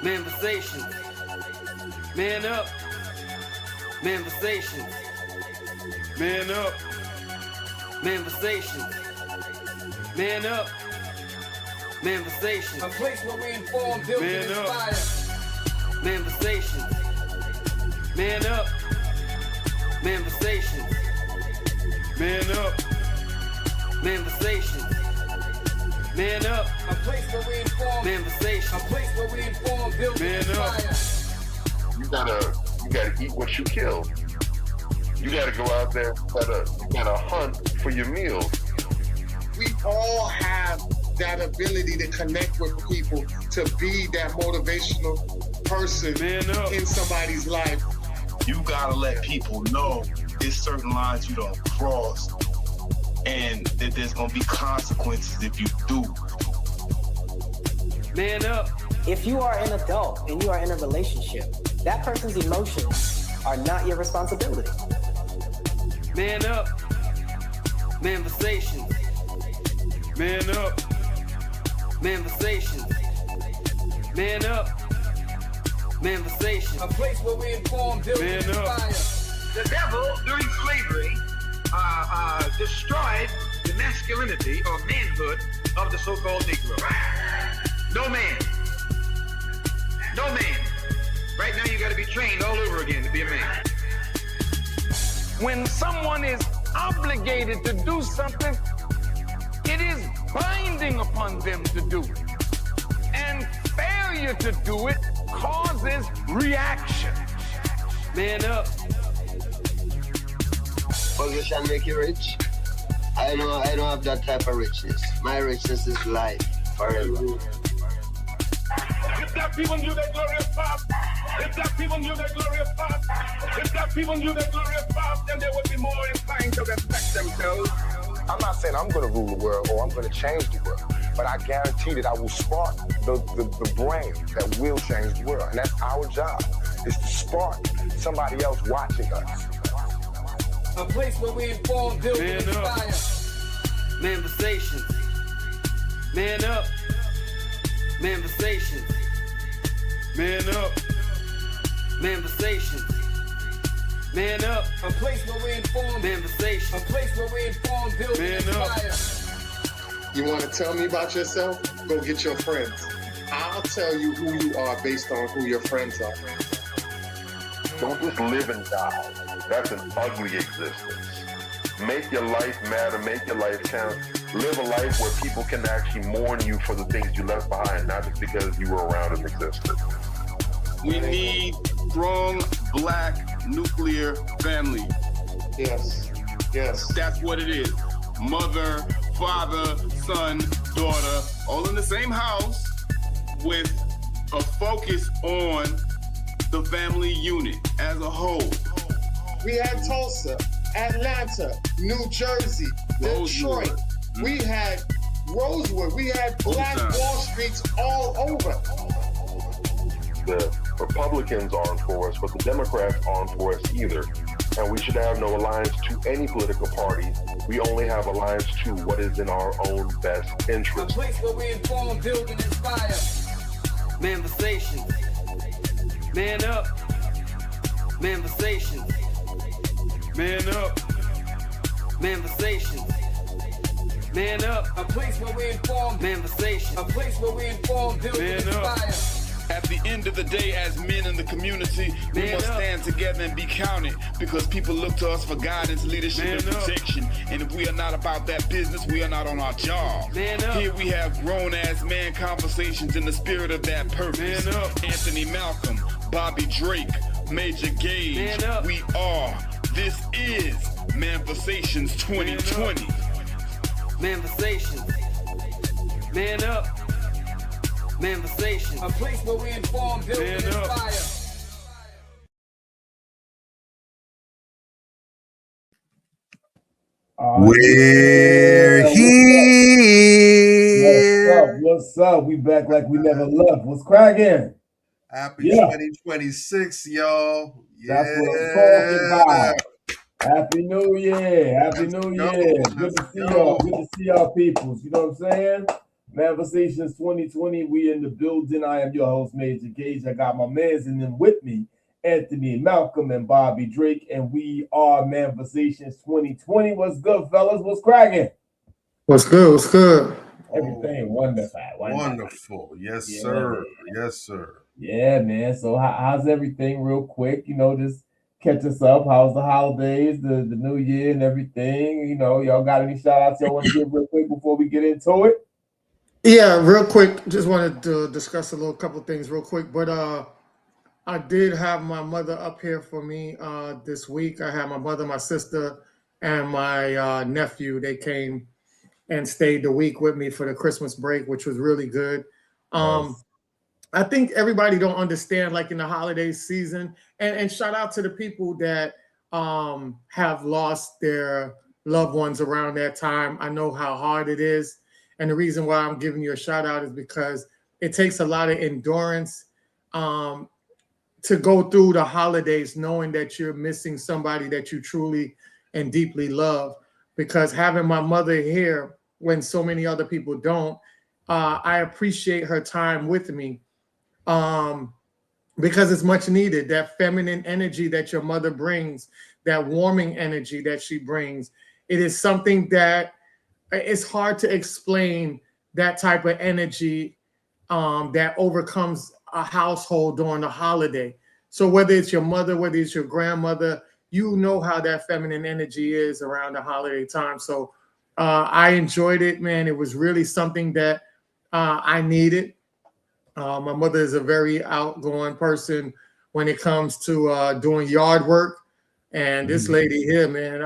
Manifestation. Man up. Manifestation. Man up. Manifestation. Man up. Manifestation. A place where we inform, build, and inspire. Manifestation. Man up. Manifestation. Man up. Manifestation. Man up. A place where we inform. Manifestation. A place where we inform, build, and inspire. You gotta eat what you kill. You gotta go out there. You gotta hunt for your meals. We all have that ability to connect with people, to be that motivational person in somebody's life. You gotta let people know there's certain lines you don't cross, and that there's gonna be consequences if you do. Man up. If you are an adult and you are in a relationship, that person's emotions are not your responsibility. Man up. Manifestation. Man up. Manifestation. Man up. Manifestation. A place where we inform, build, and inspire. The devil, during slavery, destroyed the masculinity or manhood of the so-called Negro. No man. No man. Right now you got to be trained all over again to be a man. When someone is obligated to do something, it is binding upon them to do it. And failure to do it causes reaction. Man up. Position make you rich. I don't have that type of richness. My richness is life forever. If that people knew their glorious past, if that people knew their glorious past, if that people knew their glorious past, then they would be more inclined to respect themselves. I'm not saying I'm going to rule the world or I'm going to change the world, but I guarantee that I will spark the brain that will change the world. And that's our job, is to spark somebody else watching us. A place where we inform, build, and inspire. Manifestation. Man up. Manifestation. Man up. Manifestation. Man up. A place where we inform. Manifestation. A place where we inform, build, and inspire. You want to tell me about yourself? Go get your friends. I'll tell you who you are based on who your friends are. Don't just live and die. That's an ugly existence. Make your life matter. Make your life count. Live a life where people can actually mourn you for the things you left behind, not just because you were around and existed. We need strong black nuclear family. Yes. Yes. That's what it is. Mother, father, son, daughter, all in the same house with a focus on the family unit as a whole. We had Tulsa, Atlanta, New Jersey, Detroit. We had Rosewood. We had Black Wall Streets all over. The Republicans aren't for us, but the Democrats aren't for us either. And we should have no alliance to any political party. We only have alliance to what is in our own best interest. A place where we inform, build, and inspire. Manifestation. Man up. Manifestation. Man up. Manifestation. Man up. A place where we inform. Manifestation. A place where we inform, build, and inspire. At the end of the day, as men in the community, we must stand together and be counted, because people look to us for guidance, leadership, and protection. And if we are not about that business, we are not on our job. Here we have grown-ass man conversations in the spirit of that purpose. Anthony Malcolm, Bobby Drake, Major Gage. We are. This is Manifestations 2020. Manifestation. Man up. Manifestation. A place where we inform, build, and inspire. We're here. What's up? We back like we never left. What's cracking? Happy 2026, y'all. That's what I'm talking about. Happy New Year. Happy New Year. Good to see y'all. Good to see y'all peoples. You know what I'm saying? Manifestations 2020, we in the building. I am your host, Major Gage. I got my mans in them with me, Anthony, Malcolm, and Bobby Drake, and we are Manifestations 2020. What's good, fellas? What's cracking? What's good? What's good? Everything wonderful. Wonderful. Yes, sir. Yes, sir. Yeah, man. So how's everything real quick? Just catch us up. How's the holidays, the new year and everything? Y'all got any shout outs y'all want to give real quick before we get into it? Yeah, real quick. Just wanted to discuss a couple things real quick. But I did have my mother up here for me this week. I had my mother, my sister, and my nephew. They came and stayed the week with me for the Christmas break, which was really good. Nice. I think everybody don't understand, like in the holiday season, and shout out to the people that have lost their loved ones around that time. I know how hard it is. And the reason why I'm giving you a shout out is because it takes a lot of endurance to go through the holidays knowing that you're missing somebody that you truly and deeply love. Because having my mother here when so many other people don't, I appreciate her time with me. Because it's much needed. That feminine energy that your mother brings, that warming energy that she brings, it is something that it's hard to explain. That type of energy that overcomes a household during the holiday. So whether it's your mother, whether it's your grandmother, you know how that feminine energy is around the holiday time. So I enjoyed it, man. It was really something that I needed. My mother is a very outgoing person when it comes to doing yard work. And this lady here, man,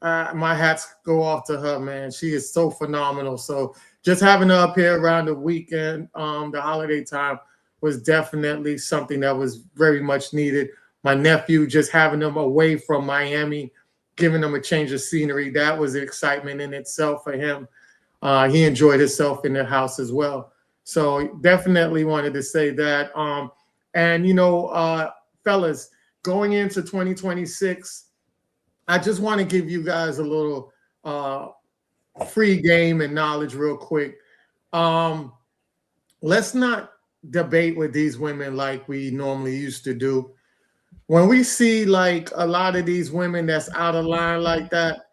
my hats go off to her, man. She is so phenomenal. So just having her up here around the weekend, the holiday time, was definitely something that was very much needed. My nephew, just having him away from Miami, giving him a change of scenery, that was an excitement in itself for him. He enjoyed himself in the house as well. So definitely wanted to say that. And fellas, going into 2026, I just want to give you guys a little free game and knowledge real quick. Let's not debate with these women like we normally used to do. When we see like a lot of these women that's out of line like that,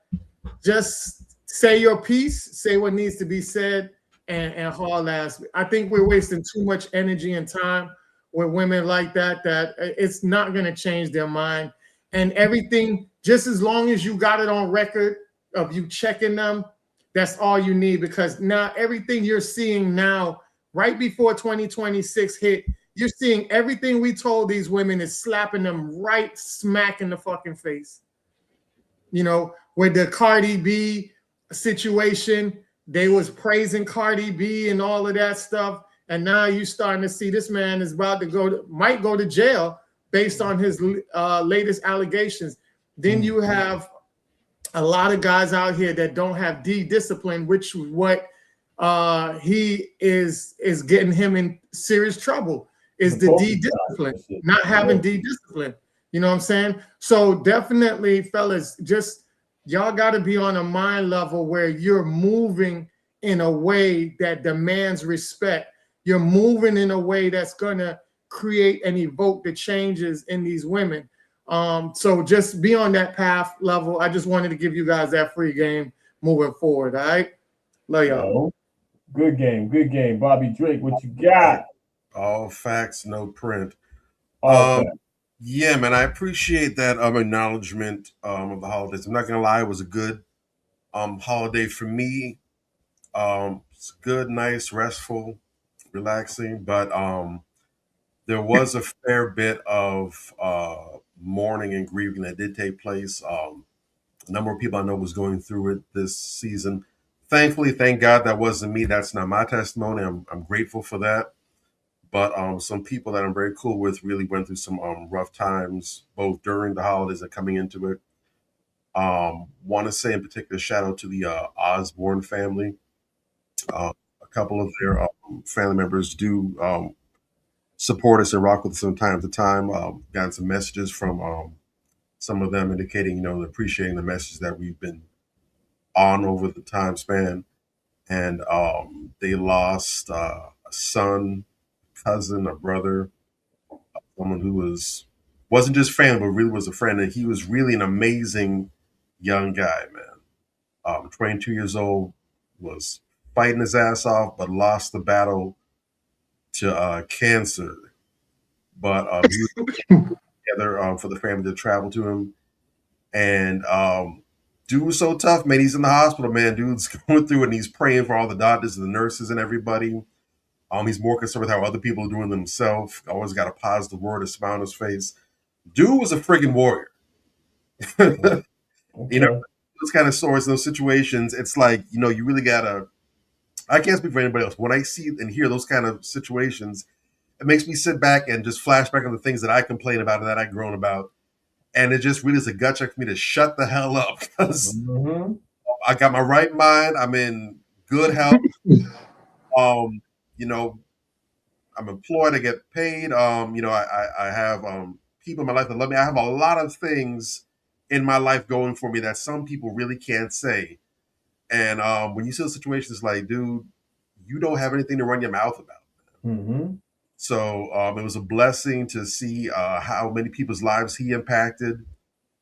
just say your piece, say what needs to be said, and haul ass. I think we're wasting too much energy and time with women like that it's not going to change their mind. And everything, just as long as you got it on record of you checking them, that's all you need. Because now everything you're seeing now, right before 2026 hit, you're seeing everything we told these women is slapping them right smack in the fucking face. With the Cardi B situation, they was praising Cardi B and all of that stuff. And now you're starting to see this man is about to might go to jail based on his latest allegations. Then you have a lot of guys out here that don't have D-discipline, which what he is getting him in serious trouble, is the D-discipline, not having D-discipline. You know what I'm saying? So definitely, fellas, just y'all got to be on a mind level where you're moving in a way that demands respect. You're moving in a way that's going to create and evoke the changes in these women. So just be on that path level. I just wanted to give you guys that free game moving forward. All right. Love y'all. Good game. Good game. Bobby Drake, what you got? All facts, no print. All facts. Yeah, man, I appreciate that acknowledgement of the holidays. I'm not gonna lie, it was a good holiday for me. It's good, nice, restful, relaxing, but there was a fair bit of mourning and grieving that did take place. A number of people I know was going through it this season. Thankfully, thank God that wasn't me. That's not my testimony. I'm grateful for that. But some people that I'm very cool with really went through some rough times, both during the holidays and coming into it. Want to say in particular, shout out to the Osborne family. A couple of their family members do support us and rock with us from time to time. Got some messages from some of them indicating, appreciating the message that we've been on over the time span. and they lost a son, cousin, a brother, someone who wasn't just family, but really was a friend, and he was really an amazing young guy, man. 22 years old, was fighting his ass off, but lost the battle to cancer. But he was together for the family to travel to him, and dude was so tough, man. He's in the hospital, man. Dude's going through it, and he's praying for all the doctors and the nurses and everybody. He's more concerned with how other people are doing themselves. Always got a positive word, a smile on his face. Dude was a friggin' warrior. You know, those kind of stories, those situations, it's like, you really gotta. I can't speak for anybody else. When I see and hear those kind of situations, it makes me sit back and just flash back on the things that I complain about and that I've grown about. And it just really is a gut check for me to shut the hell up because I got my right mind. I'm in good health. You know, I'm employed. I get paid. I have people in my life that love me. I have a lot of things in my life going for me that some people really can't say. And when you see those situations, it's like, dude, you don't have anything to run your mouth about. So it was a blessing to see how many people's lives he impacted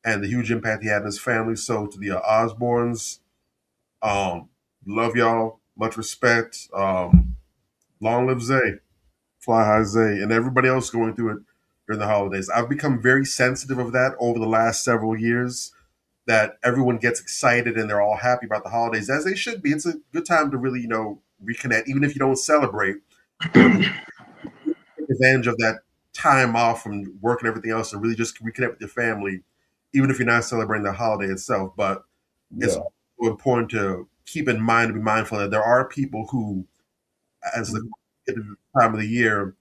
and the huge impact he had in his family. So to the Osbournes, love y'all, much respect. Long live Zay, fly high Zay, and everybody else going through it during the holidays. I've become very sensitive of that over the last several years. That everyone gets excited and they're all happy about the holidays, as they should be. It's a good time to really, reconnect, even if you don't celebrate. Take advantage of that time off from work and everything else, and really just reconnect with your family, even if you're not celebrating the holiday itself. But it's important to keep in mind and be mindful that there are people who, as the time of the year,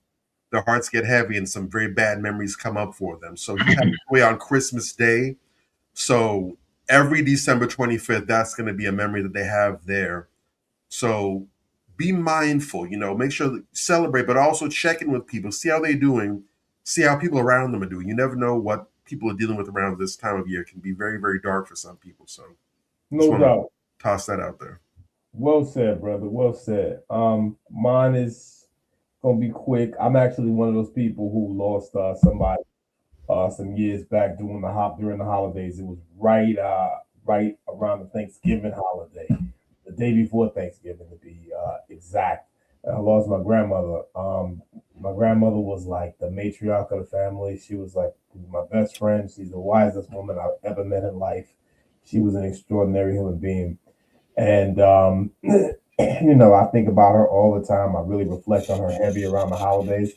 their hearts get heavy and some very bad memories come up for them. So you have to wait on Christmas Day. So every December 25th, that's going to be a memory that they have there. So be mindful, make sure that celebrate, but also check in with people, see how they're doing, see how people around them are doing. You never know what people are dealing with around this time of year. It can be very, very dark for some people. So no doubt. Toss that out there. Well said, brother. Well said. Mine is gonna be quick. I'm actually one of those people who lost somebody some years back during the holidays. It was right around the Thanksgiving holiday, the day before Thanksgiving to be exact. And I lost my grandmother. My grandmother was like the matriarch of the family. She was like my best friend. She's the wisest woman I've ever met in life. She was an extraordinary human being. And I think about her all the time. I really reflect on her heavy around the holidays.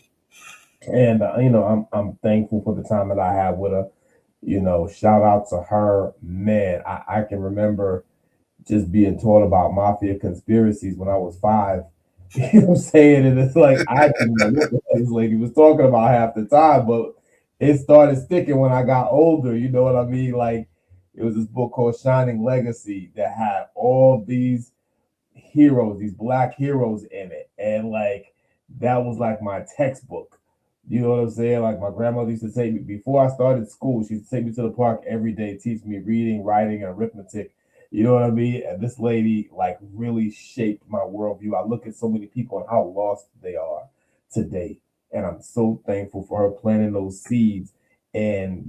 And I'm thankful for the time that I had with her. Shout out to her. Man, I can remember just being taught about mafia conspiracies when I was 5. You know what I'm saying? And it's like I didn't know what the hell this lady was talking about half the time, but it started sticking when I got older. You know what I mean? Like it was this book called Shining Legacy that had all these heroes, these black heroes in it. And like that was like my textbook. You know what I'm saying? Like my grandmother used to take me before I started school, she used to take me to the park every day, teach me reading, writing, and arithmetic. You know what I mean? And this lady like really shaped my worldview. I look at so many people and how lost they are today. And I'm so thankful for her planting those seeds and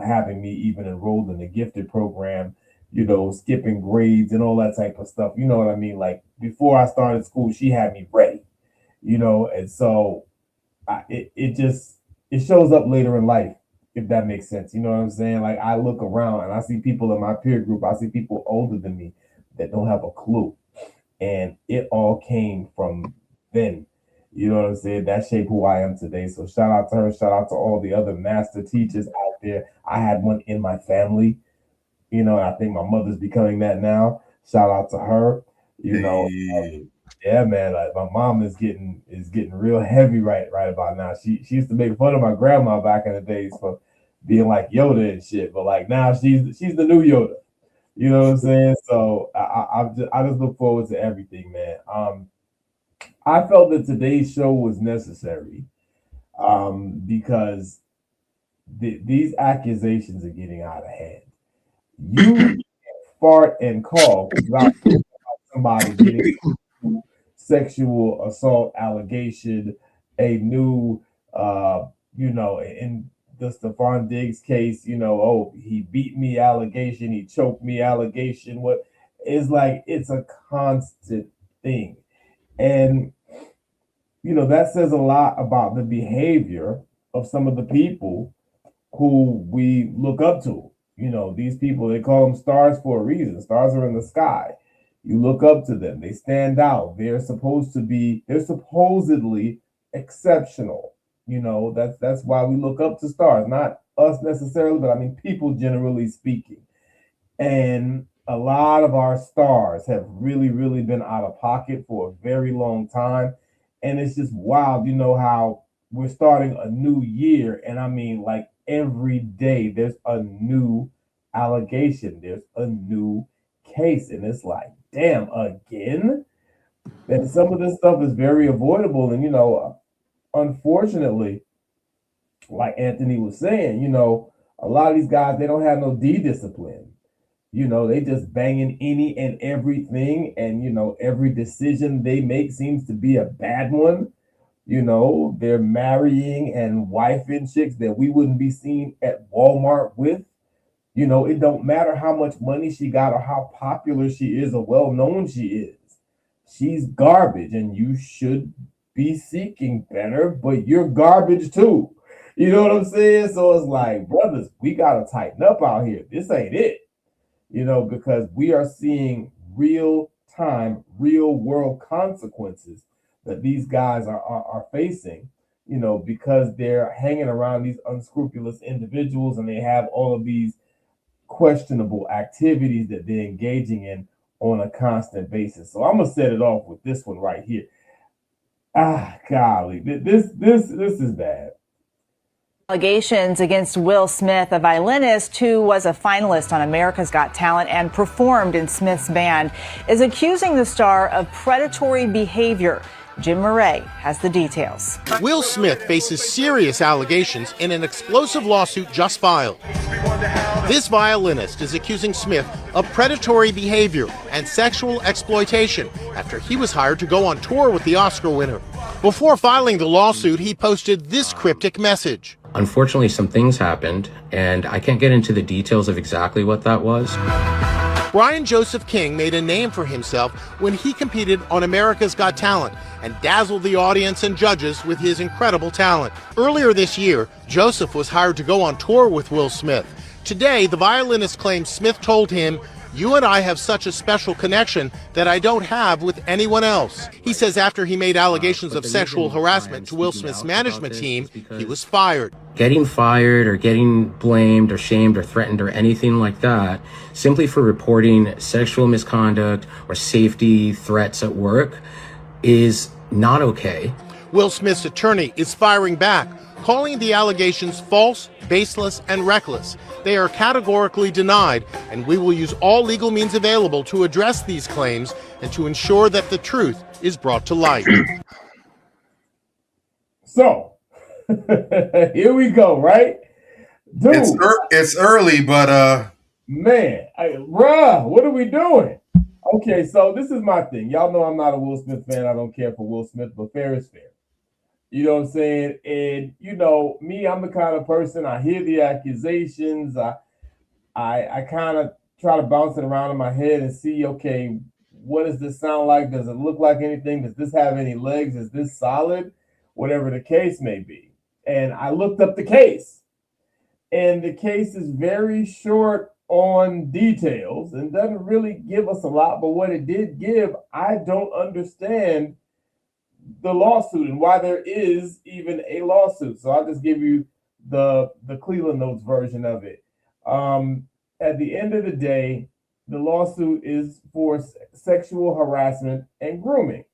having me even enrolled in the gifted program, skipping grades and all that type of stuff. You know what I mean? Like before I started school, she had me ready, and so it shows up later in life, if that makes sense. You know what I'm saying? Like I look around and I see people in my peer group, I see people older than me that don't have a clue. And it all came from then. You know what I'm saying? That shaped who I am today. So shout out to her, shout out to all the other master teachers out there. I had one in my family, and I think my mother's becoming that now. Shout out to her. Yeah, man. Like my mom is getting real heavy right about now. She used to make fun of my grandma back in the days for being like Yoda and shit, but like now she's the new Yoda. You know what I'm saying? So I just look forward to everything, man. I felt that today's show was necessary because these accusations are getting out of hand. You fart and cough without somebody getting sexual assault allegation, a new, in the Stephon Diggs case, oh, he beat me allegation, he choked me allegation. What is like, it's a constant thing. And, that says a lot about the behavior of some of the people who we look up to. These people, they call them stars for a reason. Stars are in the sky. You look up to them. They stand out. They're supposedly exceptional. That's why we look up to stars. Not us necessarily, but I mean people generally speaking. And a lot of our stars have really, really been out of pocket for a very long time. And it's just wild, how we're starting a new year. And I mean, like every day, there's a new allegation, there's a new case. And it's like, damn, again? And some of this stuff is very avoidable. And, unfortunately, like Anthony was saying, a lot of these guys, they don't have no D discipline. They just banging any and everything. And, every decision they make seems to be a bad one. They're marrying and wifing chicks that we wouldn't be seen at Walmart with. It don't matter how much money she got or how popular she is or well known she is. She's garbage and you should be seeking better, but you're garbage too. You know what I'm saying? So it's like, brothers, we got to tighten up out here. This ain't it. Because we are seeing real time, real world consequences that these guys are facing, because they're hanging around these unscrupulous individuals and they have all of these questionable activities that they're engaging in on a constant basis. So I'm gonna set it off with this one right here. Golly, this is bad. Allegations against Will Smith, a violinist who was a finalist on America's Got Talent and performed in Smith's band, is accusing the star of predatory behavior. Jim Murray has the details. Will Smith faces serious allegations in an explosive lawsuit just filed. This violinist is accusing Smith of predatory behavior and sexual exploitation after he was hired to go on tour with the Oscar winner. Before filing the lawsuit, he posted this cryptic message. Unfortunately, some things happened, and I can't get into the details of exactly what that was. Brian Joseph King made a name for himself when he competed on America's Got Talent and dazzled the audience and judges with his incredible talent. Earlier this year, Joseph was hired to go on tour with Will Smith. Today, the violinist claims Smith told him, "You and I have such a special connection that I don't have with anyone else." He says after he made allegations of sexual harassment to Will Smith's management team, he was fired. Getting fired or getting blamed or shamed or threatened or anything like that, simply for reporting sexual misconduct or safety threats at work, is not okay. Will Smith's attorney is firing back, calling the allegations false, baseless, and reckless. They are categorically denied, and we will use all legal means available to address these claims and to ensure that the truth is brought to light. So, here we go, right? Dude, it's early, but man, what are we doing? Okay, so this is my thing. Y'all know I'm not a Will Smith fan. I don't care for Will Smith, but fair is fair. You know what I'm saying? And me, I'm the kind of person, I hear the accusations. I kind of try to bounce it around in my head and see, okay, what does this sound like? Does it look like anything? Does this have any legs? Is this solid? Whatever the case may be. And I looked up the case. And the case is very short on details and doesn't really give us a lot. But what it did give, I don't understand the lawsuit and why there is even a lawsuit. So I'll just give you the Cleveland Notes version of it. At the end of the day, the lawsuit is for sexual harassment and grooming.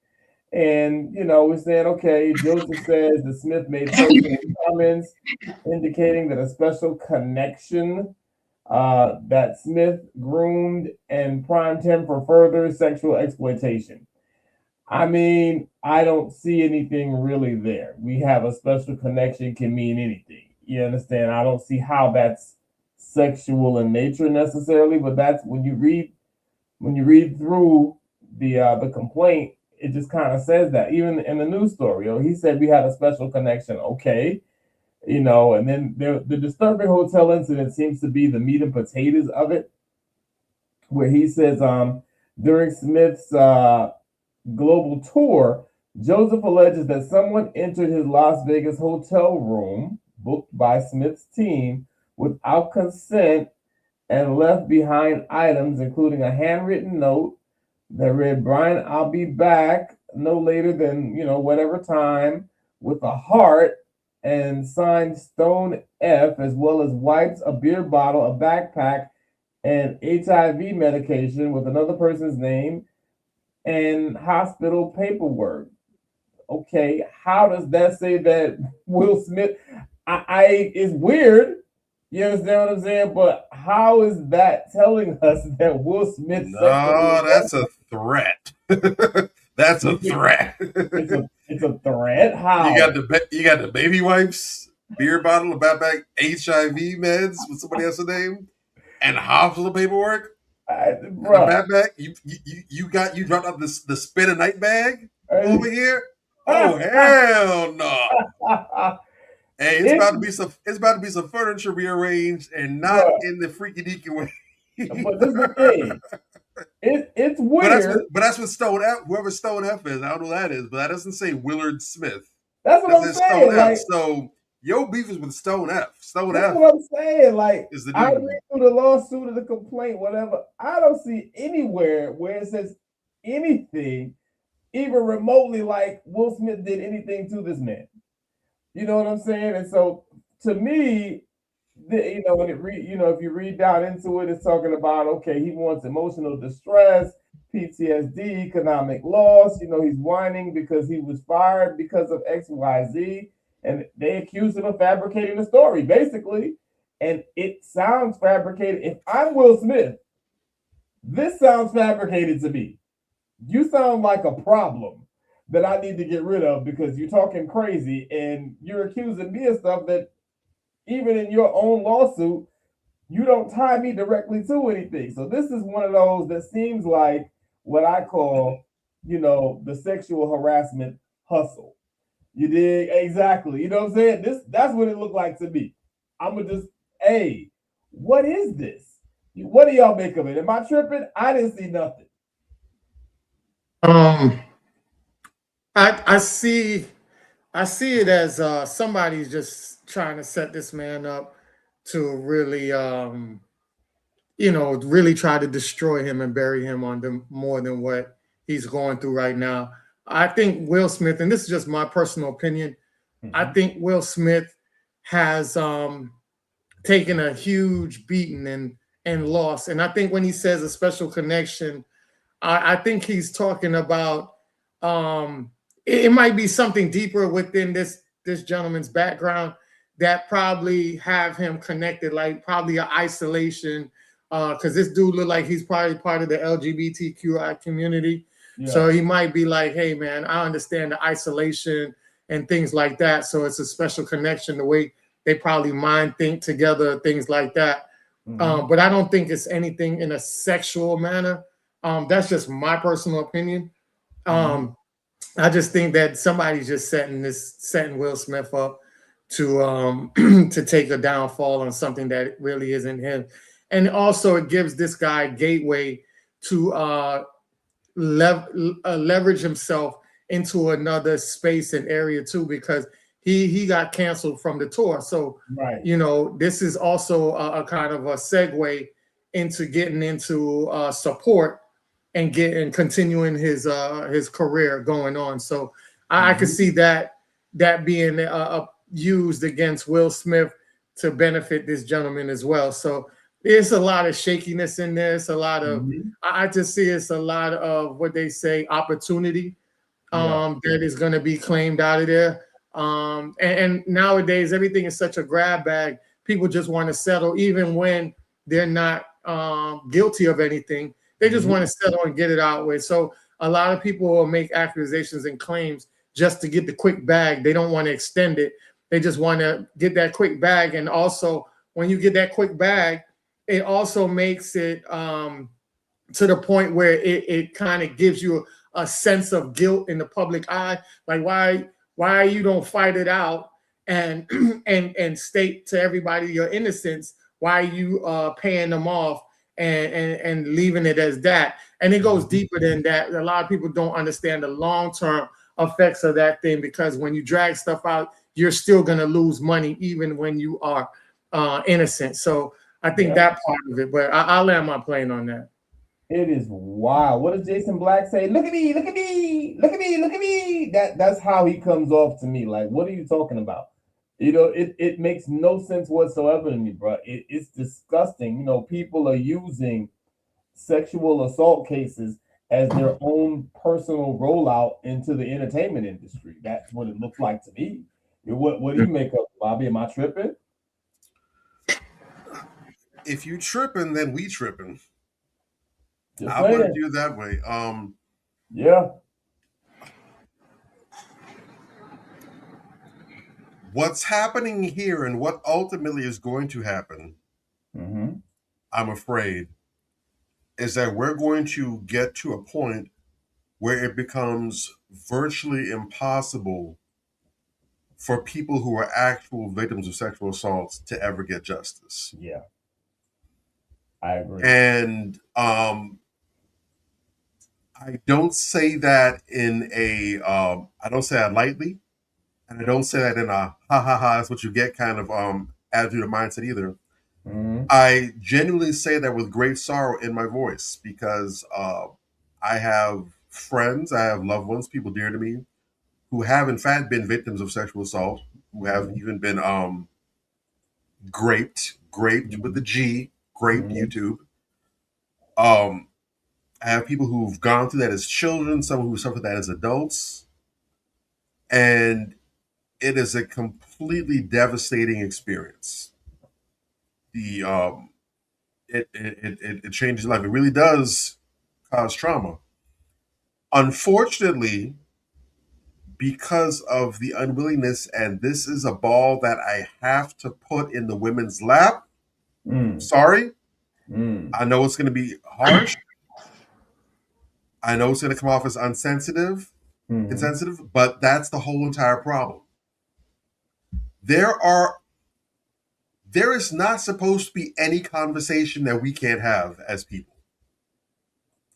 And, we're saying, okay, Joseph says that Smith made personal comments indicating that a special connection that Smith groomed and primed him for further sexual exploitation. I mean, I don't see anything really there. We have a special connection can mean anything. You understand? I don't see how that's sexual in nature necessarily, but that's when you read through the complaint, it just kind of says that. Even in the news story, he said we had a special connection. Okay. And then the disturbing hotel incident seems to be the meat and potatoes of it, where he says during Smith's global tour, Joseph alleges that someone entered his Las Vegas hotel room booked by Smith's team without consent and left behind items including a handwritten note that read, "Brian, I'll be back no later than, whatever time," with a heart, and signed Stone F, as well as wipes, a beer bottle, a backpack, and HIV medication with another person's name, and hospital paperwork. Okay, how does that say that Will Smith? It's weird. You understand what I'm saying? But how is that telling us that Will Smith? No, that's a threat. That's a threat. It's a threat. How? You got the baby wipes, beer bottle, a backpack, HIV meds with somebody else's name, and hospital paperwork. Bro, backpack. You dropped off the spend a night bag over here. Oh hell no! Hey, it's about to be some furniture rearranged and not in the freaky deaky way. But this is the thing. It's weird. But that's what Stone F. Whoever Stone F is, I don't know who that is, but that doesn't say Willard Smith. That's what I'm saying. Stone F. So your beef is with Stone F. Stone F. That's what I'm saying. Like, is the I read through the lawsuit or the complaint, whatever. I don't see anywhere where it says anything, even remotely like Will Smith did anything to this man. You know what I'm saying? And so, to me, when if you read down into it, it's talking about, okay, he wants emotional distress, PTSD, economic loss. He's whining because he was fired because of XYZ, and they accuse him of fabricating the story, basically. And it sounds fabricated. If I'm Will Smith, this sounds fabricated to me. You sound like a problem that I need to get rid of because you're talking crazy and you're accusing me of stuff that even in your own lawsuit, you don't tie me directly to anything. So this is one of those that seems like what I call, the sexual harassment hustle. You dig? Exactly. You know what I'm saying? That's what it looked like to me. I'm gonna just, hey, what is this? What do y'all make of it? Am I tripping? I didn't see nothing. I see it as somebody's just trying to set this man up to really really try to destroy him and bury him more than what he's going through right now. I think Will Smith, and this is just my personal opinion, I think Will Smith has taken a huge beating and loss. And I think when he says a special connection, I think he's talking about it might be something deeper within this gentleman's background that probably have him connected, like probably an isolation, because this dude look like he's probably part of the LGBTQI community. Yeah. So he might be like, hey man, I understand the isolation and things like that. So it's a special connection, the way they probably mind think together, things like that. But I don't think it's anything in a sexual manner. That's just my personal opinion. I just think that somebody's just setting Will Smith up to to take a downfall on something that really isn't him. And also it gives this guy a gateway to leverage himself into another space and area too, because he got canceled from the tour. So, this is also a kind of a segue into getting into support and continuing his career going on. So I could see that being used against Will Smith to benefit this gentleman as well. So there's a lot of shakiness in there. It's a lot of, I just see it's a lot of what they say, opportunity that is going to be claimed out of there. And nowadays, everything is such a grab bag. People just want to settle, even when they're not guilty of anything. They just want to settle and get it out with. So a lot of people will make accusations and claims just to get the quick bag. They don't want to extend it. They just want to get that quick bag. And also, when you get that quick bag, it also makes it to the point where it kind of gives you a sense of guilt in the public eye. Like why you don't fight it out and and state to everybody your innocence? Why you paying them off and leaving it as that? And it goes deeper than that. A lot of people don't understand the long-term effects of that thing, because when you drag stuff out, you're still going to lose money even when you are innocent. So I think that part of it, but I'll land my plane on that. It is wild. What does Jason Black say? Look at me, look at me, look at me, look at me. That's how he comes off to me. Like, what are you talking about? You know, it makes no sense whatsoever to me, bro. It's disgusting. You know, people are using sexual assault cases as their own personal rollout into the entertainment industry. That's what it looks like to me. What do you make of, Bobby? Am I tripping? If you tripping, then we tripping. Just I want to saying. do it that way. Yeah. What's happening here and what ultimately is going to happen, I'm afraid, is that we're going to get to a point where it becomes virtually impossible for people who are actual victims of sexual assaults to ever get justice. Yeah. I agree. And I don't say that in a, I don't say that lightly, and I don't say that in a ha ha ha, that's what you get kind of attitude or mindset either. I genuinely say that with great sorrow in my voice, because I have friends, I have loved ones, people dear to me, who have in fact been victims of sexual assault, who have even been graped with the G, graped YouTube. I have people who've gone through that as children, some who suffered that as adults, and it is a completely devastating experience. It changes life. It really does cause trauma. Unfortunately, because of the unwillingness, and this is a ball that I have to put in the women's lap. Sorry. I know it's going to be harsh. I know it's going to come off as insensitive, but that's the whole entire problem. There is not supposed to be any conversation that we can't have as people.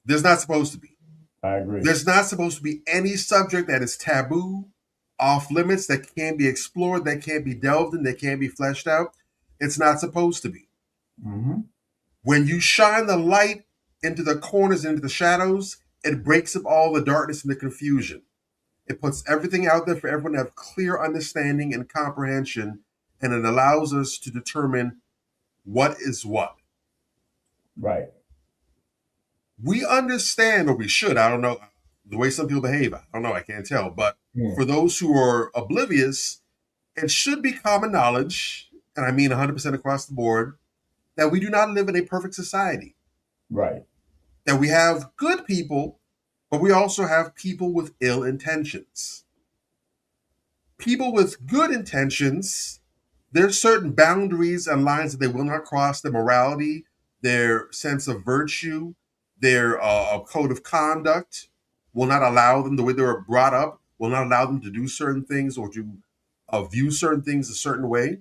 There's not supposed to be. I agree. There's not supposed to be any subject that is taboo, off limits, that can't be explored, that can't be delved in, that can't be fleshed out. It's not supposed to be. When you shine the light into the corners, into the shadows, it breaks up all the darkness and the confusion. It puts everything out there for everyone to have clear understanding and comprehension, and it allows us to determine what is what. Right. We understand, or we should, I don't know, the way some people behave, I don't know, I can't tell, but for those who are oblivious, it should be common knowledge, and I mean 100% across the board, that we do not live in a perfect society. Right. That we have good people, but we also have people with ill intentions. People with good intentions, there's certain boundaries and lines that they will not cross. Their morality, their sense of virtue, their code of conduct will not allow them, the way they were brought up, will not allow them to do certain things or to view certain things a certain way.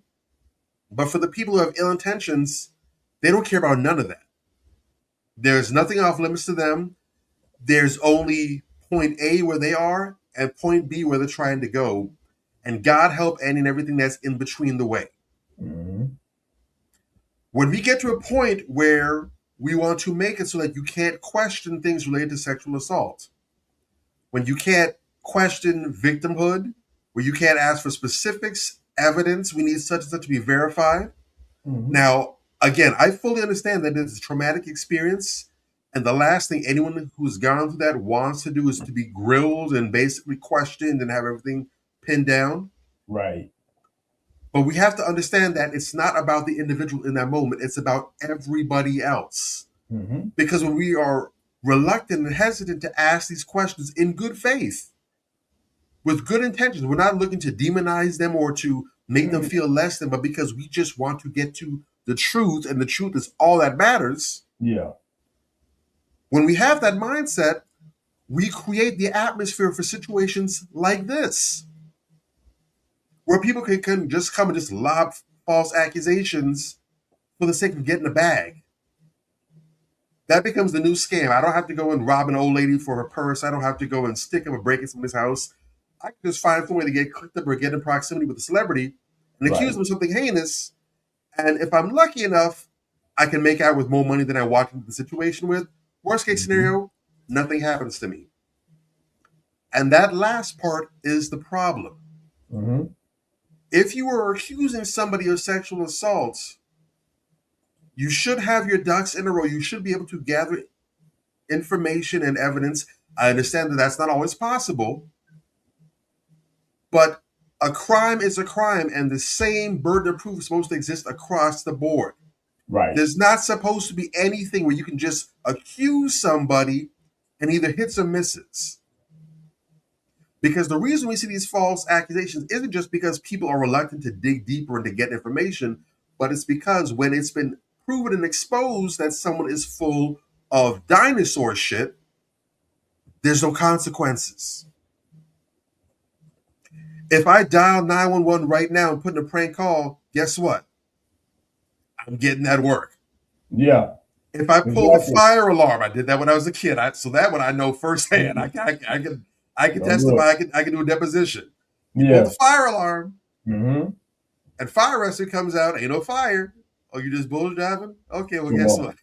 But for the people who have ill intentions, they don't care about none of that. There's nothing off limits to them. There's only point A where they are and point B where they're trying to go. And God help any and everything that's in between the way. When we get to a point where we want to make it so that you can't question things related to sexual assault, when you can't question victimhood, where you can't ask for specifics, evidence, we need such and such to be verified. Now, again, I fully understand that it's a traumatic experience, and the last thing anyone who's gone through that wants to do is to be grilled and basically questioned and have everything pinned down. Right. But we have to understand that it's not about the individual in that moment. It's about everybody else. Because when we are reluctant and hesitant to ask these questions in good faith, with good intentions, we're not looking to demonize them or to make them feel less than, but because we just want to get to the truth, and the truth is all that matters. Yeah. When we have that mindset, we create the atmosphere for situations like this, where people can just come and just lob false accusations for the sake of getting a bag. That becomes the new scam. I don't have to go and rob an old lady for her purse. I don't have to go and stick up a break in somebody's house. I can just find some way to get clicked up or get in proximity with a celebrity and accuse them of something heinous. And if I'm lucky enough, I can make out with more money than I walked into the situation with. Worst case scenario, nothing happens to me. And that last part is the problem. If you are accusing somebody of sexual assault, you should have your ducks in a row. You should be able to gather information and evidence. I understand that that's not always possible, but a crime is a crime, and the same burden of proof is supposed to exist across the board. Right. There's not supposed to be anything where you can just accuse somebody and either hits or misses. Because the reason we see these false accusations isn't just because people are reluctant to dig deeper and to get information, but it's because when it's been proven and exposed that someone is full of dinosaur shit, there's no consequences. If I dial 911 right now and put in a prank call, guess what? I'm getting that work. Yeah. If I pull the fire alarm, I did that when I was a kid. So that one I know firsthand. I can testify. I can do a deposition. You pull the fire alarm, and fire rescue comes out. Ain't no fire. Oh, you just bull driving? Okay, well, guess what?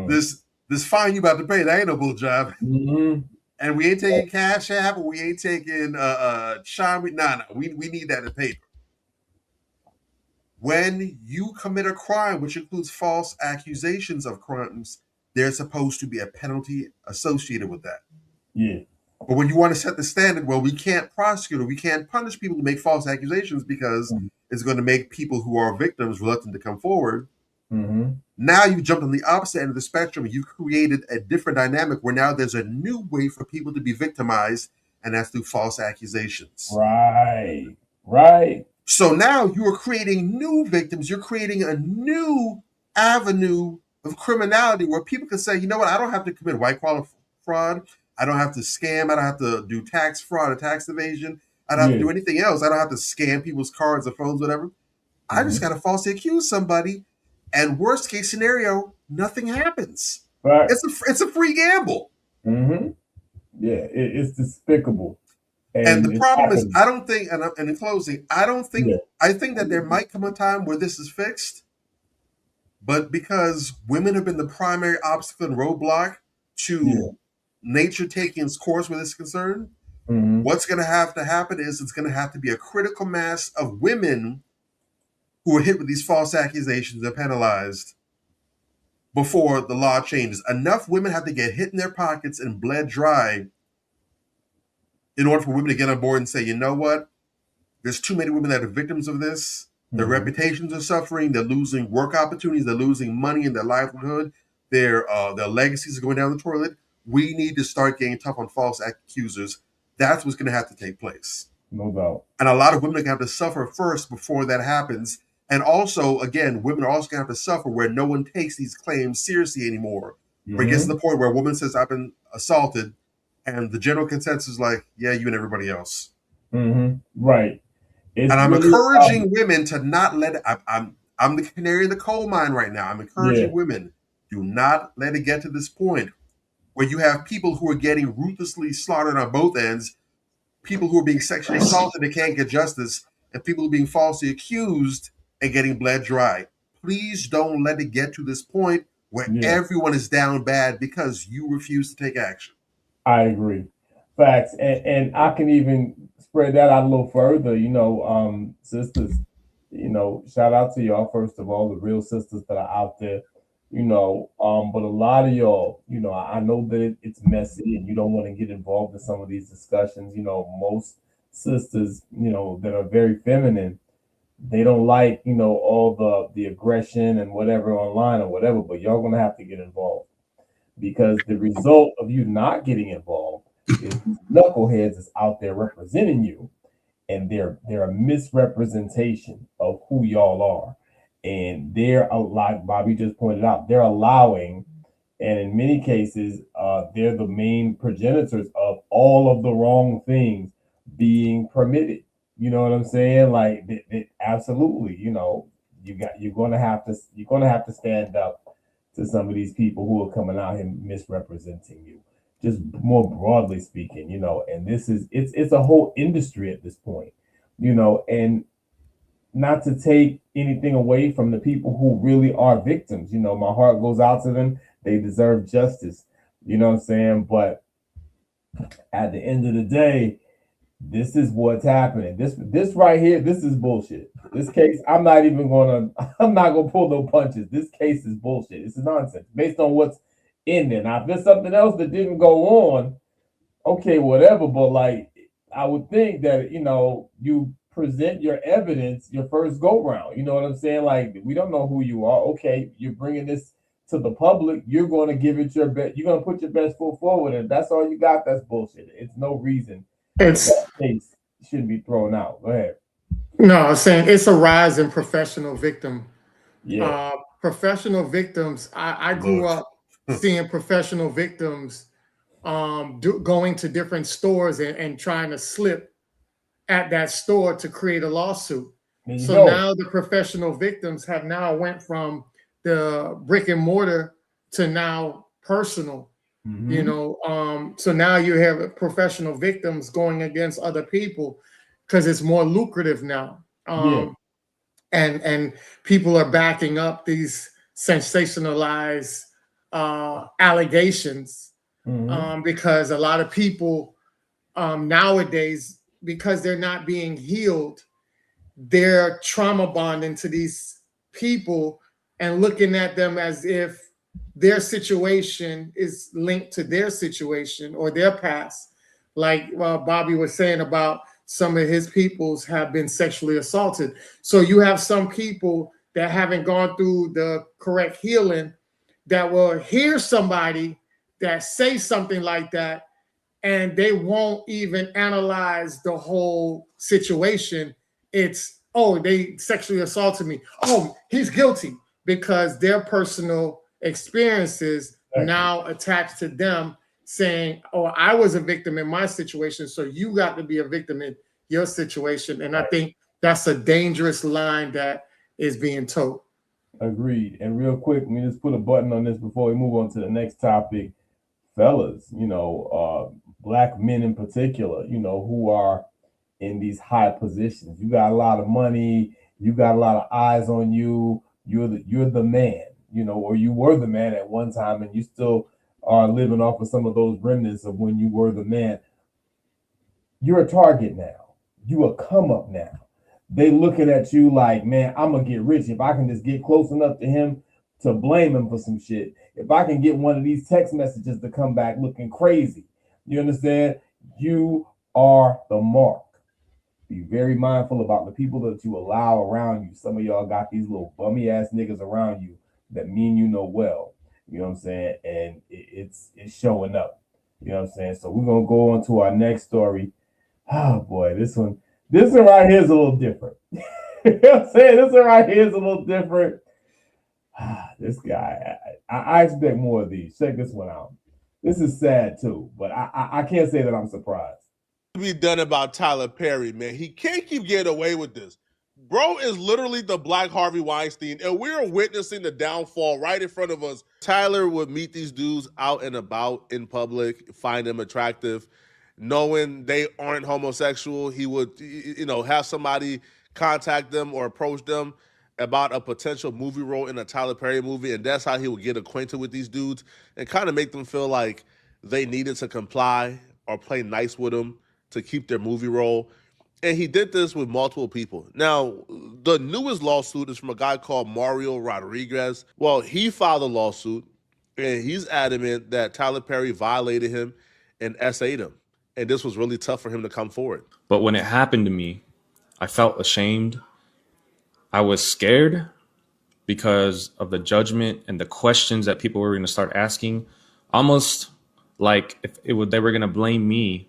This fine you about to pay, that ain't no bull driving. And we ain't taking Cash App, or we ain't taking Shine. Nah. We need that in paper. When you commit a crime, which includes false accusations of crimes, there's supposed to be a penalty associated with that. Yeah. But when you want to set the standard, well, we can't prosecute or we can't punish people who make false accusations because it's going to make people who are victims reluctant to come forward. Now you jumped on the opposite end of the spectrum. You created a different dynamic where now there's a new way for people to be victimized, and that's through false accusations. Right. So now you are creating new victims. You're creating a new avenue of criminality where people can say, you know what, I don't have to commit white collar fraud. I don't have to scam. I don't have to do tax fraud or tax evasion. I don't have to do anything else. I don't have to scam people's cards or phones, whatever. I just got to falsely accuse somebody. And worst case scenario, nothing happens. Right. It's a free gamble. Yeah, it's despicable. And the problem is, I don't think, and in closing, I think that there might come a time where this is fixed, but because women have been the primary obstacle and roadblock to nature taking its course where this is concerned, what's going to have to happen is it's going to have to be a critical mass of women who are hit with these false accusations and penalized before the law changes. Enough women have to get hit in their pockets and bled dry in order for women to get on board and say, you know what? There's too many women that are victims of this. Their reputations are suffering. They're losing work opportunities. They're losing money in their livelihood. Their legacies are going down the toilet. We need to start getting tough on false accusers. That's what's going to have to take place. No doubt. And a lot of women are going to have to suffer first before that happens. And also, again, women are also going to have to suffer where no one takes these claims seriously anymore. Where it gets to the point where a woman says, I've been assaulted, and the general consensus is like, yeah, you and everybody else. Right. And I'm encouraging women to not let it, I'm the canary in the coal mine right now. I'm encouraging women, do not let it get to this point where you have people who are getting ruthlessly slaughtered on both ends, people who are being sexually assaulted and can't get justice, and people who are being falsely accused and getting bled dry. Please don't let it get to this point where everyone is down bad because you refuse to take action. I agree. Facts. And I can even spread that out a little further, sisters, shout out to y'all, first of all, the real sisters that are out there, but a lot of y'all, I know that it's messy and you don't want to get involved in some of these discussions. Most sisters, that are very feminine, they don't like, all the aggression and whatever online or whatever, but y'all gonna have to get involved, because the result of you not getting involved is knuckleheads is out there representing you, and they're a misrepresentation of who y'all are, and they're, like Bobby just pointed out, they're allowing And in many cases, they're the main progenitors of all of the wrong things being permitted. You know what I'm saying? Like, absolutely. You know, you're gonna have to stand up to some of these people who are coming out here misrepresenting you. Just more broadly speaking, you know, and it's a whole industry at this point, you know, and not to take anything away from the people who really are victims. You know, my heart goes out to them. They deserve justice. You know what I'm saying? But at the end of the day, this is what's happening. This right here, this is bullshit. This case, I'm not gonna pull no punches. This case is bullshit. It's nonsense based on what's in there. Now, if there's something else that didn't go on, okay, whatever. But like, I would think that, you know, you present your evidence your first go round. You know what I'm saying? Like, we don't know who you are. Okay, you're bringing this to the public. You're going to give it your best. You're going to put your best foot forward, and that's all you got. That's bullshit. It's no reason that case shouldn't be thrown out. Go ahead. No, I'm saying it's a rise in professional victim. Yeah. Professional victims. I grew up seeing professional victims going to different stores and trying to slip at that store to create a lawsuit. So now the professional victims have now went from the brick and mortar to now personal. You know, so now you have professional victims going against other people because it's more lucrative now. And people are backing up these sensationalized allegations because a lot of people nowadays, because they're not being healed, they're trauma bonding to these people and looking at them as if their situation is linked to their situation or their past. Like Bobby was saying about some of his peoples have been sexually assaulted. So you have some people that haven't gone through the correct healing that will hear somebody that say something like that, and they won't even analyze the whole situation. It's, oh, they sexually assaulted me. Oh, he's guilty, because their personal experiences now attached to them, saying, oh, I was a victim in my situation, so you got to be a victim in your situation. And I think that's a dangerous line that is being towed. Agreed. And real quick, let me just put a button on this before we move on to the next topic. Fellas, you know, black men in particular, you know, who are in these high positions. You got a lot of money, you got a lot of eyes on you, you're the man, you know, or you were the man at one time, and you still are living off of some of those remnants of when you were the man. You're a target now. You a come up now. They looking at you like, man, I'm gonna get rich if I can just get close enough to him to blame him for some shit. If I can get one of these text messages to come back looking crazy, you understand? You are the mark. Be very mindful about the people that you allow around you. Some of y'all got these little bummy ass niggas around you that mean you know well. You know what I'm saying? And it's showing up. You know what I'm saying? So we're gonna go on to our next story. Oh boy, this one right here is a little different. You know what I'm saying? This one right here is a little different. This guy, I expect more of these. Check this one out. This is sad too, but I can't say that I'm surprised. Be done about Tyler Perry, man. He can't keep getting away with this. Bro is literally the Black Harvey Weinstein, and we're witnessing the downfall right in front of us. Tyler would meet these dudes out and about in public, find them attractive, knowing they aren't homosexual. He would, you know, have somebody contact them or approach them about a potential movie role in a Tyler Perry movie, and that's how he would get acquainted with these dudes and kind of make them feel like they needed to comply or play nice with him to keep their movie role. And he did this with multiple people. Now, the newest lawsuit is from a guy called Mario Rodriguez. Well, he filed a lawsuit, and he's adamant that Tyler Perry violated him and SA'd him. And this was really tough for him to come forward. But when it happened to me, I felt ashamed. I was scared because of the judgment and the questions that people were going to start asking, almost like if they were going to blame me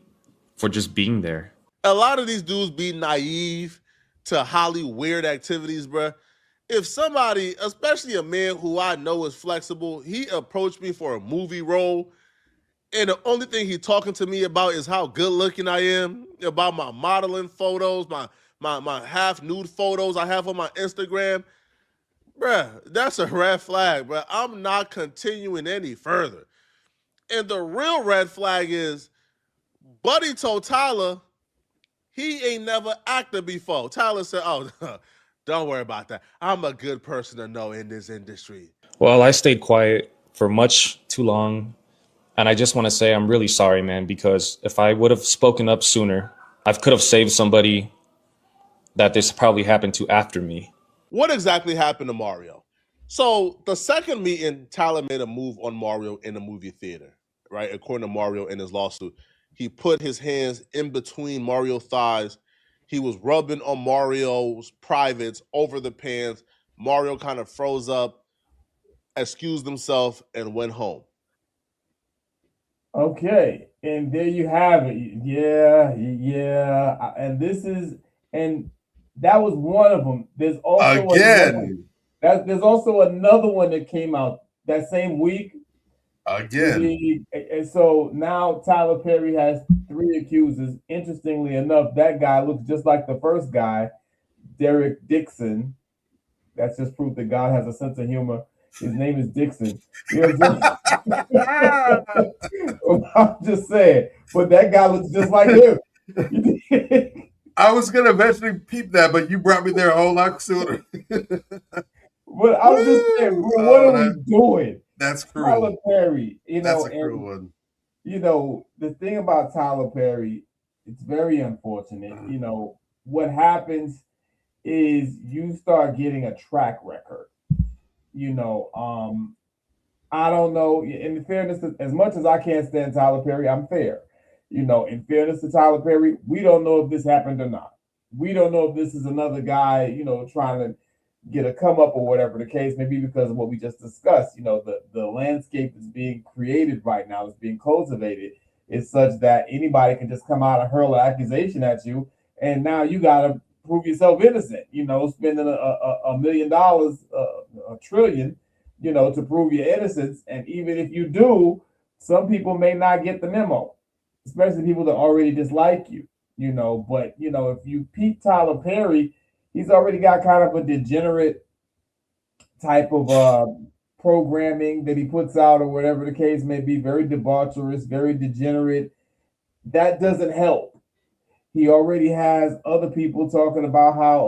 for just being there. A lot of these dudes be naive to highly weird activities, bruh. if somebody, especially a man who I know is flexible, he approached me for a movie role, and the only thing he's talking to me about is how good looking I am, about my modeling photos, my half nude photos I have on my Instagram, bruh, that's a red flag, bruh. I'm not continuing any further. And the real red flag is, Buddy told Tyler he ain't never acted before. Tyler said, oh, don't worry about that. I'm a good person to know in this industry. Well, I stayed quiet for much too long. And I just want to say I'm really sorry, man, because if I would have spoken up sooner, I could have saved somebody that this probably happened to after me. What exactly happened to Mario? So the second meeting, Tyler made a move on Mario in the movie theater, right? According to Mario in his lawsuit, he put his hands in between Mario's thighs. He was rubbing on Mario's privates over the pants. Mario kind of froze up, excused himself, and went home. Okay, and there you have it. Yeah, and that was one of them. There's also Again. there's also another one that came out that same week. Again. And so now Tyler Perry has 3 accusers. Interestingly enough, that guy looks just like the first guy, Derek Dixon. That's just proof that God has a sense of humor. His name is Dixon. You know I'm just saying. But that guy looks just like him. I was gonna eventually peep that, but you brought me there a whole lot sooner. But I'm just saying, what are we doing? That's cruel. Tyler Perry, that's a cruel one. The thing about Tyler Perry, it's very unfortunate. What happens is you start getting a track record. I don't know. In fairness, as much as I can't stand Tyler Perry, I'm fair. In fairness to Tyler Perry, we don't know if this happened or not. We don't know if this is another guy, trying to get a come up or whatever the case may be because of what we just discussed. The landscape is being created right now, is being cultivated, is such that anybody can just come out and hurl an accusation at you, and now you got to prove yourself innocent. Spending $1 million, $1 trillion, to prove your innocence. And even if you do, some people may not get the memo, especially people that already dislike you. But if you peep Tyler Perry, he's already got kind of a degenerate type of programming that he puts out, or whatever the case may be, very debaucherous, very degenerate. That doesn't help. He already has other people talking about how,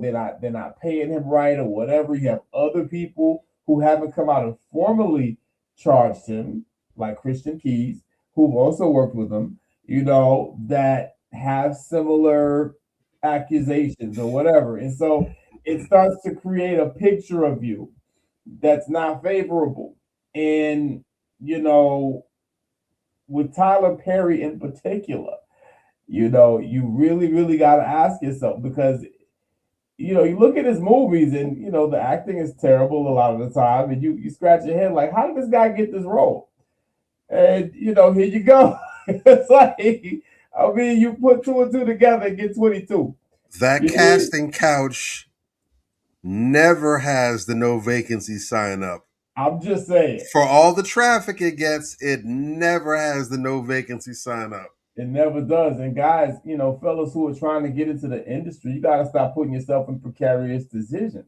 they're not paying him right or whatever. You have other people who haven't come out and formally charged him, like Christian Keys, who've also worked with him, that have similar accusations or whatever. And so it starts to create a picture of you that's not favorable. And, with Tyler Perry in particular, you really, really got to ask yourself, because, you look at his movies and, the acting is terrible a lot of the time. And you scratch your head like, how did this guy get this role? And, here you go. It's like, you put 2 and 2 together and get 22. That casting couch never has the no vacancy sign up. I'm just saying. For all the traffic it gets, it never has the no vacancy sign up. It never does. And guys, fellas who are trying to get into the industry, you got to stop putting yourself in precarious decisions,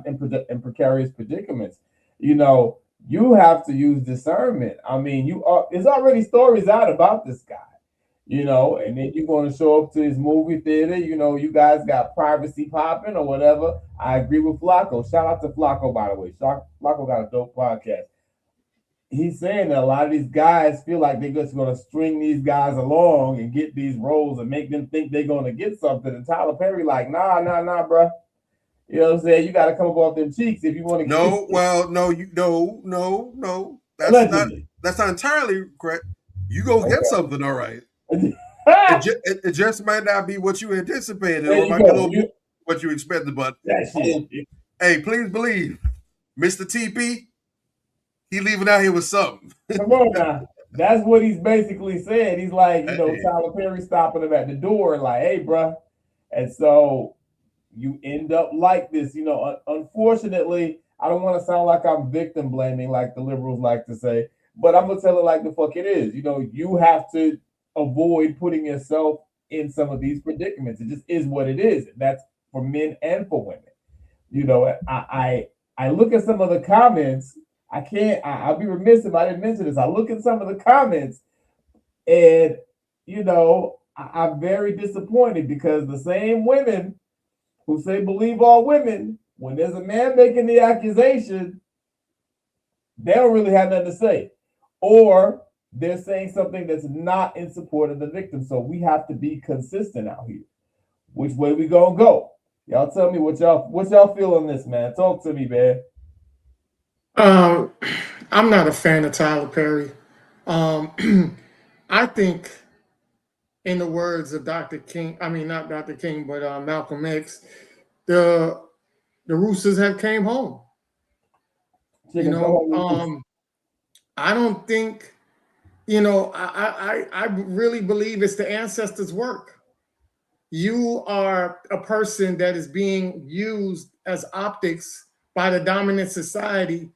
in precarious predicaments. You have to use discernment. There's already stories out about this guy, and then you're going to show up to his movie theater. You guys got privacy popping or whatever. I agree with Flacco. Shout out to Flacco, by the way. Flacco got a dope podcast. He's saying that a lot of these guys feel like they're just going to string these guys along and get these roles and make them think they're going to get something. And Tyler Perry like, nah, bro. You know what I'm saying? You got to come up off them cheeks if you want to. No. That's not entirely correct. You go get something, all right. It just might not be what you anticipated, or might be what you expected. But hey, please believe, Mr. TP, he leaving out here with something. Come on now. That's what he's basically saying. He's like, Tyler Perry stopping him at the door and like, hey, bro. And so, you end up like this. Unfortunately, I don't want to sound like I'm victim blaming, like the liberals like to say, but I'm gonna tell it like the fuck it is. You have to avoid putting yourself in some of these predicaments. It just is what it is. That's for men and for women. I look at some of the comments. I'll be remiss if I didn't mention this. I look at some of the comments, and I'm very disappointed because the same women who say believe all women, when there's a man making the accusation, they don't really have nothing to say. Or they're saying something that's not in support of the victim. So we have to be consistent out here. Which way we gonna go? Y'all tell me what y'all feel on this, man. Talk to me, man. I'm not a fan of Tyler Perry. I think, in the words of Dr. King, I mean not Dr. King, but Malcolm X, the roosters have came home. I don't think, I really believe it's the ancestors' work. You are a person that is being used as optics by the dominant society.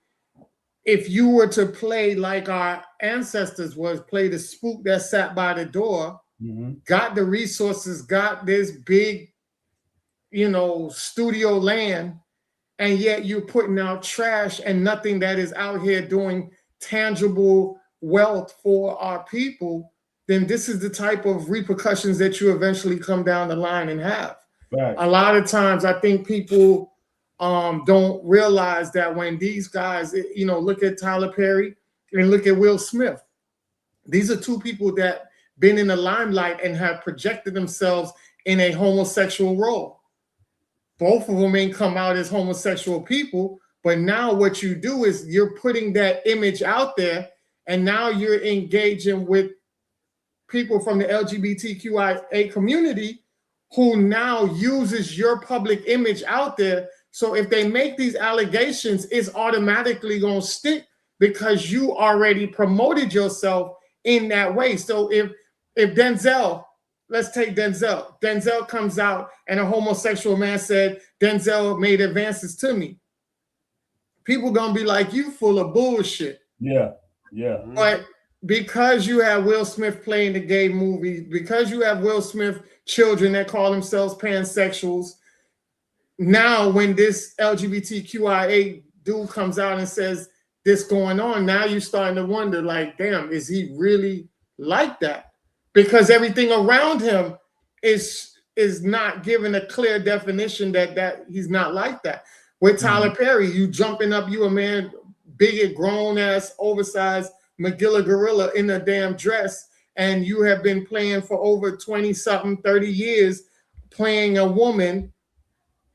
If you were to play like our ancestors was, play the spook that sat by the door, got the resources, got this big, studio land, and yet you're putting out trash and nothing that is out here doing tangible wealth for our people, then this is the type of repercussions that you eventually come down the line and have. Right. A lot of times I think people don't realize that when these guys, look at Tyler Perry and look at Will Smith. These are two people that been in the limelight and have projected themselves in a homosexual role. Both of them ain't come out as homosexual people, but now what you do is you're putting that image out there, and now you're engaging with people from the LGBTQIA community who now uses your public image out there. So if they make these allegations, it's automatically going to stick because you already promoted yourself in that way. So if Denzel, let's take Denzel. Denzel comes out and a homosexual man said, Denzel made advances to me. People going to be like, you full of bullshit. Yeah. But because you have Will Smith playing the gay movie, because you have Will Smith children that call themselves pansexuals, now when this LGBTQIA dude comes out and says this going on, now you're starting to wonder, like, damn, is he really like that? Because everything around him is not given a clear definition that he's not like that. With Tyler Perry, you jumping up, you a man, big, grown ass, oversized Magilla gorilla in a damn dress, and you have been playing for over 20 something, 30 years, playing a woman,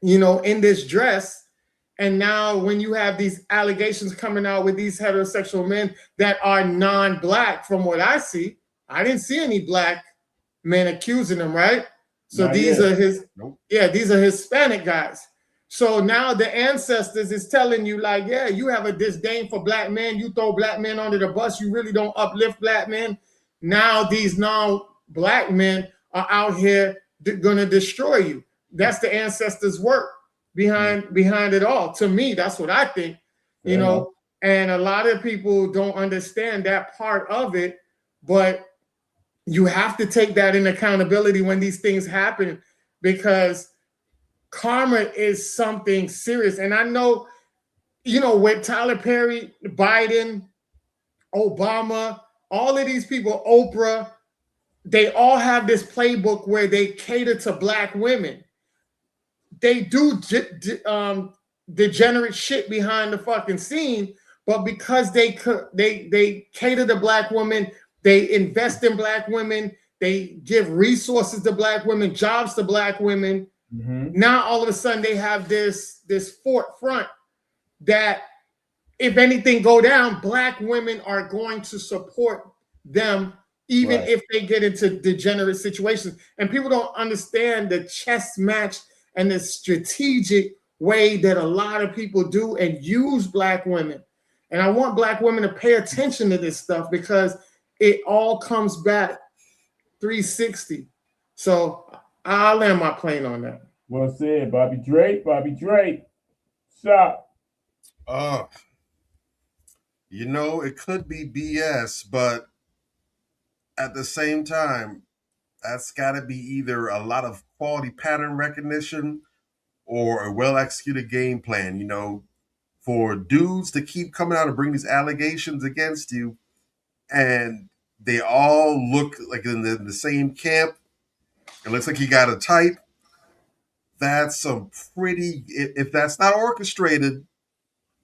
in this dress. And now when you have these allegations coming out with these heterosexual men that are non-black, from what I see, I didn't see any black men accusing them, right? So not these yet. Are his, nope. Yeah, these are Hispanic guys. So now the ancestors is telling you, like, yeah, you have a disdain for black men. You throw black men under the bus. You really don't uplift black men. Now these non-black men are out here going to destroy you. That's the ancestors' work behind it all. To me, that's what I think, you know. And a lot of people don't understand that part of it, but you have to take that in accountability when these things happen, because karma is something serious. And I know, with Tyler Perry, Biden, Obama, all of these people, Oprah, they all have this playbook where they cater to black women. They do degenerate shit behind the fucking scene, but because they cater to black women, they invest in black women, they give resources to black women, jobs to black women. Now all of a sudden they have this fort front that if anything go down, black women are going to support them, even if they get into degenerate situations. And people don't understand the chess match and the strategic way that a lot of people do and use black women. And I want black women to pay attention to this stuff, because it all comes back 360. So I'll land my plane on that. Well said, Bobby Drake. Bobby Drake. Stop. You know, it could be BS, but at the same time, that's got to be either a lot of quality pattern recognition or a well executed game plan. You know, for dudes to keep coming out and bring these allegations against you, and they all look like in the same camp. It looks like you got a type. That's some pretty. If that's not orchestrated,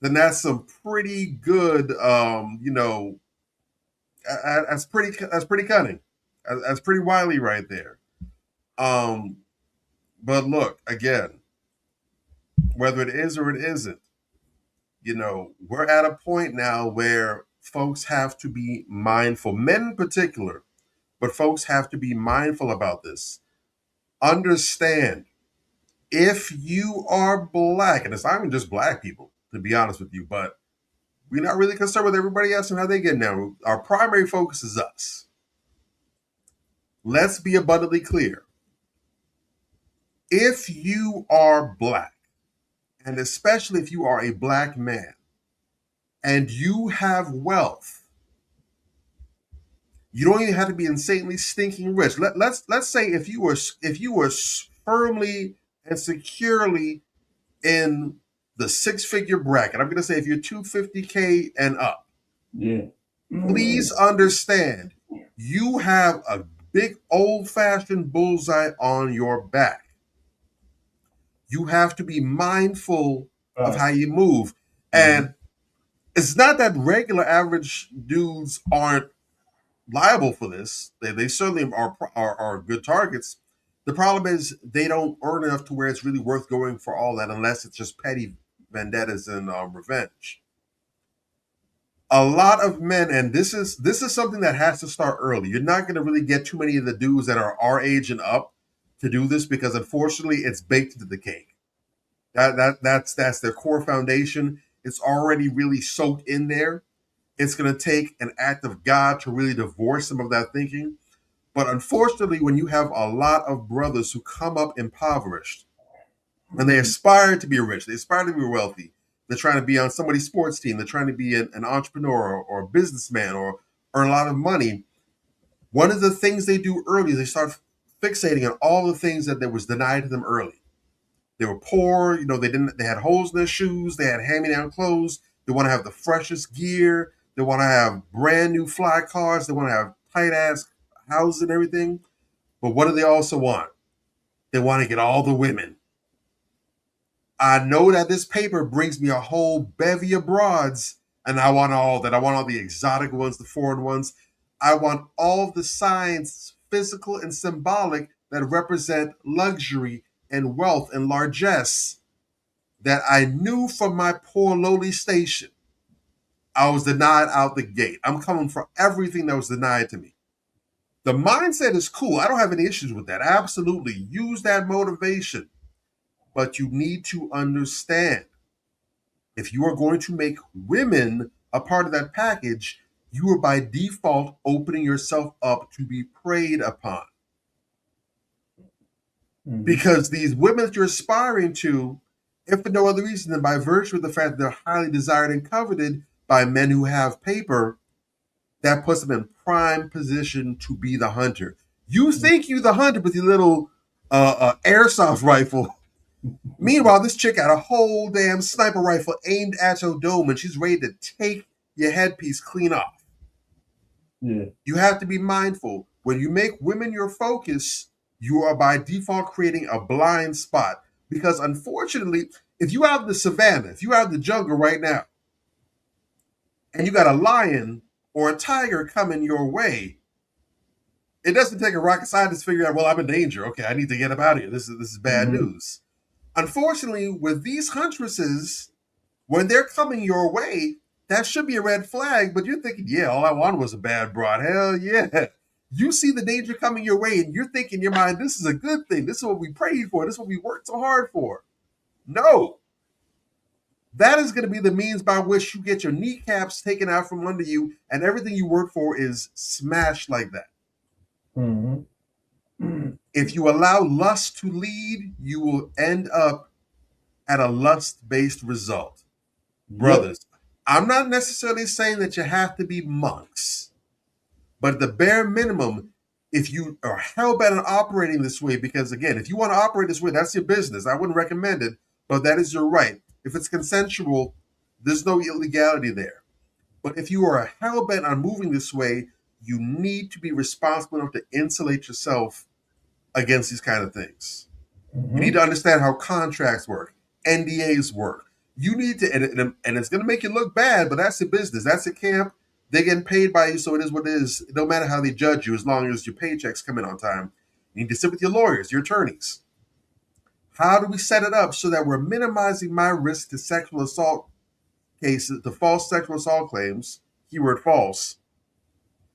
then that's some pretty good. That's pretty cunning. That's pretty wily right there. But look again, whether it is or it isn't, you know, we're at a point now where folks have to be mindful, men in particular, but folks have to be mindful about this. Understand, if you are black, and it's not even just black people, to be honest with you, but we're not really concerned with everybody else and how they get now. Our primary focus is us. Let's be abundantly clear. If you are black, and especially if you are a black man, and you have wealth, you don't even have to be insanely stinking rich. Let's say if you were firmly and securely in the 6-figure bracket. I'm going to say if you're 250K and up. Yeah. Please understand, you have a big old-fashioned bullseye on your back. You have to be mindful of how you move. And it's not that regular average dudes aren't liable for this. They certainly are good targets. The problem is they don't earn enough to where it's really worth going for all that, unless it's just petty vendettas and revenge. A lot of men, and this is something that has to start early. You're not going to really get too many of the dudes that are our age and up to do this, because unfortunately it's baked into the cake. That's their core foundation. It's already really soaked in there. It's going to take an act of God to really divorce some of that thinking. But unfortunately, when you have a lot of brothers who come up impoverished and they aspire to be rich, they aspire to be wealthy, they're trying to be on somebody's sports team, they're trying to be an entrepreneur or a businessman or earn a lot of money, one of the things they do early is they start fixating on all the things that was denied to them early. They were poor, you know, they had holes in their shoes, they had hand-me-down clothes, they want to have the freshest gear, they want to have brand new fly cars, they want to have tight-ass houses and everything. But what do they also want? They want to get all the women. I know that this paper brings me a whole bevy of broads, and I want all that. I want all the exotic ones, the foreign ones. I want all the signs, physical and symbolic, that represent luxury and wealth and largesse that I knew from my poor lowly station I was denied out the gate. I'm coming for everything that was denied to me. The mindset is cool. I don't have any issues with that. Absolutely. Use that motivation. But you need to understand, if you are going to make women a part of that package, you are by default opening yourself up to be preyed upon. Because these women that you're aspiring to, if for no other reason than by virtue of the fact that they're highly desired and coveted by men who have paper, that puts them in prime position to be the hunter. You think you the hunter with your little airsoft rifle. Meanwhile, this chick got a whole damn sniper rifle aimed at your dome, and she's ready to take your headpiece clean off. Yeah. You have to be mindful. When you make women your focus, you are by default creating a blind spot. Because unfortunately, if you have the savannah, if you have the jungle right now, and you got a lion or a tiger coming your way, it doesn't take a rocket scientist to figure out, well, I'm in danger. Okay, I need to get up out of here. This is bad news. Unfortunately, with these huntresses, when they're coming your way, that should be a red flag, but you're thinking, yeah, all I wanted was a bad broad. Hell yeah. You see the danger coming your way, and you're thinking in your mind, this is a good thing. This is what we prayed for. This is what we worked so hard for. No. That is going to be the means by which you get your kneecaps taken out from under you, and everything you work for is smashed like that. If you allow lust to lead, you will end up at a lust-based result. Brothers, I'm not necessarily saying that you have to be monks, but the bare minimum, if you are hell-bent on operating this way, because again, if you want to operate this way, that's your business. I wouldn't recommend it, but that is your right. If it's consensual, there's no illegality there. But if you are hell-bent on moving this way, you need to be responsible enough to insulate yourself against these kind of things. You need to understand how contracts work, NDAs work. You need to, and it's going to make you look bad, but that's the business. That's the camp. They're getting paid by you, so it is what it is. No matter how they judge you, as long as your paychecks come in on time. You need to sit with your lawyers, your attorneys. How do we set it up so that we're minimizing my risk to sexual assault cases, to false sexual assault claims, keyword false?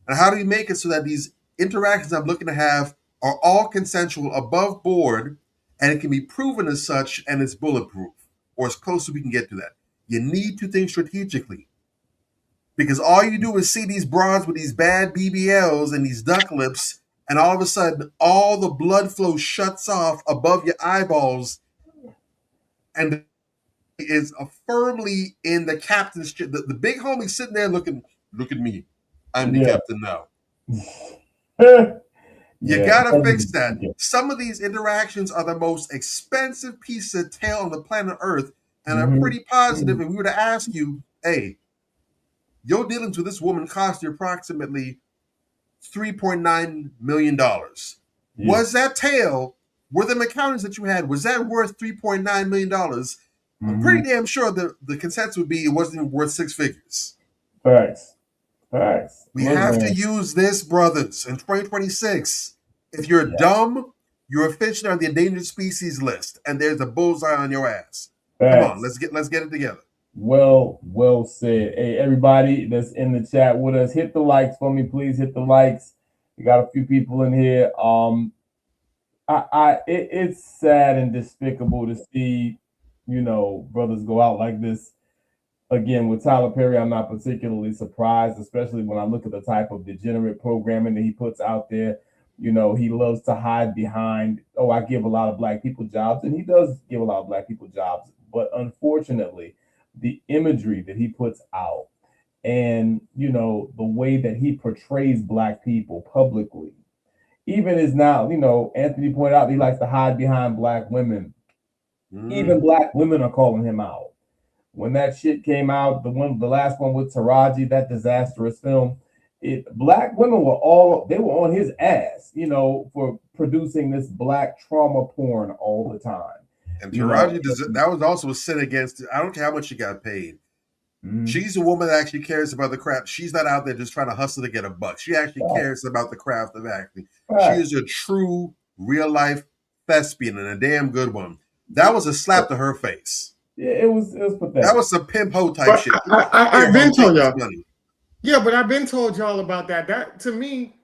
And how do we make it so that these interactions I'm looking to have are all consensual, above board, and it can be proven as such, and it's bulletproof, or as close as we can get to that? You need to think strategically, because all you do is see these broads with these bad BBLs and these duck lips, and all of a sudden, all the blood flow shuts off above your eyeballs, and is firmly in the captain's chair. The big homie sitting there looking, look at me, I'm the captain now. You gotta fix that. Some of these interactions are the most expensive piece of tail on the planet Earth, and I'm pretty positive if we were to ask you, hey, your dealings with this woman cost you approximately $3.9 million. Was that tail, were the accountants that you had, was that worth $3.9 million? I'm pretty damn sure the consensus would be it wasn't even worth six figures. Facts. We have to use this, brothers, in 2026. If you're dumb, you're officially on the endangered species list, and there's a bullseye on your ass. Come on, let's get it together. Well said. Hey, everybody that's in the chat with us, hit the likes for me, please. Hit the likes. We got a few people in here. It's sad and despicable to see, brothers go out like this. Again, with Tyler Perry, I'm not particularly surprised, especially when I look at the type of degenerate programming that he puts out there. He loves to hide behind, I give a lot of black people jobs, and he does give a lot of black people jobs. But unfortunately, the imagery that he puts out and, the way that he portrays black people publicly, even is now, Anthony pointed out, he likes to hide behind black women. Even black women are calling him out. When that shit came out, the last one with Taraji, that disastrous film, black women were on his ass, for producing this black trauma porn all the time. And Taraji, that was also a sin against, I don't care how much she got paid. She's a woman that actually cares about the craft. She's not out there just trying to hustle to get a buck. She actually cares about the craft of acting. She is a true, real-life thespian and a damn good one. That was a slap to her face. Yeah, it was pathetic. That was some pimp ho type shit. I've been told y'all. Yeah, but I've been told y'all about that. That, to me,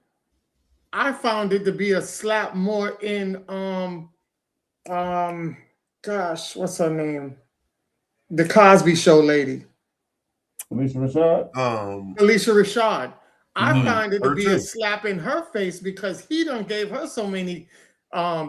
I found it to be a slap more in gosh, what's her name? The Cosby Show lady. Alicia Rashad? Alicia Rashad. I find it to be a slap in her face because he done gave her so many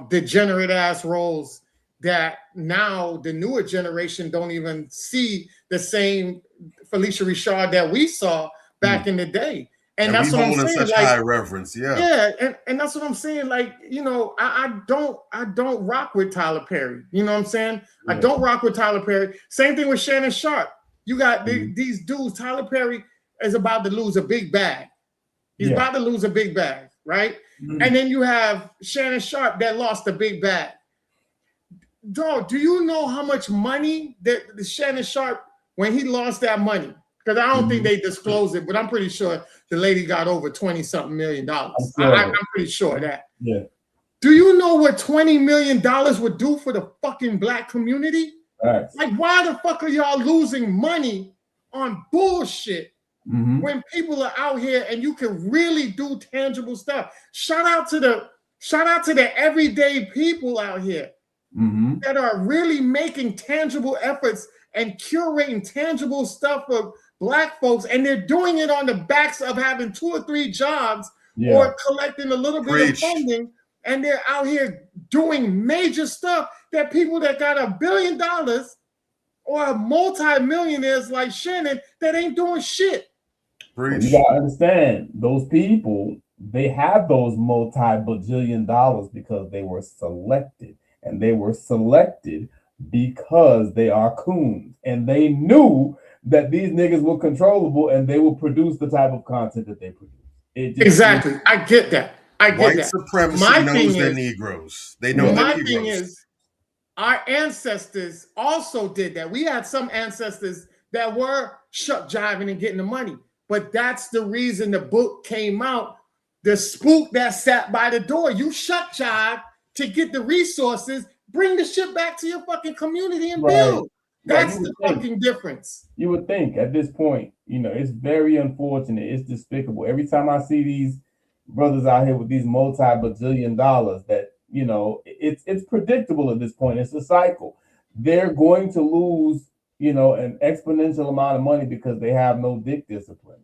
degenerate ass roles that now the newer generation don't even see the same Felicia Rashad that we saw back in the day. And that's what I'm saying. Such high reverence, yeah, and that's what I'm saying. Like, I don't rock with Tyler Perry. You know what I'm saying? I don't rock with Tyler Perry. Same thing with Shannon Sharp. You got these dudes. Tyler Perry is about to lose a big bag. He's about to lose a big bag, right? And then you have Shannon Sharp that lost a big bag. Dog, do you know how much money that Shannon Sharp, when he lost that money? Because I don't think they disclosed it, but I'm pretty sure the lady got over $20-something million. I'm pretty sure of that. Yeah. Do you know what $20 million would do for the fucking black community? Right. Like, why the fuck are y'all losing money on bullshit when people are out here and you can really do tangible stuff? Shout out to the everyday people out here that are really making tangible efforts and curating tangible stuff for black folks, and they're doing it on the backs of having 2 or 3 jobs or collecting a little bit of funding and they're out here doing major stuff that people that got $1 billion or multi-millionaires like Shannon that ain't doing shit. Well, you gotta understand, those people, they have those multi-bajillion dollars because they were selected. And they were selected because they are coons. And they knew that these niggas were controllable and they will produce the type of content that they produce. Exactly. I get that. I get White that. supremacy My knows thing their is, Negroes. They know their my Negroes. thing is, our ancestors also did that. We had some ancestors that were shuck jiving and getting the money. But that's the reason the book came out. The spook that sat by the door. You shuck jive to get the resources. Bring the shit back to your fucking community and build. That's the fucking difference. You would think at this point, you know, it's very unfortunate. It's despicable. Every time I see these brothers out here with these multi-bajillion dollars, that, you know, it's predictable at this point. It's a cycle. They're going to lose, you know, an exponential amount of money because they have no dick discipline,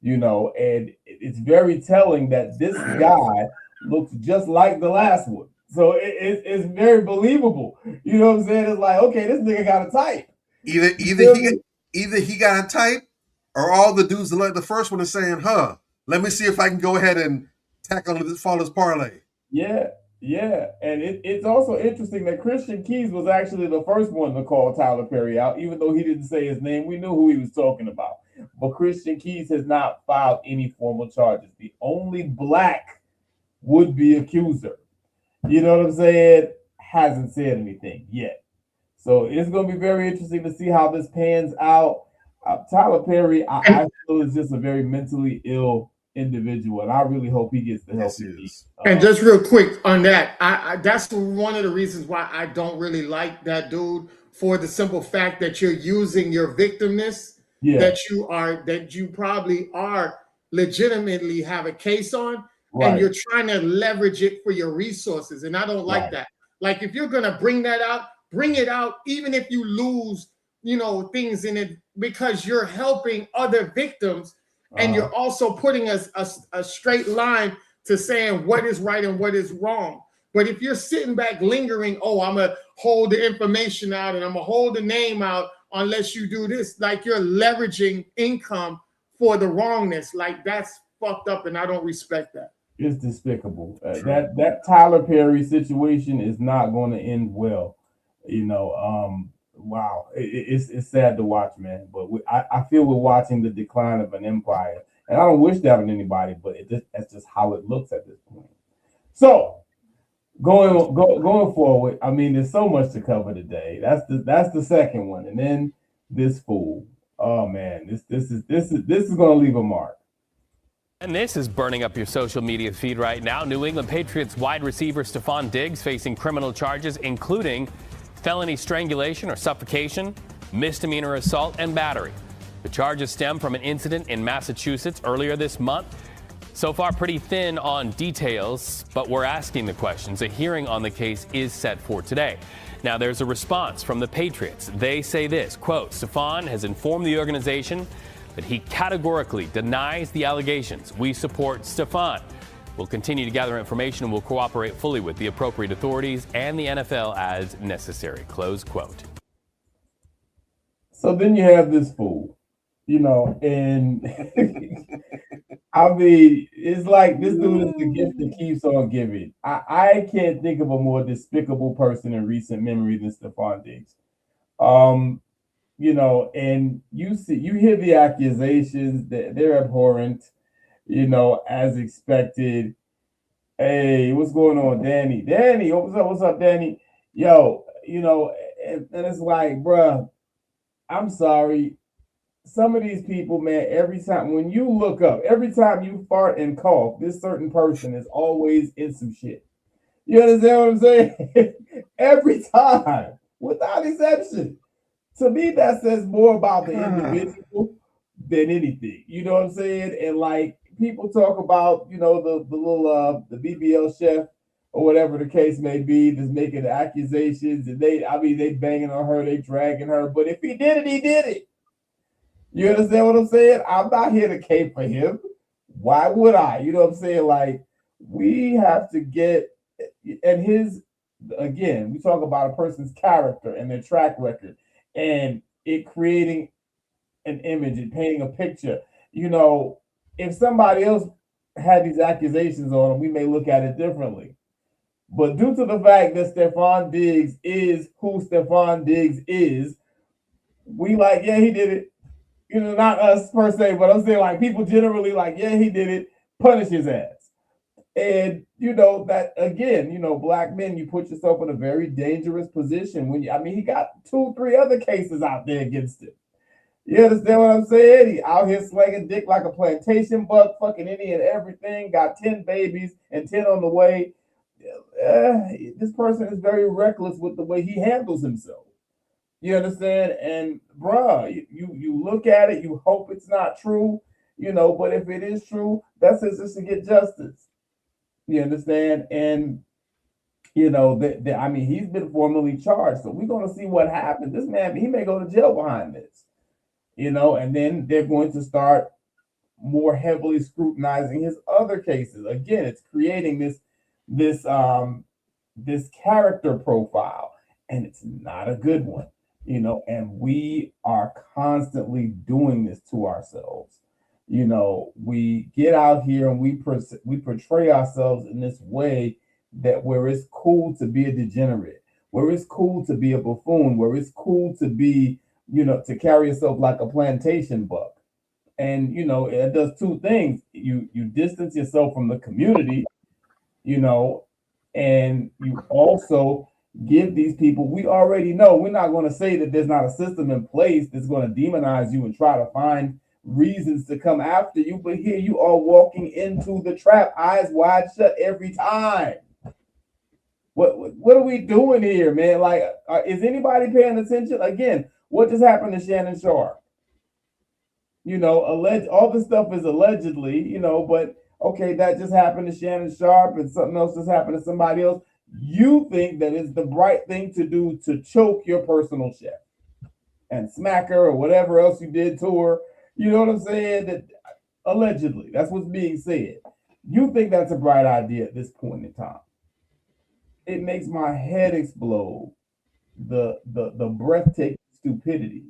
you know, and it's very telling that this guy looks just like the last one. So it's very believable. You know what I'm saying? It's like, okay, this nigga got a type. Either he got a type, or all the dudes that like the first one are saying, "Huh, let me see if I can go ahead and tackle this Faller's parlay." Yeah, and it's also interesting that Christian Keys was actually the first one to call Tyler Perry out, even though he didn't say his name. We knew who he was talking about. But Christian Keys has not filed any formal charges. The only black would-be accuser, you know what I'm saying, hasn't said anything yet. So it's going to be very interesting to see how this pans out. Tyler Perry, I feel, is just a very mentally ill individual, and I really hope he gets the help he needs. And just real quick on that, I that's one of the reasons why I don't really like that dude, for the simple fact that you're using your victimness, that you probably are legitimately have a case on, and you're trying to leverage it for your resources. And I don't like that. Like, if you're gonna bring that out, bring it out, even if you lose, you know, things in it, because you're helping other victims, and you're also putting a straight line to saying what is right and what is wrong. But if you're sitting back lingering, oh, I'm gonna hold the information out and I'm gonna hold the name out unless you do this, like you're leveraging income for the wrongness. Like, that's fucked up, and I don't respect that. It's despicable. That Tyler Perry situation is not going to end well. You know, wow, it's sad to watch, man. But I feel we're watching the decline of an empire, and I don't wish that on anybody, but that's just how it looks at this point. So going forward, I mean, there's so much to cover today. That's the second one, and then this fool. Oh man, this is going to leave a mark. And this is burning up your social media feed right now. New England Patriots wide receiver Stephon Diggs facing criminal charges, including felony strangulation or suffocation, misdemeanor assault, and battery. The charges stem from an incident in Massachusetts earlier this month. So far, pretty thin on details, but we're asking the questions. A hearing on the case is set for today. Now, there's a response from the Patriots. They say this, quote, Stephon has informed the organization that he categorically denies the allegations. We support Stephon. We'll continue to gather information and will cooperate fully with the appropriate authorities and the NFL as necessary. Close quote. So then you have this fool, you know, and I mean, it's like this dude is the gift that keeps on giving. I can't think of a more despicable person in recent memory than Stephon Diggs. You know, and you hear the accusations that they're abhorrent, you know, as expected. Hey, what's going on, Danny? Danny, what's up, Danny? Yo, you know, and it's like, bruh, I'm sorry. Some of these people, man, every time when you look up, every time you fart and cough, this certain person is always in some shit. You understand what I'm saying? Every time, without exception. To me, that says more about the individual than anything. You know what I'm saying? And like, people talk about, you know, the little the BBL chef or whatever the case may be, that's making accusations, and they banging on her, they dragging her. But if he did it, he did it. You understand what I'm saying? I'm not here to cape for him. Why would I? You know what I'm saying? Like, we have to get and his, again, we talk about a person's character and their track record and it creating an image and painting a picture. You know, if somebody else had these accusations on him, we may look at it differently. But due to the fact that Stephon Diggs is who Stephon Diggs is, we like, yeah, he did it. You know, not us per se, but I'm saying like people generally like, yeah, he did it. Punish his ass. And you know that again, you know, black men, you put yourself in a very dangerous position when you. I mean, he got 2-3 other cases out there against him. You understand what I'm saying? He out here slinging dick like a plantation buck, fucking any and everything. Got 10 babies and 10 on the way. This person is very reckless with the way he handles himself. You understand? And bruh, you look at it, you hope it's not true, you know, but if it is true, that's just to get justice. You understand? And you know, I mean, he's been formally charged, so we're gonna see what happens. This man, he may go to jail behind this, you know, and then they're going to start more heavily scrutinizing his other cases. Again, it's creating this character profile, and it's not a good one, you know, and we are constantly doing this to ourselves. You know, we get out here and we portray ourselves in this way that where it's cool to be a degenerate, where it's cool to be a buffoon, where it's cool to be, you know, to carry yourself like a plantation buck. And you know, it does two things. You distance yourself from the community, you know, and you also give these people, we already know, we're not going to say that there's not a system in place that's going to demonize you and try to find reasons to come after you, but here you are walking into the trap, eyes wide shut every time. What are we doing here, man? Like, is anybody paying attention? Again, what just happened to Shannon Sharp? You know, all this stuff is allegedly, you know, but okay, that just happened to Shannon Sharp and something else just happened to somebody else. You think that it's the right thing to do to choke your personal chef and smack her or whatever else you did to her. You know what I'm saying? That allegedly, that's what's being said. You think that's a bright idea at this point in time. It makes my head explode. The breathtaking stupidity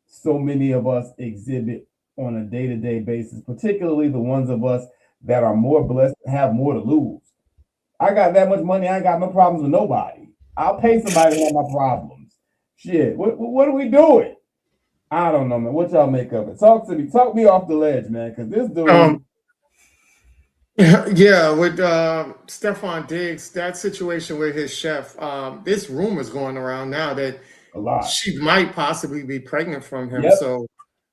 so many of us exhibit on a day-to-day basis, particularly the ones of us that are more blessed and have more to lose. I got that much money, I ain't got no problems with nobody. I'll pay somebody to have my problems. Shit, what are we doing? I don't know, man. What y'all make of it? Talk to me. Talk me off the ledge, man, because this dude. Yeah, with Stephon Diggs, that situation with his chef, this rumor's going around now that she might possibly be pregnant from him. Yep. So,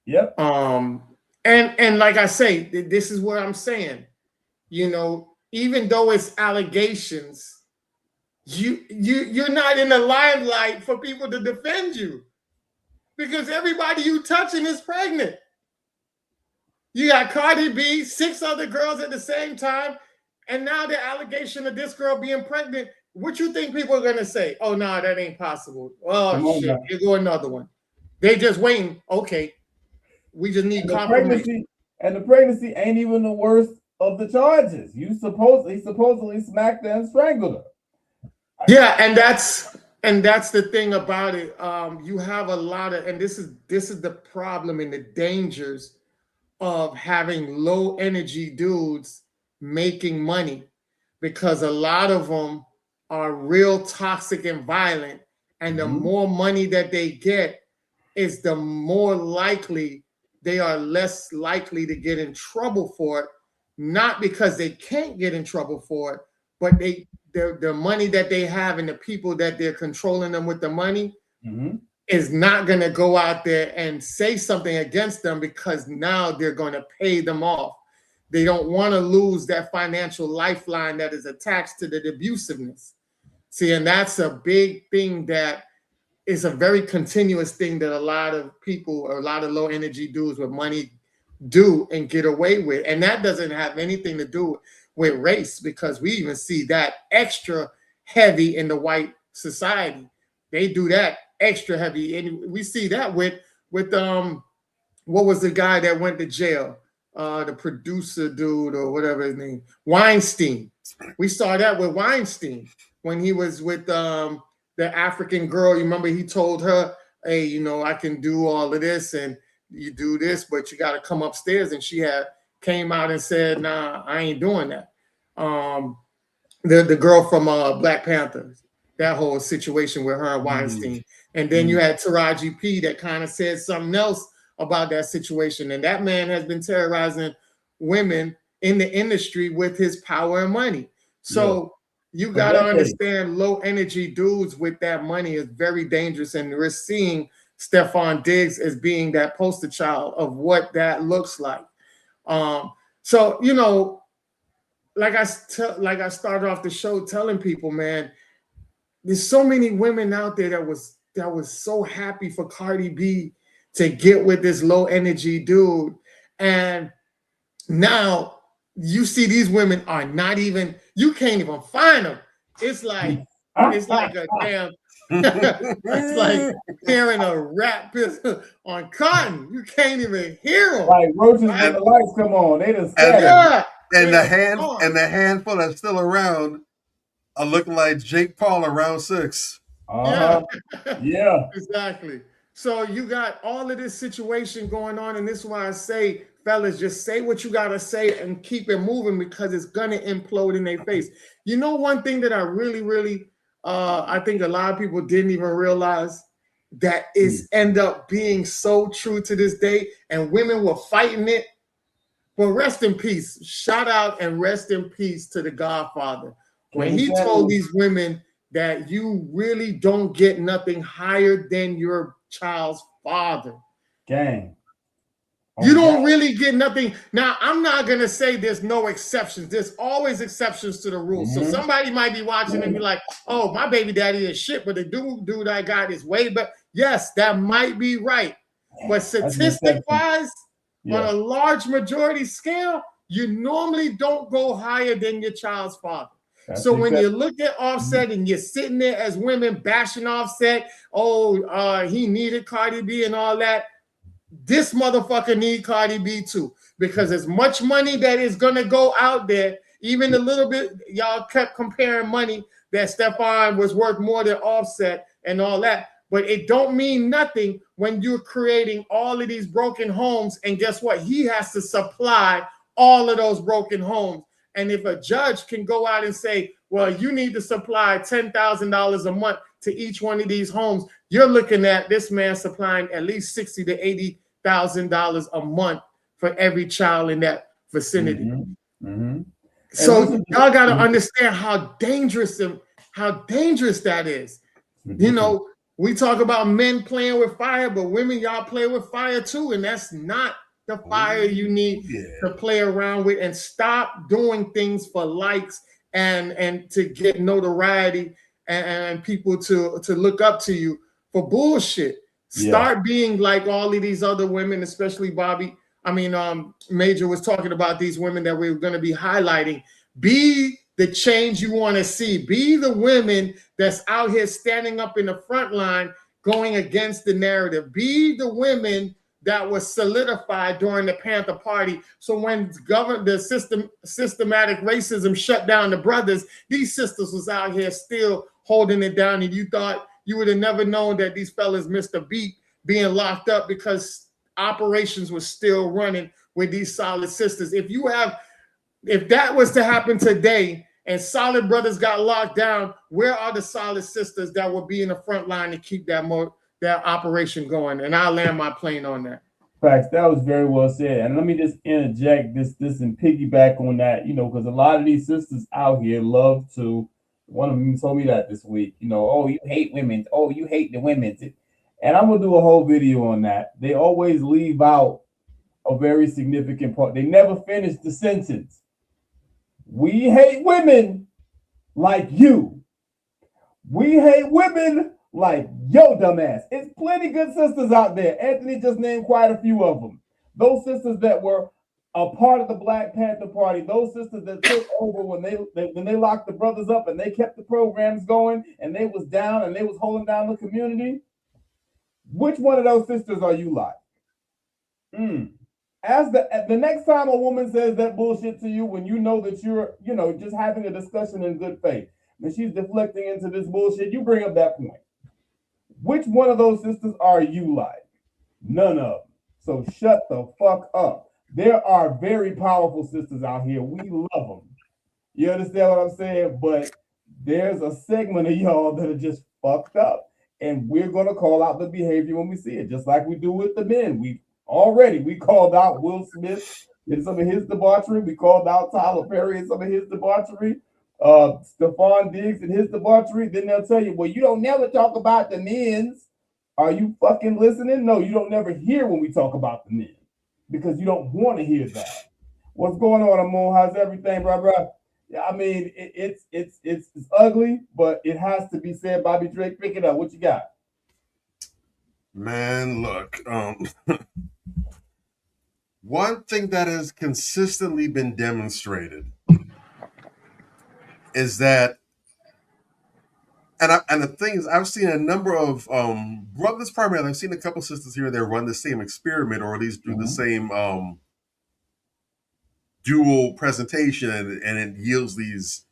yep. And like I say, this is what I'm saying. You know, even though it's allegations, you're not in the limelight for people to defend you because everybody you touching is pregnant. You got Cardi B, 6 other girls at the same time, and now the allegation of this girl being pregnant. What you think people are gonna say? Oh no, that ain't possible. Oh shit, here go another one. They just waiting. Okay, we just need confirmation. And the pregnancy ain't even the worst of the charges. He supposedly smacked her and strangled her. Yeah, and that's the thing about it. You have a lot of, and this is the problem and the dangers of having low energy dudes making money, because a lot of them are real toxic and violent, and the more money that they get is the more likely they are less likely to get in trouble for it, not because they can't get in trouble for it, but the money that they have and the people that they're controlling them with the money is not going to go out there and say something against them because now they're going to pay them off. They don't want to lose that financial lifeline that is attached to the abusiveness. See, and that's a big thing that is a very continuous thing that a lot of people, or a lot of low energy dudes with money do and get away with. And that doesn't have anything to do with race, because we even see that extra heavy in the white society. They do that extra heavy, and we see that with what was the guy that went to jail, the producer dude or whatever his name, Weinstein. We saw that with Weinstein when he was with the African girl. You remember he told her, hey, you know, I can do all of this and you do this, but you got to come upstairs. And she came out and said, nah, I ain't doing that. The girl from Black Panther, that whole situation with her and Weinstein. And then you had Taraji P that kind of said something else about that situation. And that man has been terrorizing women in the industry with his power and money. So you got to understand, low energy dudes with that money is very dangerous. And we're seeing Stephon Diggs as being that poster child of what that looks like. So, you know, like I started off the show telling people, man, there's so many women out there that was so happy for Cardi B to get with this low energy dude. And now you see these women are not even, you can't even find them. It's like a damn, it's like hearing a rap on cotton. You can't even hear them. Like roaches when the lights come on, they just and the handful that's still around are looking like Jake Paul around 6. Yeah, exactly. So you got all of this situation going on, and this is why I say, fellas, just say what you gotta say and keep it moving, because it's gonna implode in their face. You know, one thing that I really, I think a lot of people didn't even realize that is end up being so true to this day, and women were fighting it. Well, rest in peace. Shout out and rest in peace to the Godfather. When he told these women that you really don't get nothing higher than your child's father. Gang. You don't really get nothing. Now, I'm not going to say there's no exceptions. There's always exceptions to the rules. So somebody might be watching and be like, oh, my baby daddy is shit, but the dude I got is way better. Yes, that might be right. But statistic-wise, on a large majority scale, you normally don't go higher than your child's father. So when you look at Offset and you're sitting there as women bashing Offset, he needed Cardi B and all that, this motherfucker need Cardi B too. Because as much money that is going to go out there, even a little bit, y'all kept comparing money that Stephon was worth more than Offset and all that. But it don't mean nothing when you're creating all of these broken homes. And guess what? He has to supply all of those broken homes. And if a judge can go out and say, well, you need to supply $10,000 a month to each one of these homes, you're looking at this man supplying at least $60,000 to $80,000 a month for every child in that vicinity. So y'all got to understand how dangerous that is. You know, we talk about men playing with fire, but women, y'all play with fire too, and that's not the fire you need to play around with. And stop doing things for likes and to get notoriety and people to look up to you for bullshit. Start being like all of these other women, especially Major was talking about these women that we're going to be highlighting. Be the change you want to see. Be the women that's out here standing up in the front line going against the narrative. Be the women that was solidified during the Panther Party. So when the systematic racism shut down the brothers, these sisters was out here still holding it down, and you thought you would have never known that these fellas missed a beat being locked up because operations was still running with these solid sisters. If that was to happen today and solid brothers got locked down, where are the solid sisters that will be in the front line to keep that operation going? And I'll land my plane on that. Facts. That was very well said. And let me just interject this and piggyback on that, because a lot of these sisters out here love to, one of them told me that this week, oh, you hate women. Oh, you hate the women. And I'm going to do a whole video on that. They always leave out a very significant part. They never finish the sentence. We hate women like you. We hate women like yo dumbass. It's plenty good sisters out there. Anthony just named quite a few of them. Those sisters that were a part of the Black Panther Party, those sisters that took over when they locked the brothers up and they kept the programs going and they was down and they was holding down the community. Which one of those sisters are you like? As the next time a woman says that bullshit to you, when you know that you're, just having a discussion in good faith, and she's deflecting into this bullshit, you bring up that point. Which one of those sisters are you like? None of them. So shut the fuck up. There are very powerful sisters out here. We love them. You understand what I'm saying? But there's a segment of y'all that are just fucked up. And we're going to call out the behavior when we see it, just like we do with the men. We called out Will Smith in some of his debauchery. We called out Tyler Perry in some of his debauchery. Stephon Diggs and his debauchery. Then they'll tell you, well, you don't never talk about the men's. Are you fucking listening? No, you don't never hear when we talk about the men because you don't want to hear that. What's going on, Amon? How's everything, bro? Yeah, I mean, it's ugly, but it has to be said. Bobby Drake, pick it up. What you got? Man, look, one thing that has consistently been demonstrated is that, and the thing is, I've seen a number of brothers primarily. I've seen a couple sisters here and there run the same experiment, or at least do the same dual presentation, and it yields these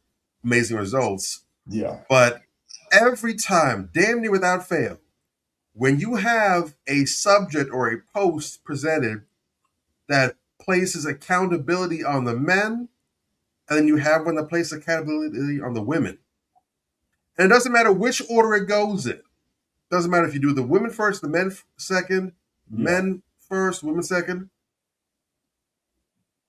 amazing results. Yeah. But every time, damn near without fail, when you have a subject or a post presented that places accountability on the men, and then you have one that places accountability on the women. And it doesn't matter which order it goes in. It doesn't matter if you do the women first, the men second, men first, women second.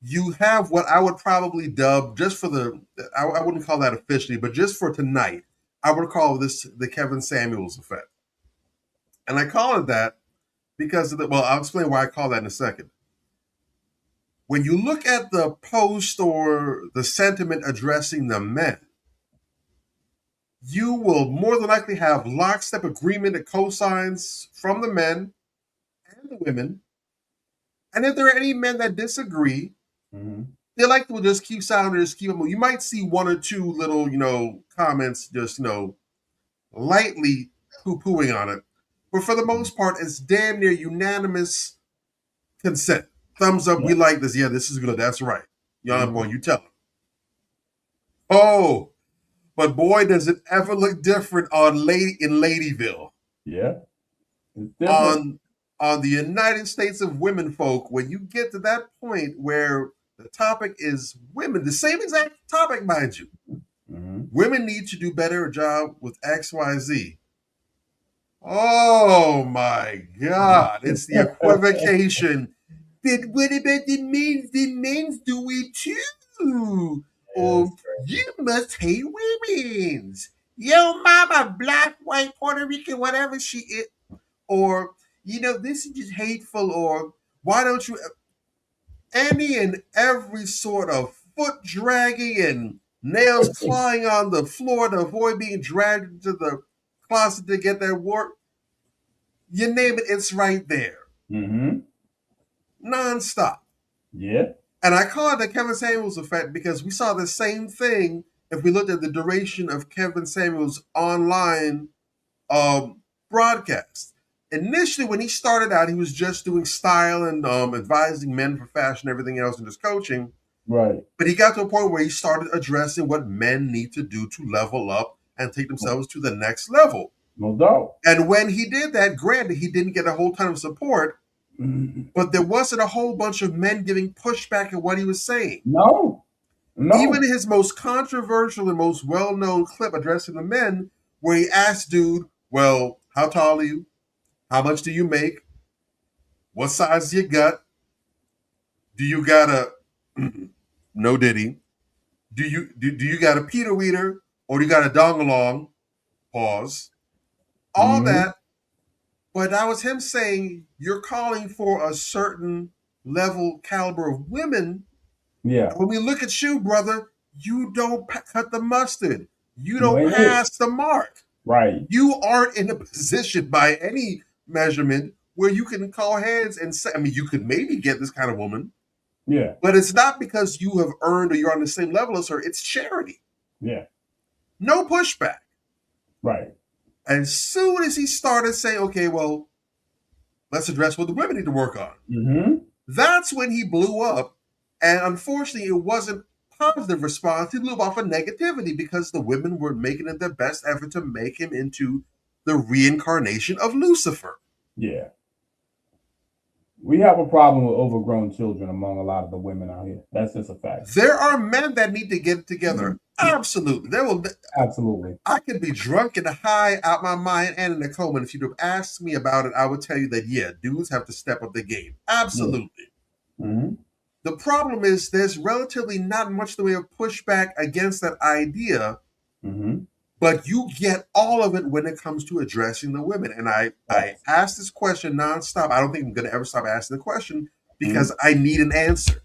You have what I would probably dub, just for I wouldn't call that officially, but just for tonight, I would call this the Kevin Samuels effect. And I call it that because I'll explain why I call that in a second. When you look at the post or the sentiment addressing the men, you will more than likely have lockstep agreement and cosigns from the men and the women. And if there are any men that disagree, they like to just keep silent or just keep them. You might see one or two little, comments just, lightly poo-pooing on it. But for the most part, it's damn near unanimous consent. Thumbs up, we like this. Yeah, this is good. That's right. Young boy, you tell him. Oh, but boy, does it ever look different in Ladyville. Yeah. On the United States of Women Folk, when you get to that point where the topic is women, the same exact topic, mind you. Women need to do better job with XYZ. Oh my God. It's the equivocation. But what about the men? The men do it too. Or you must hate women's. Yo, mama, black, white, Puerto Rican, whatever she is. Or, this is just hateful. Or why don't you... Any and every sort of foot dragging and nails clawing on the floor to avoid being dragged into the closet to get that work. You name it, it's right there. Non-stop. Yeah. And I call it the Kevin Samuels effect because we saw the same thing if we looked at the duration of Kevin Samuels' online broadcast. Initially, when he started out, he was just doing style and advising men for fashion, everything else, and just coaching. Right. But he got to a point where he started addressing what men need to do to level up and take themselves to the next level. No doubt. And when he did that, granted, he didn't get a whole ton of support, but there wasn't a whole bunch of men giving pushback at what he was saying. No. Even his most controversial and most well-known clip addressing the men, where he asked dude, well, how tall are you? How much do you make? What size is your gut? Do you got a no diddy? Do you got a Peter Weeder or do you got a dongalong? Pause. All that, but that was him saying you're calling for a certain level caliber of women. Yeah. When we look at you, brother, you don't cut the mustard. You don't pass the mark. Right. You aren't in a position by any measurement where you can call heads and say, you could maybe get this kind of woman. Yeah. But it's not because you have earned or you're on the same level as her. It's charity. Yeah. No pushback. Right. As soon as he started saying, okay, well, let's address what the women need to work on. That's when he blew up. And unfortunately, it wasn't positive response. He blew up off of negativity because the women were making it their best effort to make him into the reincarnation of Lucifer. Yeah. We have a problem with overgrown children among a lot of the women out here. That's just a fact. There are men that need to get it together. Absolutely. Absolutely. I could be drunk and high out my mind and in a coma. And if you'd have asked me about it, I would tell you that, yeah, dudes have to step up the game. Absolutely. Yeah. Mm-hmm. The problem is there's relatively not much in the way of pushback against that idea, but you get all of it when it comes to addressing the women. And I ask this question nonstop. I don't think I'm going to ever stop asking the question because I need an answer.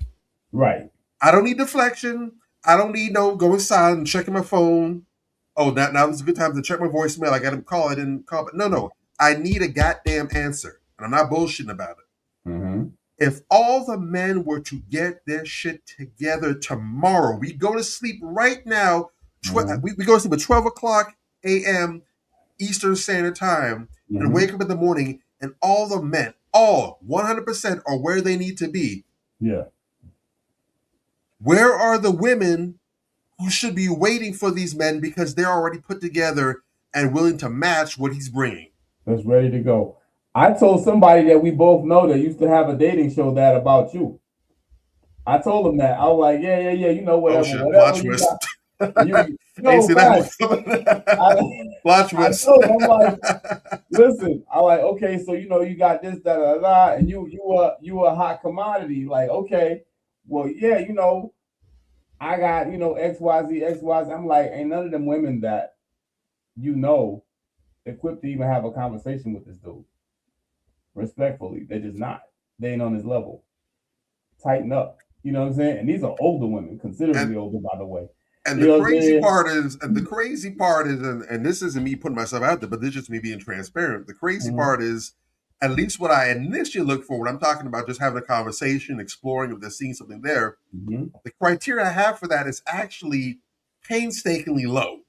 Right. I don't need deflection. I don't need going silent and checking my phone. Oh, now is a good time to check my voicemail. I got to call it and call it. No. I need a goddamn answer. And I'm not bullshitting about it. Mm-hmm. If all the men were to get their shit together tomorrow, we go to sleep right now. We go to sleep at 12 o'clock a.m. Eastern Standard Time and wake up in the morning, and all the men, all 100% are where they need to be. Yeah. Where are the women who should be waiting for these men because they're already put together and willing to match what he's bringing? That's ready to go. I told somebody that we both know that used to have a dating show that about you. I told him that. I was like, yeah, you know, whatever. Oh, shit. Whatever Plot you twist. got. Ain't seen that Plot twist. I told him, I'm like, listen, I'm like, okay, so you got this, and you a hot commodity. Like, okay, well, yeah, I got, XYZ. I'm like, ain't none of them women that equipped to even have a conversation with this dude. Respectfully, they're just not. They ain't on his level. Tighten up. You know what I'm saying? And these are older women, considerably older, by the way. And the crazy part is, and this isn't me putting myself out there, but this is just me being transparent. The crazy part is, at least what I initially look for when I'm talking about just having a conversation, exploring if they're seeing something there, the criteria I have for that is actually painstakingly low.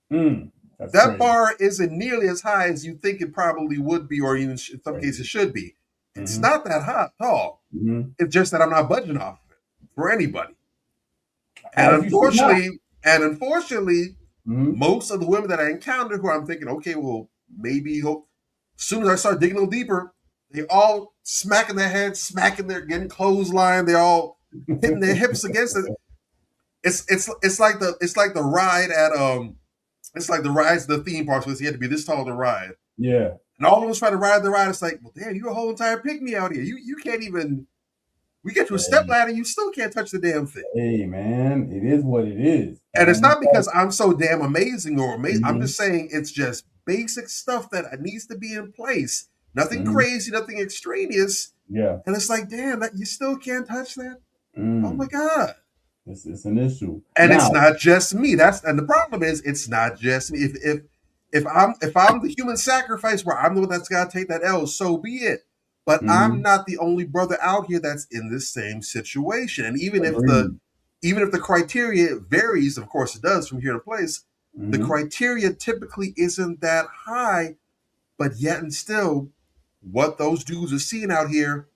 That crazy. bar isn't nearly as high as you think it probably would be, or even in some cases should be. It's not that high at all. It's just that I'm not budging off of it for anybody. And unfortunately, most of the women that I encounter who I'm thinking, okay, well, maybe as soon as I start digging a little deeper, they all smacking their heads, getting clothesline, they all hitting their hips against it. It's like the ride at it's like the rides at the theme parks where you had to be this tall to ride. Yeah. And all of us try to ride the ride. It's like, well, damn, you a whole entire pick-me out here. You can't even. We get to a step ladder, you still can't touch the damn thing. Hey, man, it is what it is. And it's not because I'm so damn amazing or amazing. I'm just saying it's just basic stuff that needs to be in place. Nothing crazy, nothing extraneous. Yeah. And it's like, damn, you still can't touch that? Oh my God. It's an issue. And it's not just me. And the problem is it's not just me. If I'm the human sacrifice where I'm the one that's got to take that L, so be it. But I'm not the only brother out here that's in this same situation. And even if the criteria varies, of course it does from here to place, the criteria typically isn't that high. But yet and still, what those dudes are seeing out here,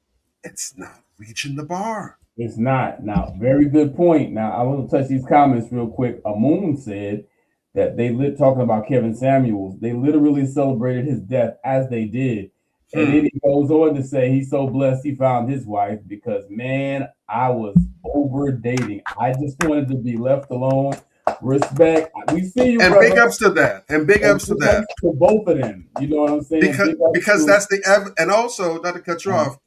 it's not reaching the bar. It's not. Now, very good point. Now, I want to touch these comments real quick. Amun said that talking about Kevin Samuels, they literally celebrated his death as they did. And then he goes on to say he's so blessed he found his wife because, man, I was over dating. I just wanted to be left alone. Respect. We see you, and brother. Big ups to that. And big ups to that. To both of them. You know what I'm saying? Because that's and also, not to cut you off,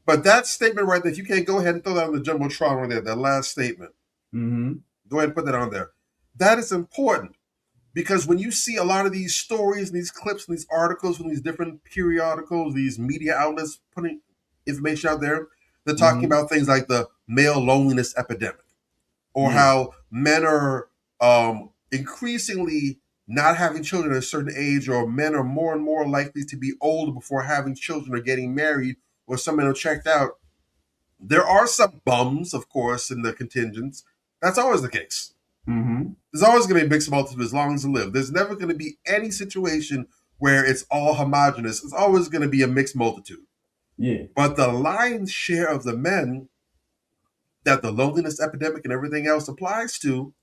but that statement right there, if you can't go ahead and throw that on the Jumbotron right there, that last statement. Go ahead and put that on there. That is important. Because when you see a lot of these stories and these clips and these articles from these different periodicals, these media outlets putting information out there, they're talking about things like the male loneliness epidemic, or how men are increasingly not having children at a certain age, or men are more and more likely to be older before having children or getting married, or some men are checked out. There are some bums, of course, in the contingents. That's always the case. There's always going to be mixed multitude as long as you live. There's never going to be any situation where it's all homogenous. It's always going to be a mixed multitude. Yeah. But the lion's share of the men that the loneliness epidemic and everything else applies to,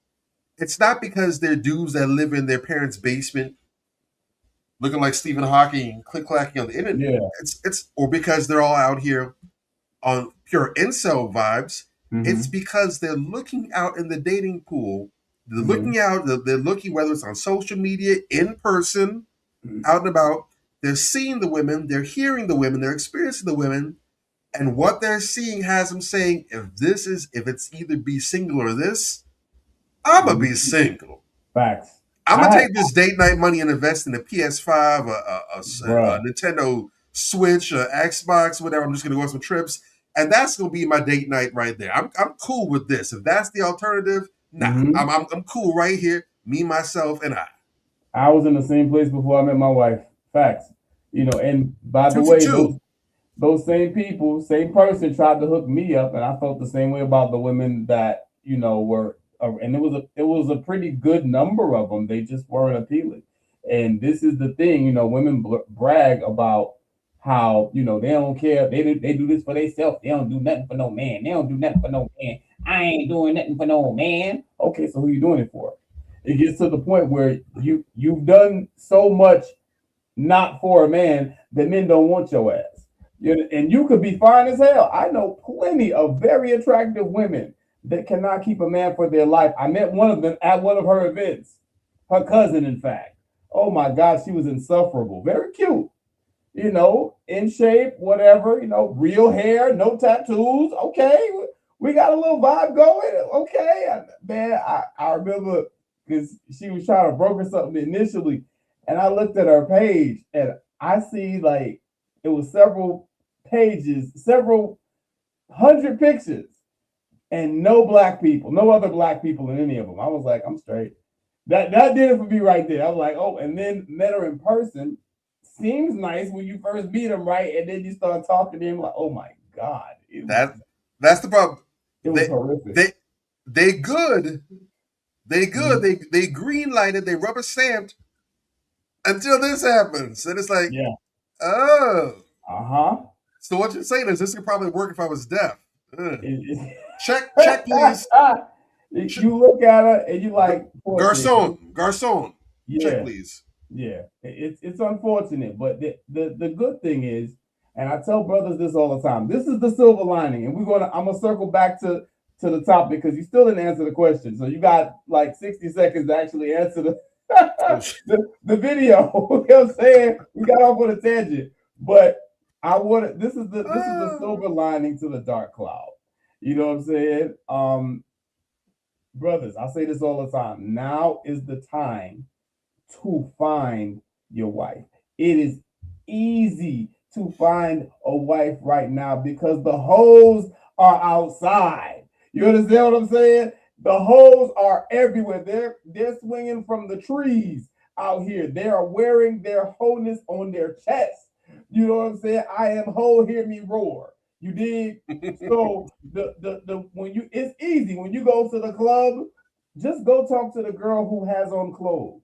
it's not because they're dudes that live in their parents' basement looking like Stephen Hawking, click-clacking on the internet. Yeah. It's or because they're all out here on pure incel vibes. It's because they're looking out in the dating pool. They're looking out, they're looking, whether it's on social media, in person, out and about. They're seeing the women, they're hearing the women, they're experiencing the women, and what they're seeing has them saying, if it's either be single or this, I'm gonna be single. Facts. I'm gonna take this date night money and invest in a PS5, a Nintendo Switch, a Xbox, whatever. I'm just gonna go on some trips, and that's gonna be my date night right there. I'm cool with this. If that's the alternative, nah, I'm cool right here. Me, myself, and I. I was in the same place before I met my wife. Facts. You know, and by the way, those same people, same person tried to hook me up, and I felt the same way about the women that, you know, were, and it was a pretty good number of them. They just weren't appealing. And this is the thing, you know, women brag about how, you know, they don't care. They do this for themselves. They don't do nothing for no man. They don't do nothing for no man. I ain't doing nothing for no man. Okay, so who you doing it for? It gets to the point where you've done so much not for a man that men don't want your ass. And you could be fine as hell. I know plenty of very attractive women that cannot keep a man for their life. I met one of them at one of her events. Her cousin, in fact. Oh my God, she was insufferable. Very cute. You know, in shape, whatever, you know, real hair, no tattoos. Okay, we got a little vibe going. Okay, man, I remember because she was trying to broker something initially, and I looked at her page, and I see like it was several pages, several hundred pictures, and no black people, no other black people in any of them. I was like, I'm straight. That did it for me right there. I was like, oh, and then met her in person. Seems nice when you first meet him, right? And then you start talking to him like, oh my God. That's the problem. It was horrific. They good. They good. They green lighted, they rubber stamped until this happens. And it's like, oh. So what you're saying is this could probably work if I was deaf. Check, please. You look at her and you like, Garcon. Check, please. Yeah, it's unfortunate, but the good thing is, and I tell brothers this all the time, this is the silver lining, and I'm gonna circle back to the topic because you still didn't answer the question. So you got like 60 seconds to actually answer the video. You know what I'm saying? We got off on a tangent, but this is the silver lining to the dark cloud. You know what I'm saying? Brothers, I say this all the time. Now is the time to find your wife. It is easy to find a wife right now because the hoes are outside. You understand what I'm saying? The hoes are everywhere. They're swinging from the trees out here. They are wearing their wholeness on their chest. You know what I'm saying? I am hoe, hear me roar. You dig? So it's easy when you go to the club. Just go talk to the girl who has on clothes.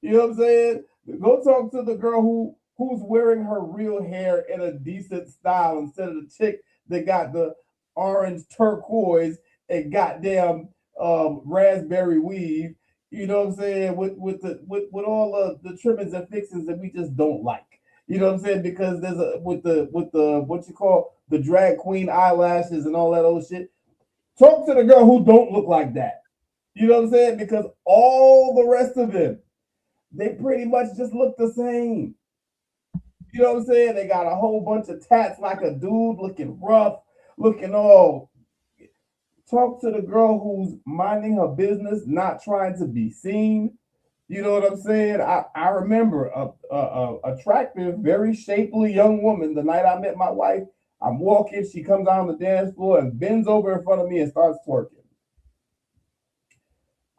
You know what I'm saying? Go talk to the girl who's wearing her real hair in a decent style instead of the chick that got the orange turquoise and goddamn raspberry weave. You know what I'm saying? With all the trimmings and fixings that we just don't like. You know what I'm saying? Because there's with the what you call the drag queen eyelashes and all that old shit. Talk to the girl who don't look like that. You know what I'm saying? Because all the rest of them, they pretty much just look the same. You know what I'm saying? They got a whole bunch of tats like a dude, looking rough, looking all. Talk to the girl who's minding her business, not trying to be seen. You know what I'm saying? I remember a attractive, very shapely young woman. The night I met my wife, I'm walking. She comes out on the dance floor and bends over in front of me and starts twerking.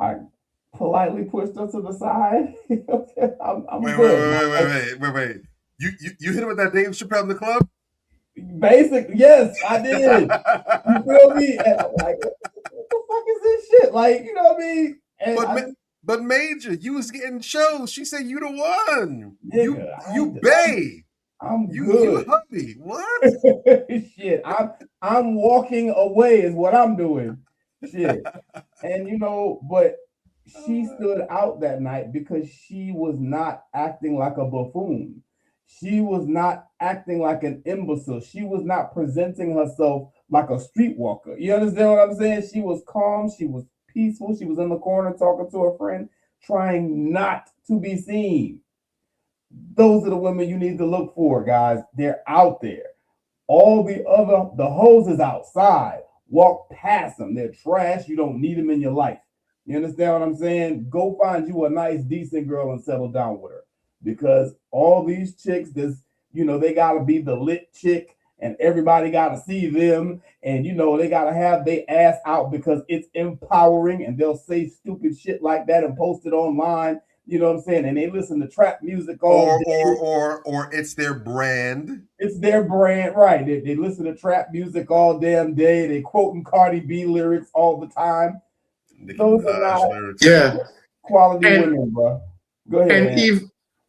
I politely pushed her to the side. I'm good. Wait. You hit him with that Dave Chappelle in the club? Yes, I did. You feel me? And I'm like, what the fuck is this shit? Like, you know what I mean? And but Major, you was getting shows. She said you the one. Nigga, you bae. I'm You good. hubby. What? Shit, I'm walking away is what I'm doing. Shit. And but she stood out that night because she was not acting like a buffoon. She was not acting like an imbecile. She was not presenting herself like a streetwalker. You understand what I'm saying? She was calm. She was peaceful. She was in the corner talking to her friend, trying not to be seen. Those are the women you need to look for, guys. They're out there. All the hoes is outside. Walk past them. They're trash. You don't need them in your life. You understand what I'm saying? Go find you a nice, decent girl and settle down with her. Because all these chicks, they gotta be the lit chick, and everybody gotta see them, and they gotta have their ass out because it's empowering, and they'll say stupid shit like that and post it online. You know what I'm saying? And they listen to trap music all day. Or it's their brand. It's their brand, right? They listen to trap music all damn day. They quoting Cardi B lyrics all the time. Those are not quality women, bro. Go ahead.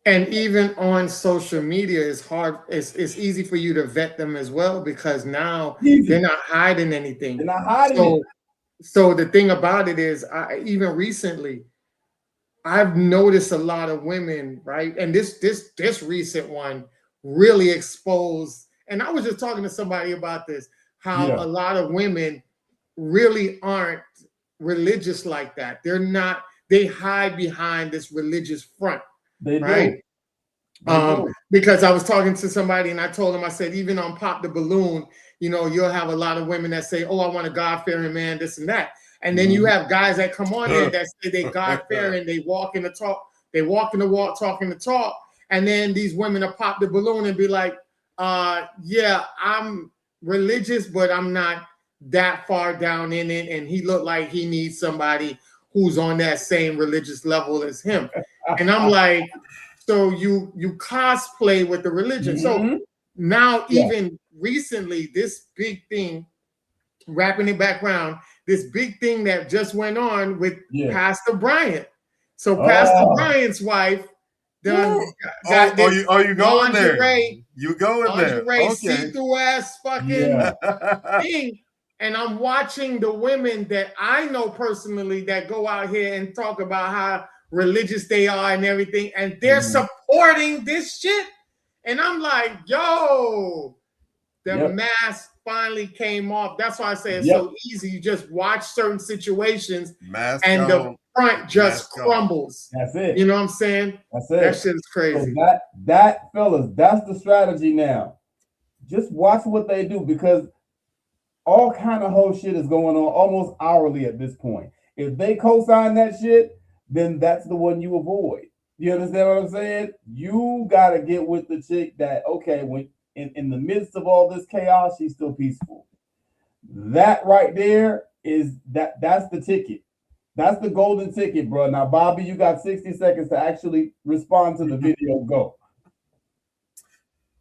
And even on social media, it's hard. It's easy for you to vet them as well because now they're not hiding anything. They're not hiding it. So the thing about it is, even recently, I've noticed a lot of women, right? And this recent one really exposed. And I was just talking to somebody about this, how a lot of women really aren't religious like that. They're not. They hide behind this religious front. They right? do. Because I was talking to somebody and I told them, I said, even on Pop the Balloon, you'll have a lot of women that say, oh, I want a God-fearing man, this and that. And then you have guys that come on here that say they God-fearing, they walk in the talk, they walk in the walk, talking the talk. And then these women will pop the balloon and be like, yeah, I'm religious, but I'm not that far down in it. And he looked like he needs somebody who's on that same religious level as him. And I'm like, so you cosplay with the religion. So now even recently, this big thing, wrapping it back around, this big thing that just went on with Pastor Bryant. So Pastor Bryant's wife done got this are you going there? You going there? Okay. See-through ass fucking thing. And I'm watching the women that I know personally that go out here and talk about how religious they are and everything, and they're supporting this shit. And I'm like, yo, the mask finally came off. That's why I say it's so easy. You just watch certain situations and the front just crumbles. That's it. You know what I'm saying? That's it. That shit is crazy. So that fellas, that's the strategy now. Just watch what they do because all kind of whole shit is going on almost hourly at this point. If they co-sign that shit, then that's the one you avoid. You understand what I'm saying? You got to get with the chick that, okay, when in the midst of all this chaos, she's still peaceful. That right there is that's the ticket. That's the golden ticket, bro. Now, Bobby, you got 60 seconds to actually respond to the video. Go.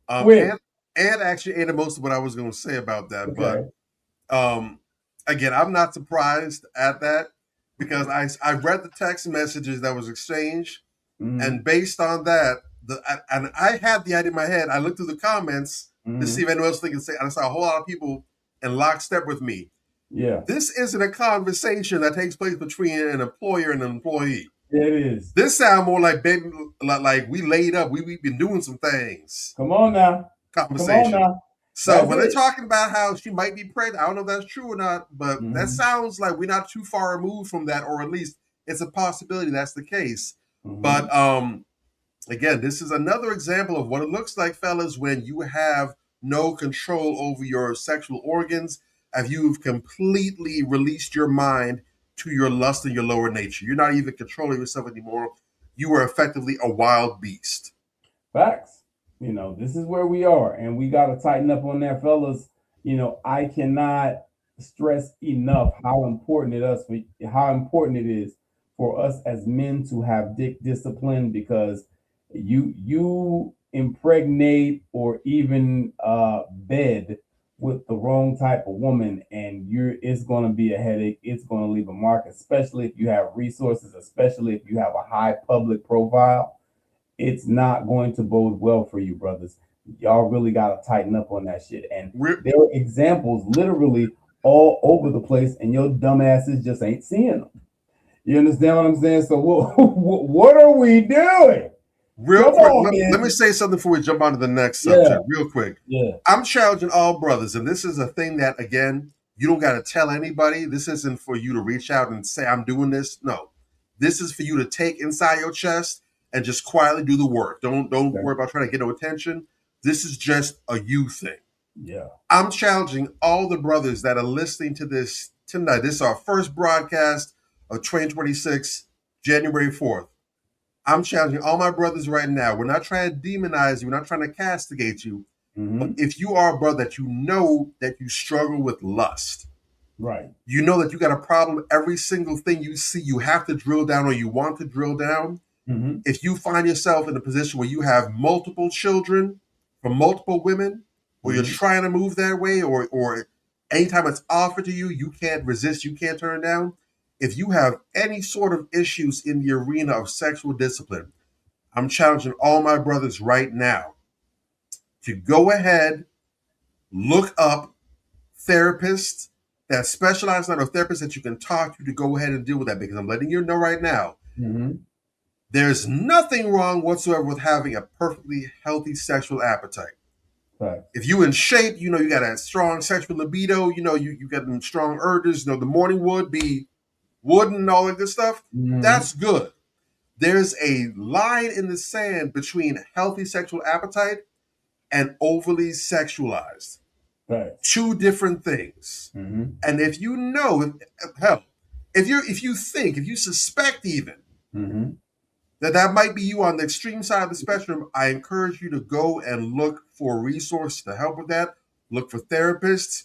And actually added most of what I was going to say about that. Okay. But again, I'm not surprised at that because I read the text messages that was exchanged, and based on that, and I had the idea in my head. I looked through the comments to see if anyone else can say, and I saw a whole lot of people in lockstep with me. Yeah, this isn't a conversation that takes place between an employer and an employee. It is. This sound more like baby, like we laid up. We've been doing some things. Come on now. Conversation. Come on now. So when they're talking about how she might be pregnant, I don't know if that's true or not, but that sounds like we're not too far removed from that, or at least it's a possibility that's the case. But again, this is another example of what it looks like, fellas, when you have no control over your sexual organs, if you've completely released your mind to your lust and your lower nature. You're not even controlling yourself anymore. You are effectively a wild beast. Facts. This is where we are, and we got to tighten up on that, fellas. I cannot stress enough how important it is for us as men to have dick discipline, because you impregnate or even bed with the wrong type of woman, and it's going to be a headache. It's going to leave a mark, especially if you have resources, especially if you have a high public profile. It's not going to bode well for you, brothers. y'all really got to tighten up on that shit. And there are examples literally all over the place, and your dumbasses just ain't seeing them. You understand what I'm saying? So what are we doing? Real Come quick, on, let me say something before we jump on to the next Yeah. subject. Real quick. Yeah. I'm challenging all brothers, and this is a thing that, again, you don't got to tell anybody. This isn't for you to reach out and say, I'm doing this. No. This is for you to take inside your chest and just quietly do the work. Don't worry about trying to get no attention. This is just a you thing. Yeah. I'm challenging all the brothers that are listening to this tonight. This is our first broadcast of 2026, January 4th. I'm challenging all my brothers right now. We're not trying to demonize you. We're not trying to castigate you. But if you are a brother that you know that you struggle with lust, right? You know that you got a problem. Every single thing you see, you have to drill down or you want to drill down. If you find yourself in a position where you have multiple children from multiple women, or you're trying to move that way, or anytime it's offered to you, you can't resist, you can't turn down. If you have any sort of issues in the arena of sexual discipline, I'm challenging all my brothers right now to go ahead, look up therapists that specialize in, or therapists that you can talk to go ahead and deal with that, because I'm letting you know right now, there's nothing wrong whatsoever with having a perfectly healthy sexual appetite. Right. If you in shape, you know, you got a strong sexual libido, you know, you got them strong urges, you know, the morning wood be wood and all of this stuff, that's good. There's a line in the sand between healthy sexual appetite and overly sexualized. Right. Two different things. And if you know, hell, if you suspect even that might be you on the extreme side of the spectrum, I encourage you to go and look for resources to help with that. Look for therapists.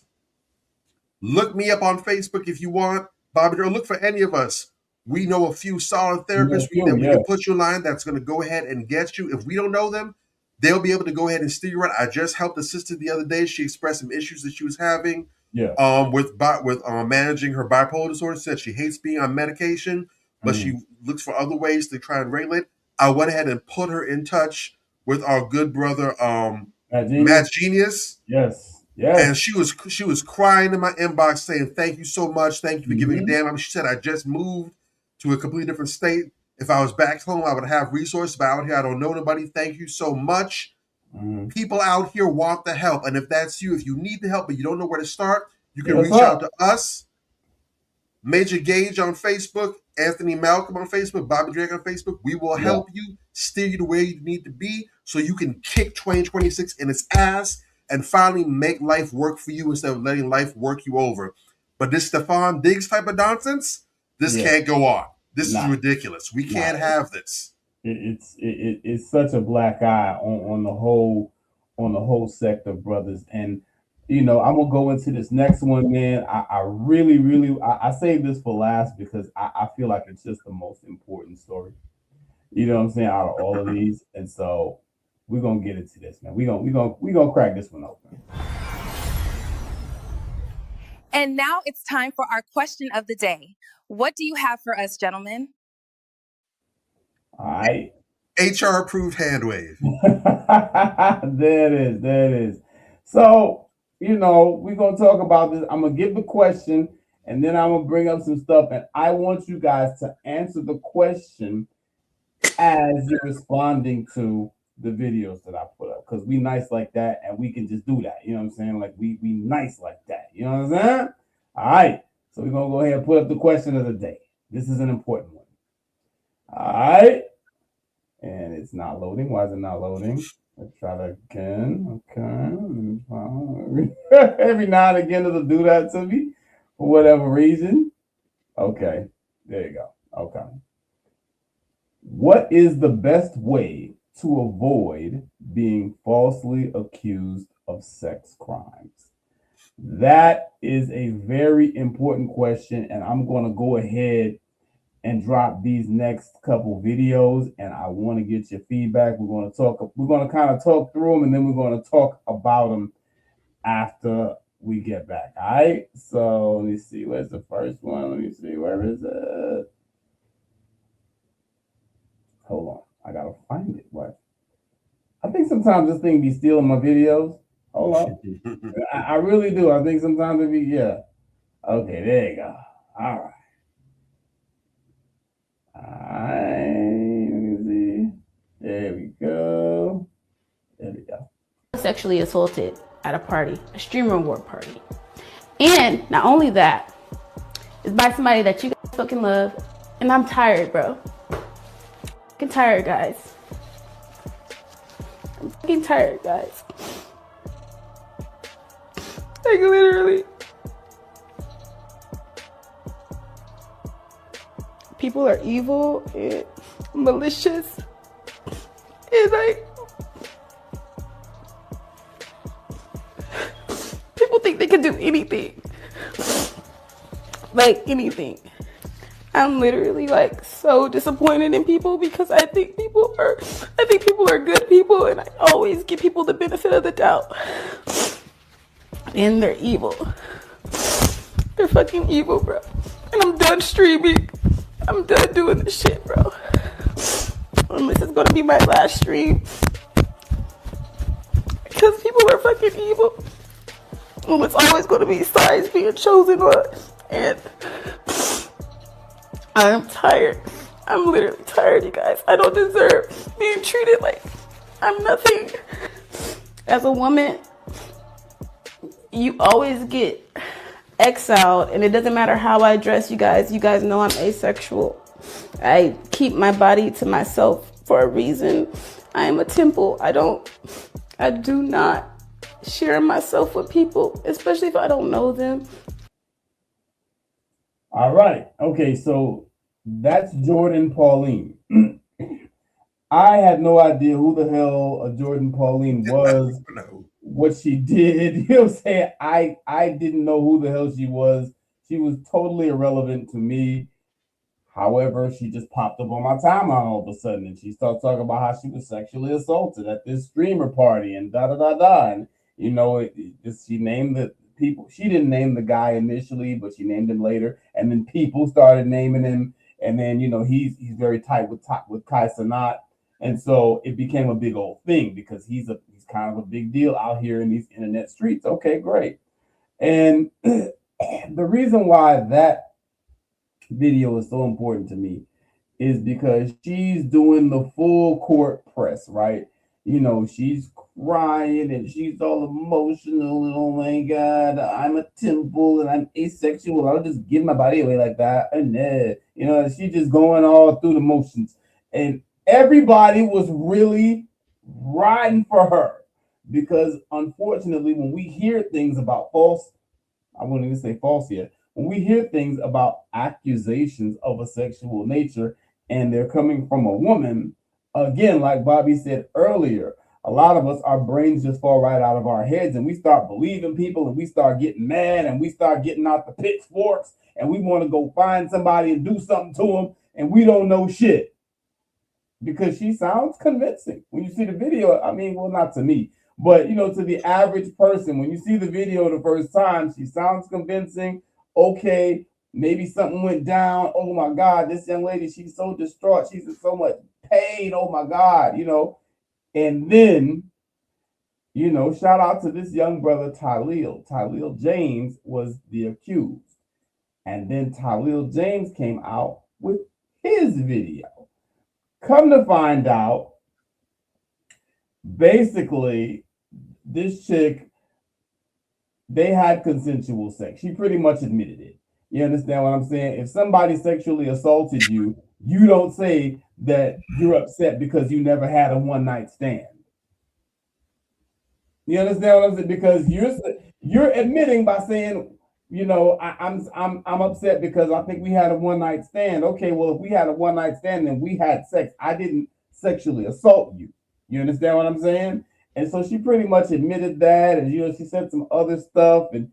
Look me up on Facebook if you want, Bobby, or look for any of us. We know a few solid therapists we can put you in line that's going to go ahead and get you. If we don't know them, they'll be able to go ahead and steer you right. I just helped a sister the other day. She expressed some issues that she was having with managing her bipolar disorder. Said she hates being on medication, but she looks for other ways to try and regulate. I went ahead and put her in touch with our good brother, Matt Genius. Yes. And she was crying in my inbox saying, "Thank you so much. Thank you for giving a damn." She said, "I just moved to a completely different state. If I was back home, I would have resources, but out here, I don't know nobody. Thank you so much." People out here want the help. And if that's you, if you need the help, but you don't know where to start, you can reach out to us. Major Gage on Facebook, Anthony Malcolm on Facebook, Bobby Drake on Facebook. We will help you, steer you to where you need to be so you can kick 2026 in its ass and finally make life work for you instead of letting life work you over. But this Stefan Diggs type of nonsense, this can't go on. This is ridiculous. We can't have this. It's such a black eye on the whole sect of brothers. And you know, I'm gonna go into this next one, man. I really I saved this for last because I feel like it's just the most important story. You know what I'm saying, out of all of these. And so we're gonna get into this, man. We're gonna crack this one open. And now it's time for our question of the day. What do you have for us, gentlemen? All right. HR approved hand wave. There it is. So, you know, we're gonna talk about this. I'm gonna give the question and then I'm gonna bring up some stuff, and I want you guys to answer the question as you're responding to the videos that I put up, because we nice like that and we can just do that. You know what I'm saying? Like we nice like that. You know what I'm saying? All right. So we're gonna go ahead and put up the question of the day. This is an important one. All right. And it's not loading. Why is it not loading? Let's try that again. Okay. Every now and again it'll do that to me for whatever reason. Okay. There you go. Okay. What is the best way to avoid being falsely accused of sex crimes? That is a very important question, and I'm going to go ahead and drop these next couple videos, and I want to get your feedback. We're going to kind of talk through them, and then we're going to talk about them after we get back. All right. So let me see. Where's the first one? Let me see. Where is it? Hold on. I gotta find it. What? I think sometimes this thing be stealing my videos. Hold on. I really do. I think sometimes it be, yeah. Okay, there you go. All right. Let me see. There we go. There we go. Sexually assaulted at a party, a streamer award party. And not only that, it's by somebody that you guys fucking love. And I'm tired, bro. I'm tired, guys. I'm fucking tired, guys. Like, literally. People are evil and malicious. And like, people think they can do anything. Like anything. I'm literally like so disappointed in people because I think people are good people, and I always give people the benefit of the doubt. And they're evil. They're fucking evil, bro. And I'm done streaming. I'm done doing this shit, bro. And this is gonna be my last stream. Because people are fucking evil. And it's always gonna be sides being chosen on. And I'm tired. I'm literally tired, you guys. I don't deserve being treated like I'm nothing. As a woman, you always get exiled, and it doesn't matter how I dress, you guys. You guys know I'm asexual. I keep my body to myself for a reason. I am a temple. I do not share myself with people, especially if I don't know them. All right. Okay, so that's Jordan Pauline. I had no idea who the hell Jordan Pauline was, what she did. You know what I'm saying? I didn't know who the hell she was. She was totally irrelevant to me. However, she just popped up on my timeline all of a sudden, and she started talking about how she was sexually assaulted at this streamer party and da-da-da-da. And, you know, she named the people. She didn't name the guy initially, but she named him later. And then people started naming him. And then, you know, he's very tight with Kai Cenat. And so it became a big old thing because he's kind of a big deal out here in these internet streets. Okay, great. And the reason why that video is so important to me is because she's doing the full court press, right? You know, she's crying and she's all emotional and oh my God, I'm a temple and I'm asexual. I'll just give my body away like that. And you know, she's just going all through the motions. And everybody was really riding for her because unfortunately, when we hear things about I wouldn't even say false yet. When we hear things about accusations of a sexual nature and they're coming from a woman, again, like Bobby said earlier, a lot of us, our brains just fall right out of our heads and we start believing people and we start getting mad and we start getting out the pitchforks and we want to go find somebody and do something to them and we don't know shit. Because she sounds convincing. When you see the video, I mean, well, not to me, but, you know, to the average person, when you see the video the first time, she sounds convincing. Okay, maybe something went down. Oh my God, this young lady, she's so distraught. She's in so much pain. Oh my God, you know. And then, you know, shout out to this young brother, Tyleel. Tyleel James was the accused. And then Tyleel James came out with his video. Come to find out, basically, this chick, they had consensual sex. She pretty much admitted it. You understand what I'm saying? If somebody sexually assaulted you, you don't say that you're upset because you never had a one-night stand. You understand what I'm saying? Because you're admitting by saying, you know, I'm upset because I think we had a one-night stand. Okay, well, if we had a one-night stand and we had sex, I didn't sexually assault you. You understand what I'm saying? And so she pretty much admitted that, and you know, she said some other stuff, and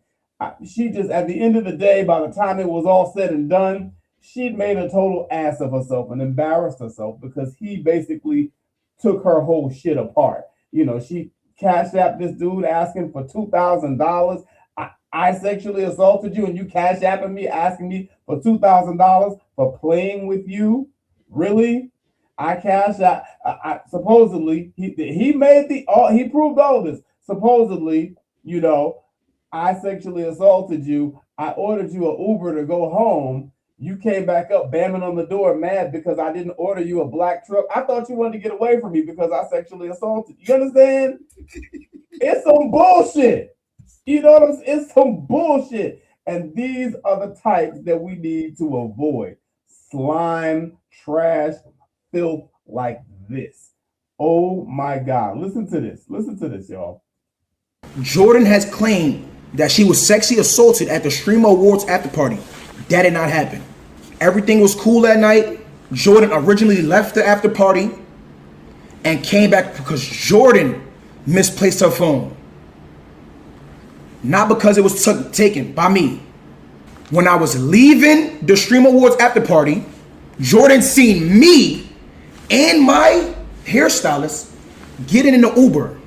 she just, at the end of the day, by the time it was all said and done, she'd made a total ass of herself and embarrassed herself because he basically took her whole shit apart. You know, she cashed out this dude asking for $2,000. I sexually assaulted you and you cash apping me asking me for $2,000 for playing with you? Really? I cash out. Supposedly, he made he proved all this. Supposedly, you know, I sexually assaulted you. I ordered you an Uber to go home. You came back up, bamming on the door, mad because I didn't order you a black truck. I thought you wanted to get away from me because I sexually assaulted you. You understand? It's some bullshit. You know what I'm saying? It's some bullshit. And these are the types that we need to avoid. Slime, trash, filth like this. Oh my God. Listen to this. Listen to this, y'all. Jordan has claimed that she was sexually assaulted at the Streamer Awards after party. That did not happen. Everything was cool that night. Jordan originally left the after party and came back because Jordan misplaced her phone. Not because it was taken by me. When I was leaving the Streamer Awards after party, Jordan seen me and my hairstylist getting in the Uber.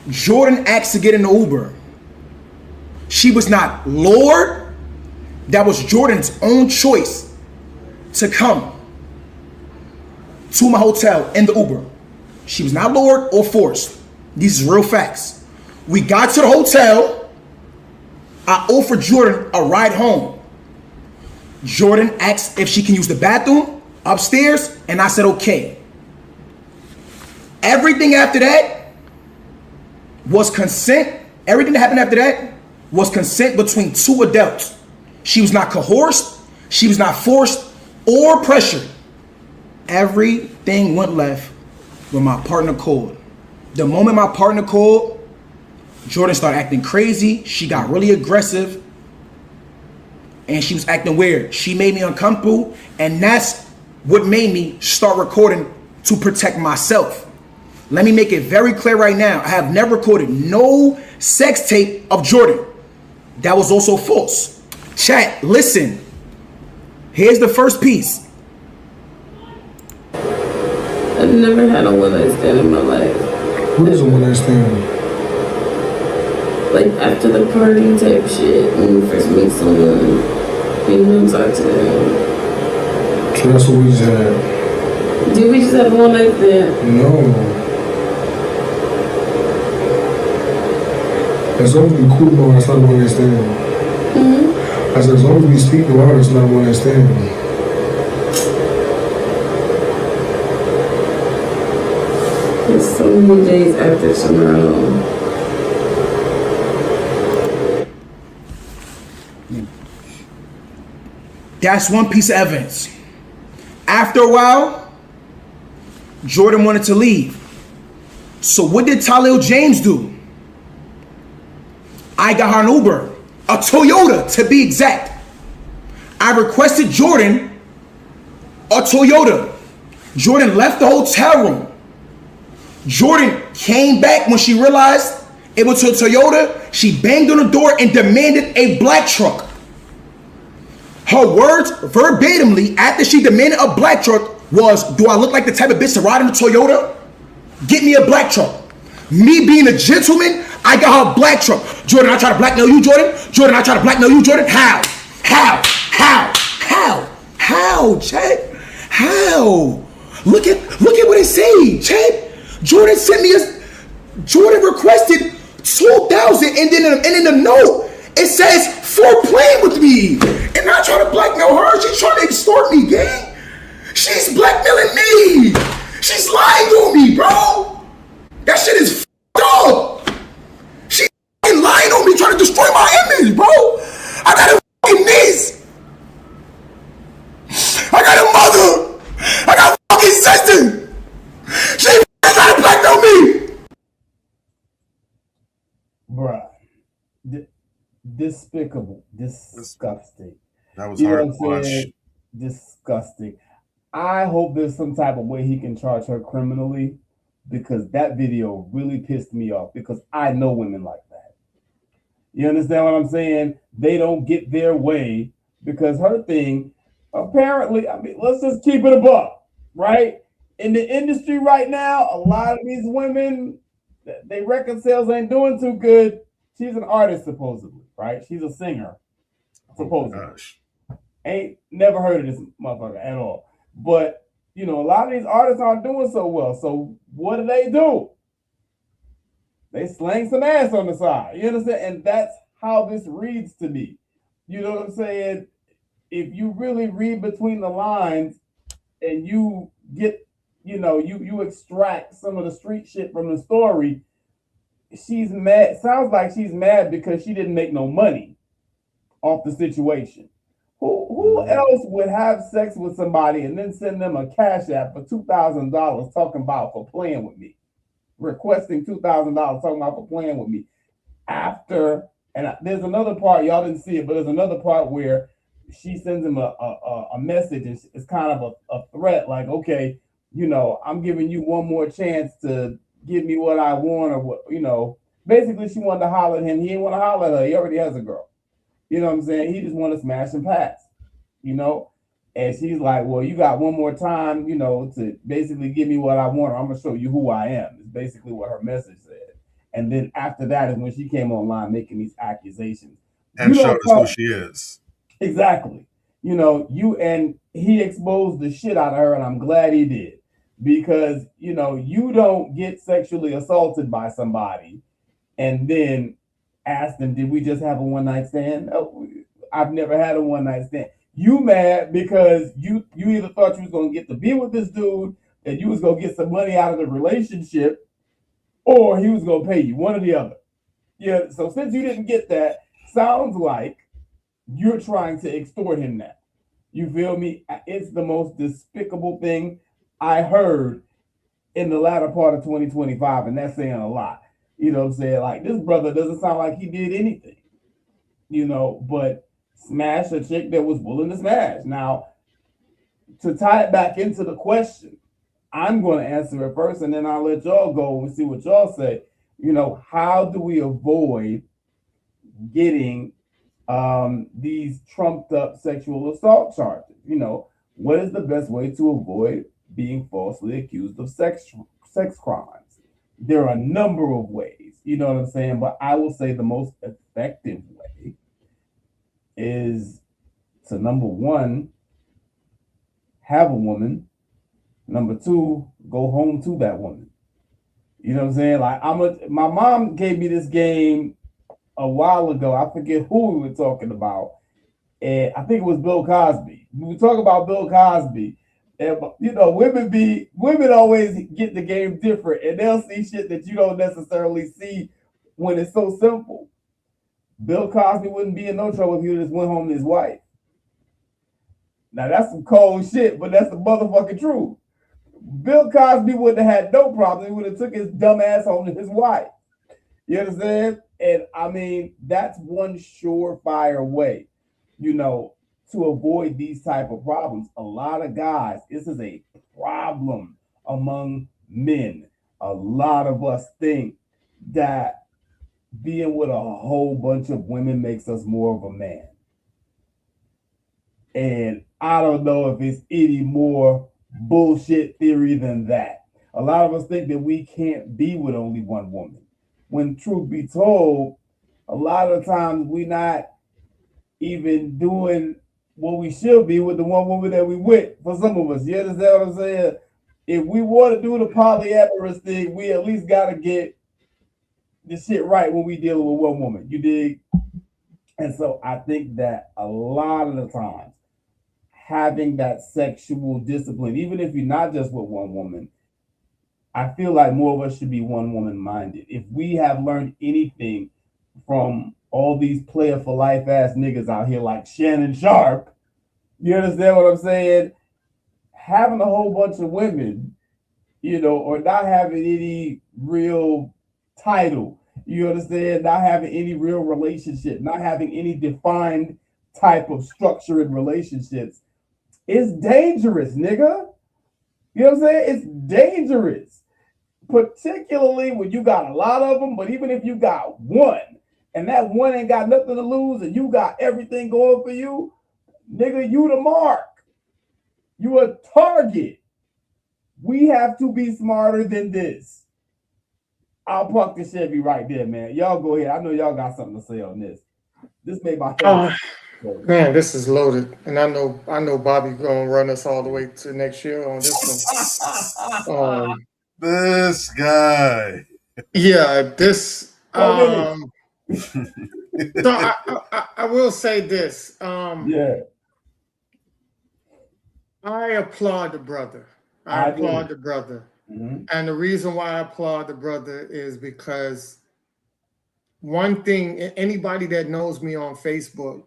Jordan asked to get in the Uber. She was not lured. That was Jordan's own choice to come to my hotel in the Uber. She was not lured or forced. These are real facts. We got to the hotel. I offered Jordan a ride home. Jordan asked if she can use the bathroom upstairs, and I said okay. Everything after that was consent. Everything that happened after that was consent between two adults. She was not coerced, she was not forced or pressured. Everything went left when my partner called. The moment my partner called, Jordan started acting crazy. She got really aggressive and she was acting weird. She made me uncomfortable, and that's what made me start recording to protect myself. Let me make it very clear right now. I have never recorded no sex tape of Jordan. That was also false. Chat, listen. Here's the first piece. I've never had a one-night stand in my life. What is a one-night stand? Like after the party type shit, when you first meet someone, you don't talk to them. So that's what we just had. Did we just have a one-night stand? No. As long as we cool tomorrow, that's not a one-night stand. I said, as long as we speak tomorrow, it's not a one-night stand. It's so many days after tomorrow. That's one piece of evidence. After a while, Jordan wanted to leave. So what did Talil James do? I got her an Uber, a Toyota to be exact. I requested Jordan a Toyota. Jordan left the hotel room. Jordan came back when she realized it was a Toyota. She banged on the door and demanded a black truck. Her words verbatimly after she demanded a black truck was, do I look like the type of bitch to ride in a Toyota? Get me a black truck. Me being a gentleman, I got her a black truck. Jordan, I try to blackmail you, Jordan? Jordan, I try to blackmail you, Jordan? How? Chad? How? Look at what it say, Chad. Jordan sent me Jordan requested 2,000, and then in the note it says for playing with me, and I try to blackmail her. She's trying to extort me, gang. She's blackmailing me. She's lying on me, bro. That shit is f***ed up. She's lying on me, trying to destroy my image, bro. I got a fucking niece. I got a mother. I got a fucking sister. She trying to blackmail me. Bruh. Despicable. Disgusting. That was hard to watch. Disgusting. I hope there's some type of way he can charge her criminally, because that video really pissed me off, because I know women like that. You understand what I'm saying? They don't get their way because her thing, apparently, I mean, let's just keep it a buck, right? In the industry right now, a lot of these women, their record sales ain't doing too good. She's an artist, supposedly, right? She's a singer, supposedly. Oh, gosh. Ain't never heard of this motherfucker at all. But You know, a lot of these artists aren't doing so well. So what do? They slang some ass on the side. You understand? And that's how this reads to me. You know what I'm saying? If you really read between the lines and you get, you know, you extract some of the street shit from the story, she's mad. Sounds like she's mad because she didn't make no money off the situation. Who else would have sex with somebody and then send them a cash app for $2,000 talking about for playing with me? Requesting $2,000 talking about for playing with me. After, and there's another part, y'all didn't see it, but there's another part where she sends him a message, and it's kind of a threat, like, okay, you know, I'm giving you one more chance to give me what I want, or what, you know, basically she wanted to holler at him. He didn't want to holler at her. He already has a girl. You know what I'm saying? He just wanted to smash and pass, you know? And she's like, well, you got one more time, you know, to basically give me what I want, or I'm going to show you who I am. It's basically what her message said. And then after that is when she came online making these accusations. And showed us who she is. Exactly. You know, he exposed the shit out of her, and I'm glad he did. Because, you know, you don't get sexually assaulted by somebody and then ask them, did we just have a one-night stand? Oh, I've never had a one-night stand. You mad because you either thought you was going to get to be with this dude and you was going to get some money out of the relationship, or he was going to pay you, one or the other. Yeah, so since you didn't get that, sounds like you're trying to extort him now. You feel me? It's the most despicable thing I heard in the latter part of 2025, and that's saying a lot. You know what I'm saying? Like, this brother doesn't sound like he did anything, you know, but smash a chick that was willing to smash. Now, to tie it back into the question, I'm going to answer it first, and then I'll let y'all go and see what y'all say. You know, how do we avoid getting these trumped up sexual assault charges? You know, what is the best way to avoid being falsely accused of sex crimes? There are a number of ways, you know what I'm saying? But I will say the most effective way is to, number one, have a woman. Number two, go home to that woman. You know what I'm saying? Like, my mom gave me this game a while ago. I forget who we were talking about. And I think it was Bill Cosby. When we talk about Bill Cosby, and, you know, women always get the game different, and they'll see shit that you don't necessarily see when it's so simple. Bill Cosby wouldn't be in no trouble if he just went home to his wife. Now, that's some cold shit, but that's the motherfucking truth. Bill Cosby wouldn't have had no problem. He would have took his dumb ass home to his wife. You understand? And I mean, that's one surefire way, you know, to avoid these type of problems. A lot of guys, this is a problem among men. A lot of us think that being with a whole bunch of women makes us more of a man. And I don't know if it's any more bullshit theory than that. A lot of us think that we can't be with only one woman. When truth be told, a lot of times we're not even doing what we should be with the one woman that we with. For some of us, you understand what I'm saying? If we want to do the polyamorous thing, we at least got to get the shit right when we dealing with one woman. You dig? And so I think that a lot of the times, having that sexual discipline, even if you're not just with one woman, I feel like more of us should be one woman minded. If we have learned anything from all these player for life ass niggas out here like Shannon Sharp, you understand what I'm saying? Having a whole bunch of women, you know, or not having any real title, you understand? Not having any real relationship, not having any defined type of structure in relationships, it's dangerous, nigga. You know what I'm saying? It's dangerous. Particularly when you got a lot of them, but even if you got one, and that one ain't got nothing to lose, and you got everything going for you, nigga, you the mark. You a target. We have to be smarter than this. I'll park the Chevy right there, man. Y'all go ahead. I know y'all got something to say on this. This made my head. Man, this is loaded, and I know Bobby gonna run us all the way to next year on this one. This guy. Yeah, this. Go So I will say this. Yeah. I applaud the brother. I applaud the brother. And the reason why I applaud the brother is because one thing, anybody that knows me on Facebook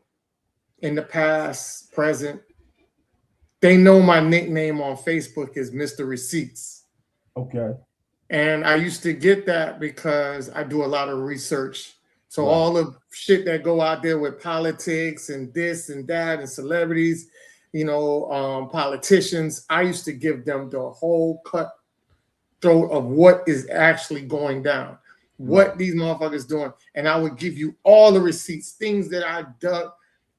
in the past, present, they know my nickname on Facebook is Mr. Receipts. Okay. And I used to get that because I do a lot of research. So Right. all the shit that go out there with politics and this and that and celebrities, politicians, I used to give them the whole cutthroat of what is actually going down, what these motherfuckers doing. And I would give you all the receipts, things that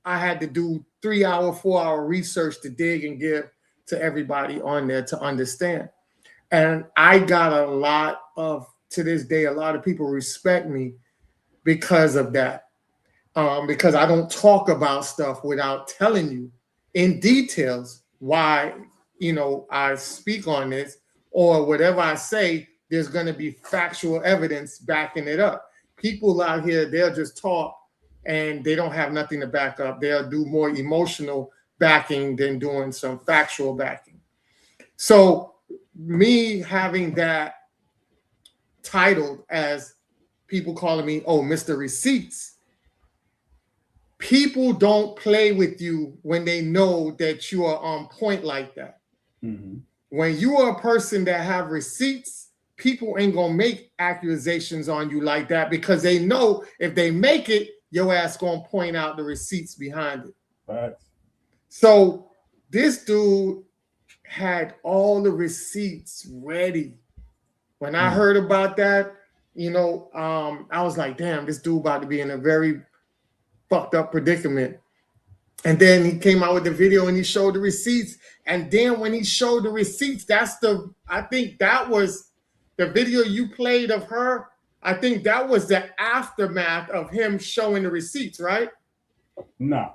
I had to do 3-hour, 4-hour research to dig and give to everybody on there to understand. And I got to this day, a lot of people respect me because of that. Because I don't talk about stuff without telling you in details why, I speak on this, or whatever I say, there's going to be factual evidence backing it up. People out here, they'll just talk and they don't have nothing to back up. They'll do more emotional backing than doing some factual backing. So me having that titled as people calling me, Mr. Receipts, people don't play with you when they know that you are on point like that. When you are a person that have receipts, people ain't gonna make accusations on you like that because they know if they make it, your ass gonna point out the receipts behind it. Right. So this dude had all the receipts ready. When I heard about that, I was like, damn, this dude about to be in a very fucked up predicament. And then he came out with the video and he showed the receipts. And then when he showed the receipts, I think that was the video you played of her. I think that was the aftermath of him showing the receipts, right? Nah.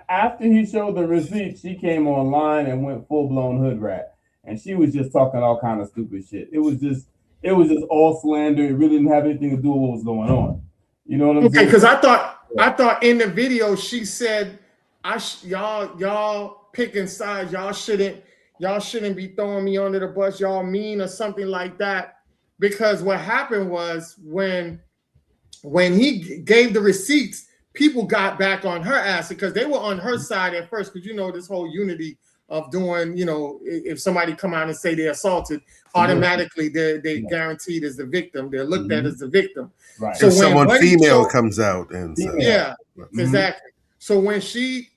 After he showed the receipts, she came online and went full-blown hood rat. And she was just talking all kind of stupid shit. It was just all slander. It really didn't have anything to do with what was going on. You know what I'm saying? Because I thought in the video she said, y'all picking sides, y'all shouldn't be throwing me under the bus, y'all mean or something like that. Because what happened was when he gave the receipts, people got back on her ass because they were on her side at first, because this whole unity of doing, if somebody come out and say they're assaulted, automatically they're guaranteed as the victim. They're looked at as the victim. Right. So if someone female comes out and says, exactly. So when she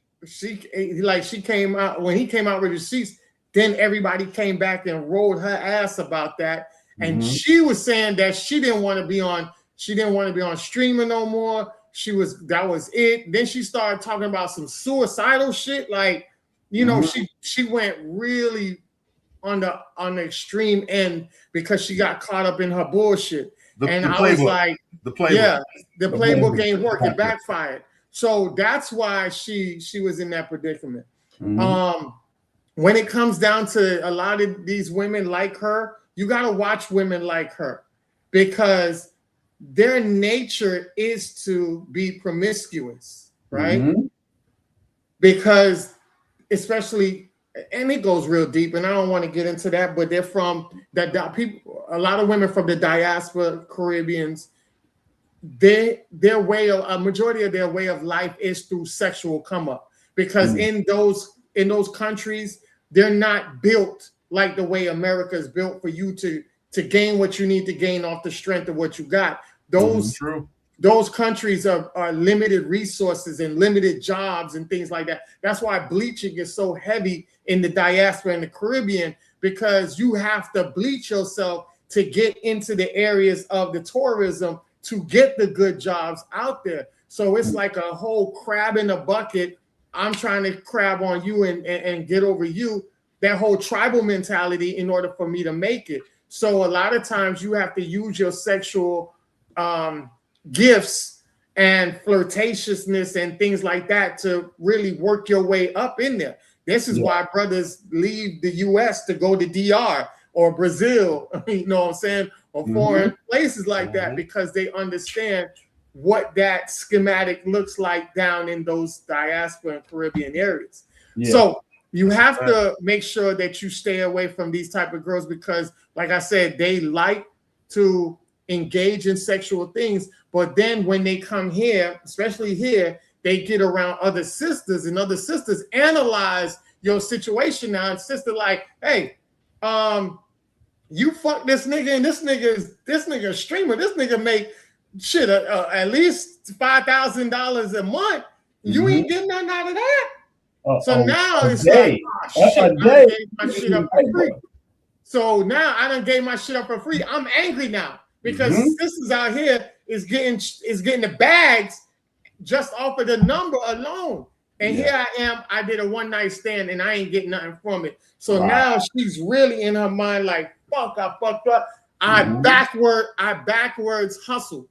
came out, when he came out with receipts, then everybody came back and rolled her ass about that. And she was saying that she didn't want to be on streaming no more. That was it. Then she started talking about some suicidal shit. Like, she went really on the extreme end because she got caught up in her bullshit. I was like, the playbook ain't working. It backfired. So that's why she was in that predicament. When it comes down to a lot of these women like her, you got to watch women like her because their nature is to be promiscuous, right? Because especially, and it goes real deep, and I don't want to get into that, but they're from that people. A lot of women from the diaspora, Caribbeans, a majority of their way of life is through sexual come up. Because in those countries, they're not built like the way America is built for you to gain what you need to gain off the strength of what you got. Those countries are limited resources and limited jobs and things like that. That's why bleaching is so heavy in the diaspora and the Caribbean, because you have to bleach yourself to get into the areas of the tourism to get the good jobs out there. So it's like a whole crab in a bucket. I'm trying to crab on you and get over you. That whole tribal mentality in order for me to make it. So a lot of times you have to use your sexual gifts and flirtatiousness and things like that to really work your way up in there. This is why brothers leave the US to go to DR or Brazil, you know what I'm saying, or foreign places like that, because they understand what that schematic looks like down in those diaspora and Caribbean areas. So you have to make sure that you stay away from these type of girls because, like I said, they like to engage in sexual things, but then when they come here, especially here, they get around other sisters, and other sisters analyze your situation now, and sister like, hey, you fuck this nigga, and this nigga a streamer, this nigga make shit at least $5,000 a month. You ain't getting nothing out of that. So now it's like, oh, shit, I gave my shit up for free. So now I done gave my shit up for free. I'm angry now because sisters out here is getting the bags just off of the number alone. And here I am, I did a one-night stand and I ain't getting nothing from it. So now she's really in her mind like, fuck, I fucked up. I backwards hustle.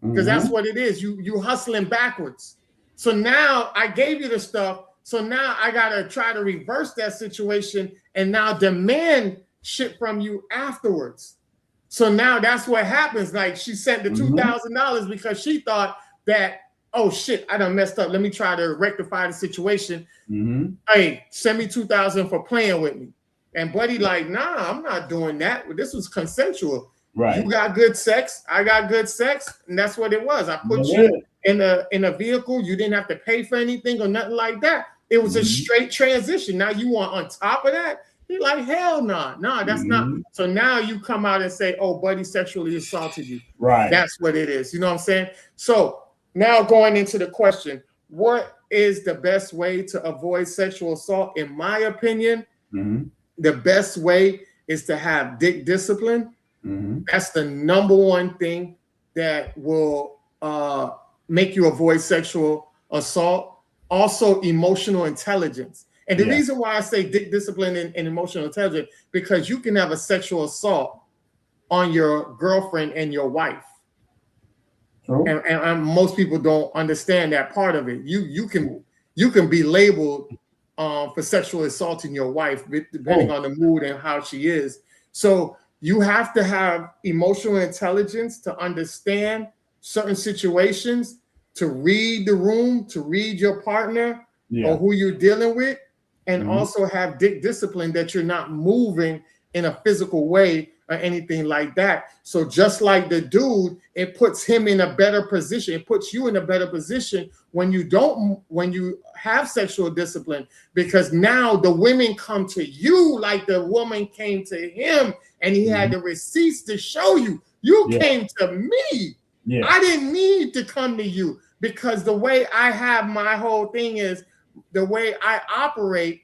Because that's what it is. You hustling backwards. So now I gave you the stuff. So now I gotta try to reverse that situation and now demand shit from you afterwards. So now that's what happens. Like she sent the $2,000 because she thought that, oh shit, I done messed up. Let me try to rectify the situation. Hey, send me $2,000 for playing with me. And buddy like, nah, I'm not doing that. This was consensual. Right. You got good sex. I got good sex. And that's what it was. I put you in a vehicle. You didn't have to pay for anything or nothing like that. It was a straight transition. Now you want on top of that? He like, hell no. Nah, that's not. So now you come out and say, oh, buddy sexually assaulted you. Right. That's what it is. You know what I'm saying? So now going into the question, what is the best way to avoid sexual assault? In my opinion, the best way is to have dick discipline. That's the number one thing that will make you avoid sexual assault. Also, emotional intelligence. And the reason why I say dick discipline and emotional intelligence, because you can have a sexual assault on your girlfriend and your wife. And most people don't understand that part of it. You can be labeled for sexual assaulting your wife depending on the mood and how she is. So you have to have emotional intelligence to understand certain situations, to read the room, to read your partner or who you're dealing with, and also have dick discipline that you're not moving in a physical way or anything like that. So just like the dude, it puts him in a better position. It puts you in a better position when you have sexual discipline, because now the women come to you like the woman came to him and he had the receipts to show you. You came to me. I didn't need to come to you, because the way I have my whole thing is the way I operate.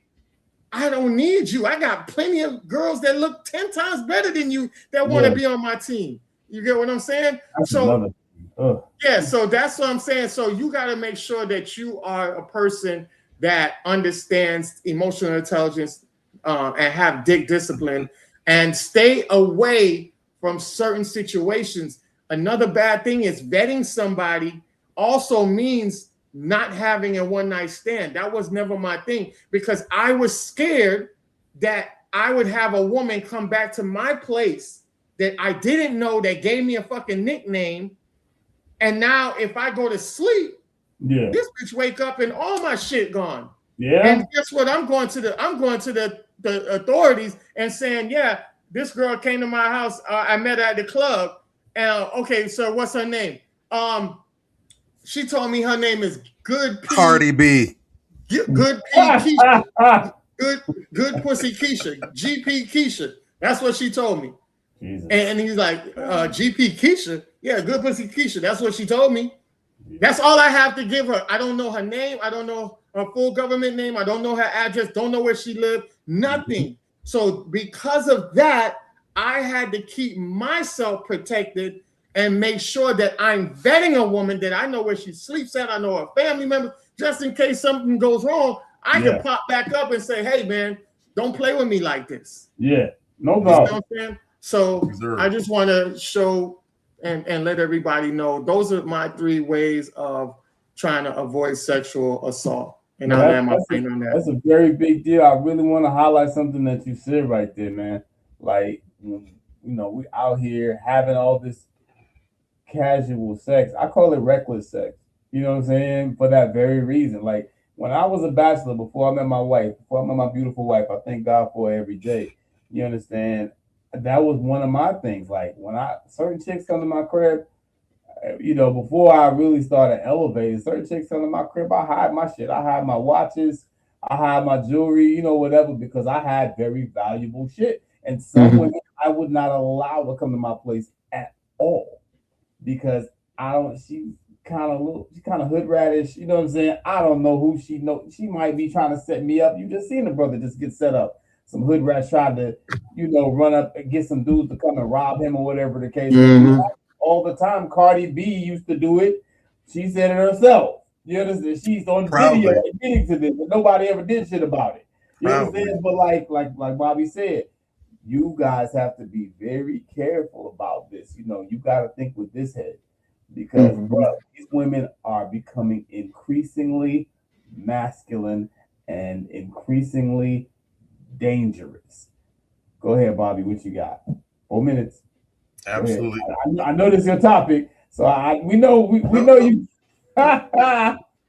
I don't need you. I got plenty of girls that look 10 times better than you that want to be on my team. You get what I'm saying? So that's what I'm saying. So you got to make sure that you are a person that understands emotional intelligence and have dick discipline and stay away from certain situations. Another bad thing is vetting somebody also means not having a one-night stand. That was never my thing, because I was scared that I would have a woman come back to my place that I didn't know, that gave me a fucking nickname. And now if I go to sleep, this bitch wake up and all my shit gone. And guess what? I'm going to the authorities and saying, yeah, this girl came to my house. I met her at the club. Okay, so what's her name? She told me her name is Good P. Cardi B. Good P. Keisha. Good Pussy Keisha. GP Keisha. That's what she told me. And he's like, GP Keisha? Yeah, Good Pussy Keisha. That's what she told me. That's all I have to give her. I don't know her name. I don't know her full government name. I don't know her address. Don't know where she lived. Nothing. So because of that, I had to keep myself protected and make sure that I'm vetting a woman, that I know where she sleeps at, I know her family members, just in case something goes wrong, I can pop back up and say, hey man, don't play with me like this. No problem. You know what I'm saying? So I just want to show and let everybody know. Those are my 3 ways of trying to avoid sexual assault. And I'll land my plane on that. That's a very big deal. I really want to highlight something that you said right there, man. Like, we out here having all this casual sex. I call it reckless sex. You know what I'm saying? For that very reason. Like, when I was a bachelor, before I met my wife, before I met my beautiful wife, I thank God for her every day. You understand? That was one of my things. Like, when certain chicks come to my crib, before I really started elevating, certain chicks come to my crib, I hide my shit. I hide my watches, I hide my jewelry, whatever, because I had very valuable shit. And some women I would not allow to come to my place at all because she's kind of hood radish, you know what I'm saying? I don't know who she might be trying to set me up. You just seen the brother just get set up. Some hood rats tried to, run up and get some dudes to come and rob him or whatever the case may be. All the time. Cardi B used to do it. She said it herself. You understand? She's on video admitting to this, but nobody ever did shit about it. You understand? But like Bobby said, you guys have to be very careful about this. You got to think with this head because these women are becoming increasingly masculine and increasingly dangerous. Go ahead, Bobby. What you got? 4 minutes. Absolutely. I know this is your topic, so we know you.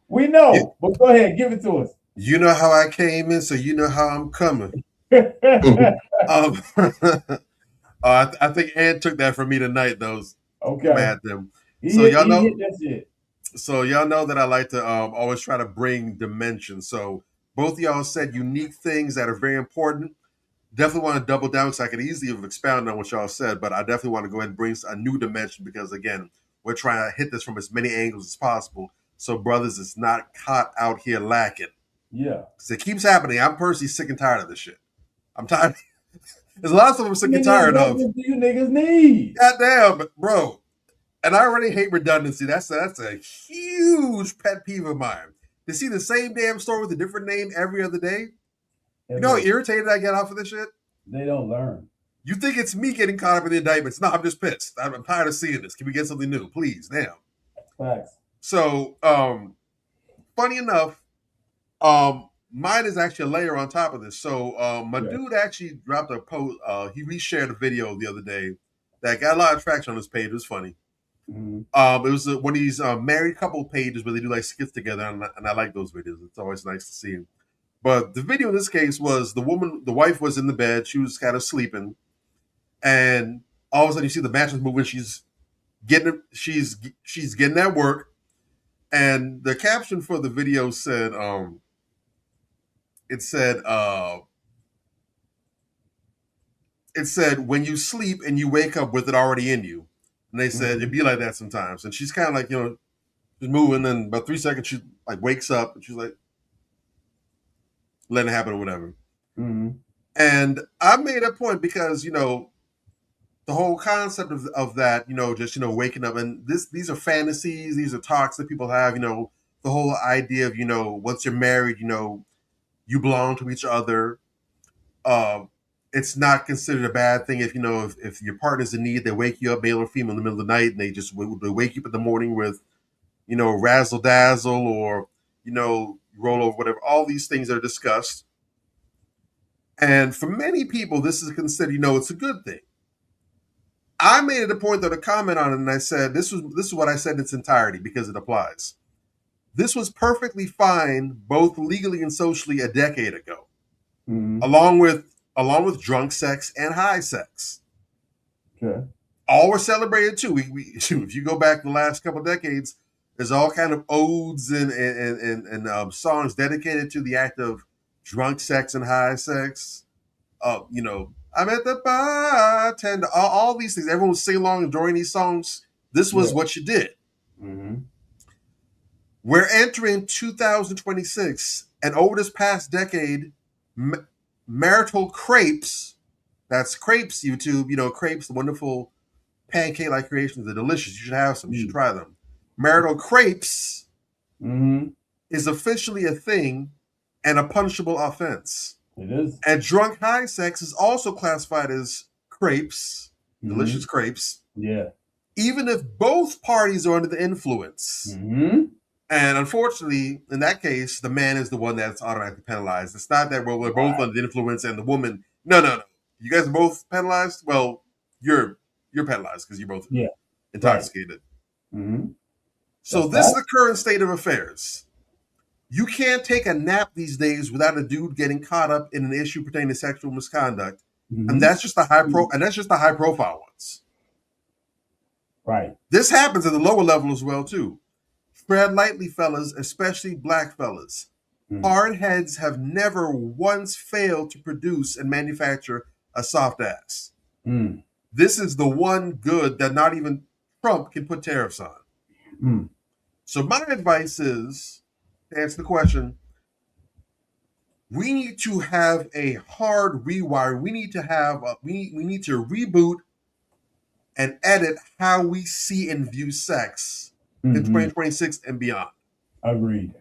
We know, but go ahead, give it to us. You know how I came in, so you know how I'm coming. I think Ed took that from me tonight, though. Okay. Mad them. So y'all know that shit. So y'all know that I like to always try to bring dimension. So both of y'all said unique things that are very important. Definitely want to double down because I could easily have expounded on what y'all said, but I definitely want to go ahead and bring a new dimension because, again, we're trying to hit this from as many angles as possible. So, brothers, it's not caught out here lacking. Yeah. Because it keeps happening. I'm personally sick and tired of this shit. I'm tired. There's a lot of stuff I'm sick and tired of. What do you niggas need? Goddamn, bro. And I already hate redundancy. That's a huge pet peeve of mine. To see the same damn story with a different name every other day. You know how irritated I get off of this shit? They don't learn. You think it's me getting caught up in the indictments. No, I'm just pissed. I'm tired of seeing this. Can we get something new? Please, now. Facts. So, funny enough, mine is actually a layer on top of this. So, my dude actually dropped a post. He reshared a video the other day that got a lot of traction on his page. It was funny. It was one of these married couple pages where they do like skits together, and I like those videos. It's always nice to see them. But the video in this case was the wife was in the bed. She was kind of sleeping. And all of a sudden you see the mattress moving. She's getting at work. And the caption for the video said, it said, when you sleep and you wake up with it already in you. And they said, it'd be like that sometimes. And she's kind of like, she's moving. And about 3 seconds, she like wakes up and she's like, letting it happen or whatever. And I made a point because, the whole concept of that, just, waking up and these are fantasies, these are talks that people have, the whole idea of, once you're married, you belong to each other. It's not considered a bad thing if, if your partner's in need, they wake you up, male or female, in the middle of the night, and they wake you up in the morning with, razzle dazzle or, roll over, whatever. All these things are discussed. And for many people, this is considered, it's a good thing. I made it a point though to comment on it, and I said, this is what I said in its entirety because it applies. This was perfectly fine, both legally and socially, a decade ago, along with drunk sex and high sex. Okay. All were celebrated too. If you go back the last couple of decades, there's all kind of odes and songs dedicated to the act of drunk sex and high sex. I'm at the bartender. All these things. Everyone would sing along during these songs. This was what you did. We're entering 2026, and over this past decade, marital crepes. That's crepes, YouTube. Crepes, the wonderful pancake-like creations. They're delicious. You should have some. You should try them. Marital crepes is officially a thing and a punishable offense. It is. And drunk high sex is also classified as crepes, delicious crepes. Yeah. even if both parties are under the influence. Mm-hmm. And unfortunately, in that case, the man is the one that's automatically penalized. It's not that we're both under the influence and the woman. No. You guys are both penalized. Well, you're penalized because you're both intoxicated. Right. Mm-hmm. So this is the current state of affairs. You can't take a nap these days without a dude getting caught up in an issue pertaining to sexual misconduct, and that's just the high profile ones. Right. This happens at the lower level as well too. Tread lightly, fellas, especially black fellas. Hard heads have never once failed to produce and manufacture a soft ass. This is the one good that not even Trump can put tariffs on. So my advice is, to answer the question, we need to have a hard rewire. We need to have we need to reboot and edit how we see and view sex in 2026 and beyond. Agreed.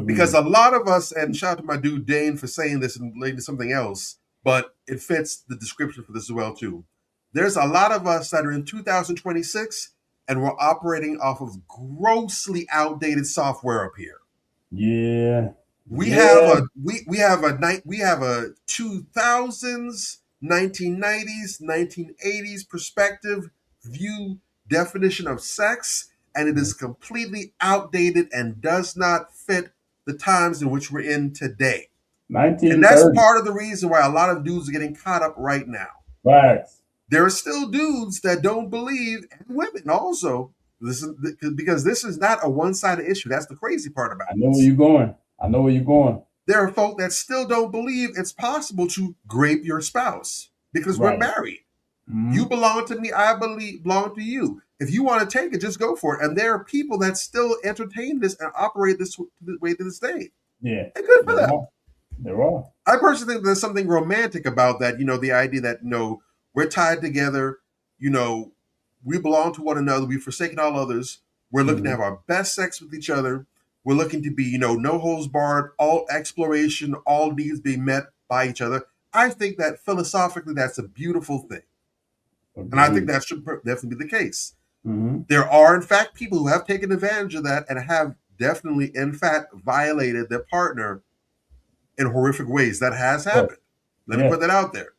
Because a lot of us, and shout out to my dude Dane for saying this and relating to something else, but it fits the description for this as well too. There's a lot of us that are in 2026 and we're operating off of grossly outdated software up here. Yeah. We have a 2000s, 1990s, 1980s perspective view definition of sex, and it is completely outdated and does not fit the times in which we're in today. And that's part of the reason why a lot of dudes are getting caught up right now. Facts. There are still dudes that don't believe, and women also, because this is not a one-sided issue. That's the crazy part about it. I know where you're going. There are folk that still don't believe it's possible to grape your spouse because we're married. You belong to me, I belong to you. If you want to take it, just go for it. And there are people that still entertain this and operate this way to this day. Yeah. And good for them. There are. I personally think there's something romantic about that, the idea that, we're tied together, we belong to one another, we've forsaken all others, we're looking to have our best sex with each other, we're looking to be, no holds barred, all exploration, all needs being met by each other. I think that philosophically, that's a beautiful thing. And I think that should definitely be the case. There are, in fact, people who have taken advantage of that and have definitely, in fact, violated their partner in horrific ways. That has happened. Let me put that out there.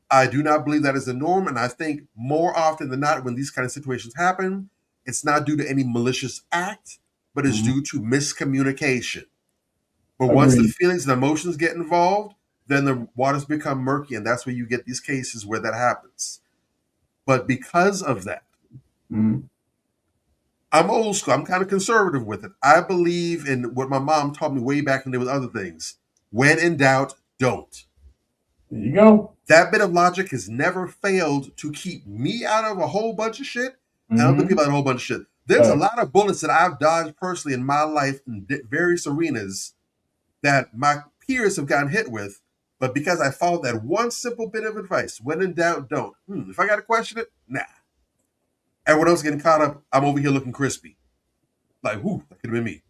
I do not believe that is the norm. And I think more often than not, when these kind of situations happen, it's not due to any malicious act, but it's due to miscommunication. But once the feelings and emotions get involved, then the waters become murky, and that's where you get these cases where that happens. But because of that, I'm old school. I'm kind of conservative with it. I believe in what my mom taught me way back when there was other things. When in doubt, don't. There you go. That bit of logic has never failed to keep me out of a whole bunch of shit and other people out of a whole bunch of shit. There's a lot of bullets that I've dodged personally in my life in various arenas that my peers have gotten hit with, but because I followed that one simple bit of advice, when in doubt, don't. If I got to question it, nah. Everyone else getting caught up, I'm over here looking crispy. Like, whoo, that could have been me.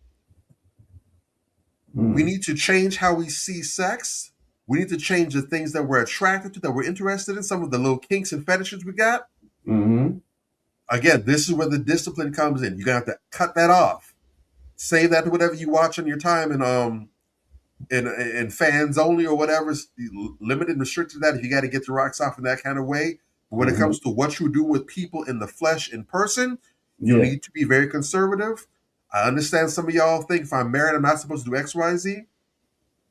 We need to change how we see sex. We need to change the things that we're attracted to, that we're interested in, some of the little kinks and fetishes we got. Again, this is where the discipline comes in. You're going to have to cut that off. Save that to whatever you watch on your time in fans only or whatever. Limited and restricted that if you got to get your rocks off in that kind of way. But when it comes to what you do with people in the flesh, in person, you need to be very conservative. I understand some of y'all think if I'm married, I'm not supposed to do X, Y, Z.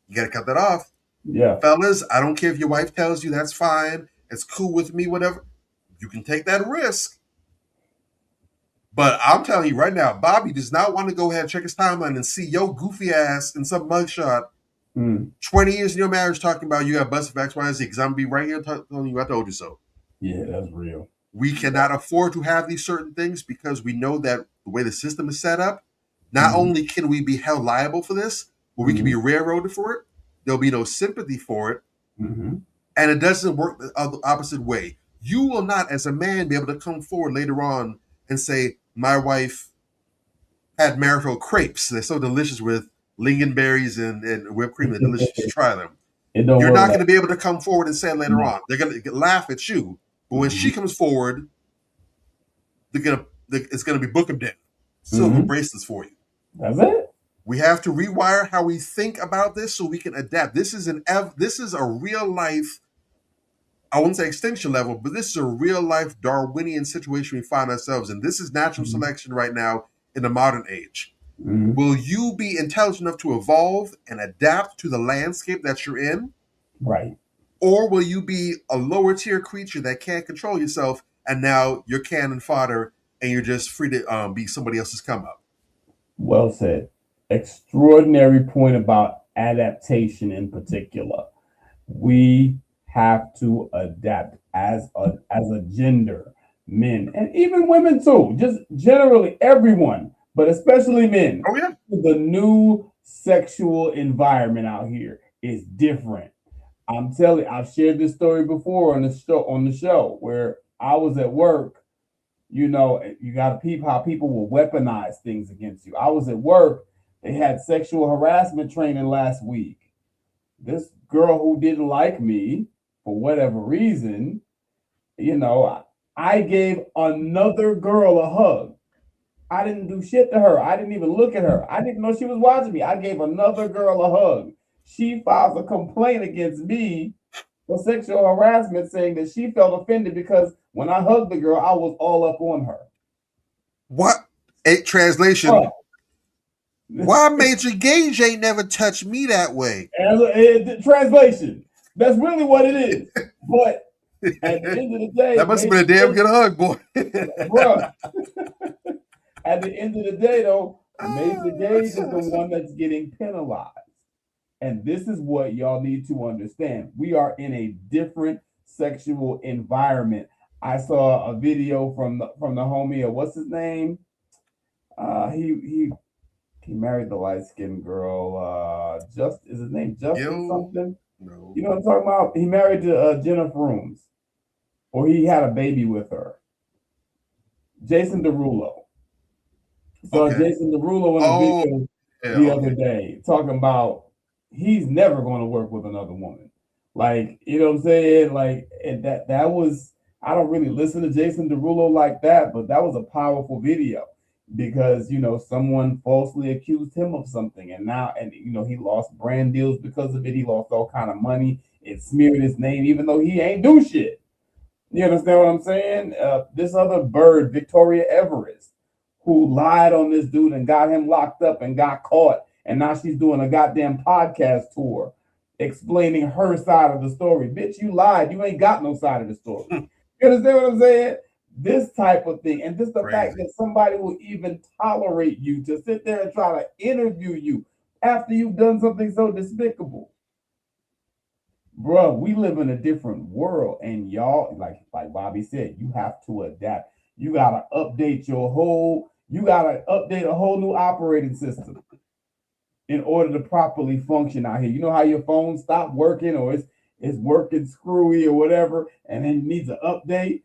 You got to cut that off. Yeah. Fellas, I don't care if your wife tells you that's fine. It's cool with me, whatever. You can take that risk. But I'm telling you right now, Bobby does not want to go ahead and check his timeline and see your goofy ass in some mugshot 20 years in your marriage talking about you got busted for X, Y, Z, because I'm going to be right here telling you I told you so. Yeah, that's real. We cannot afford to have these certain things because we know that the way the system is set up, not only can we be held liable for this, but we can be railroaded for it. There'll be no sympathy for it. And it doesn't work the opposite way. You will not, as a man, be able to come forward later on and say, my wife had marital crepes. They're so delicious with lingonberries and whipped cream. They're delicious. You should try them. You're not going to be able to come forward and say it later on. They're going to laugh at you. But when she comes forward, it's gonna be book of dinner, silver bracelets for you. That's it. We have to rewire how we think about this so we can adapt. This is a real life, I wouldn't say extinction level, but this is a real life Darwinian situation we find ourselves in. This is natural selection right now in the modern age. Will you be intelligent enough to evolve and adapt to the landscape that you're in? Right. Or will you be a lower tier creature that can't control yourself and now you're cannon fodder and you're just free to be somebody else's come up? Well said. Extraordinary point about adaptation in particular. We have to adapt as a gender, men, and even women too. Just generally everyone, but especially men. Oh yeah. The new sexual environment out here is different. I'm telling you, I've shared this story before on the show where I was at work. You know, you got to peep how people will weaponize things against you. I was at work. They had sexual harassment training last week. This girl who didn't like me for whatever reason, you know, I gave another girl a hug. I didn't do shit to her. I didn't even look at her. I didn't know she was watching me. I gave another girl a hug. She files a complaint against me for sexual harassment, saying that she felt offended because when I hugged the girl, I was all up on her. What? Translation. Why Major Gage ain't never touched me that way? Translation. That's really what it is. But at the end of the day, that must have been a damn good hug, boy. Bruh. At the end of the day, though, Major Gage is the one that's getting penalized. And this is what y'all need to understand. We are in a different sexual environment. I saw a video from the homie, what's his name? He married the light-skinned girl. Is his name Justin something? No. You know what I'm talking about? He married to Jennifer Rooms. Or he had a baby with her. Jason Derulo. So Jason Derulo in a video the other day talking about he's never going to work with another woman. Like, you know what I'm saying? Like, and that was, I don't really listen to Jason Derulo like that, but that was a powerful video because, you know, someone falsely accused him of something and you know, he lost brand deals because of it. He lost all kind of money. It smeared his name, even though he ain't do shit. You understand what I'm saying? This other bird, Victoria Everest, who lied on this dude and got him locked up and got caught. And now she's doing a goddamn podcast tour explaining her side of the story. Bitch, you lied. You ain't got no side of the story. You understand what I'm saying? This type of thing. And just the fact that somebody will even tolerate you to sit there and try to interview you after you've done something so despicable. Bro, we live in a different world. And y'all, like Bobby said, you have to adapt. You got to update a whole new operating system in order to properly function out here. You know how your phone stopped working or it's working screwy or whatever, and then it needs an update?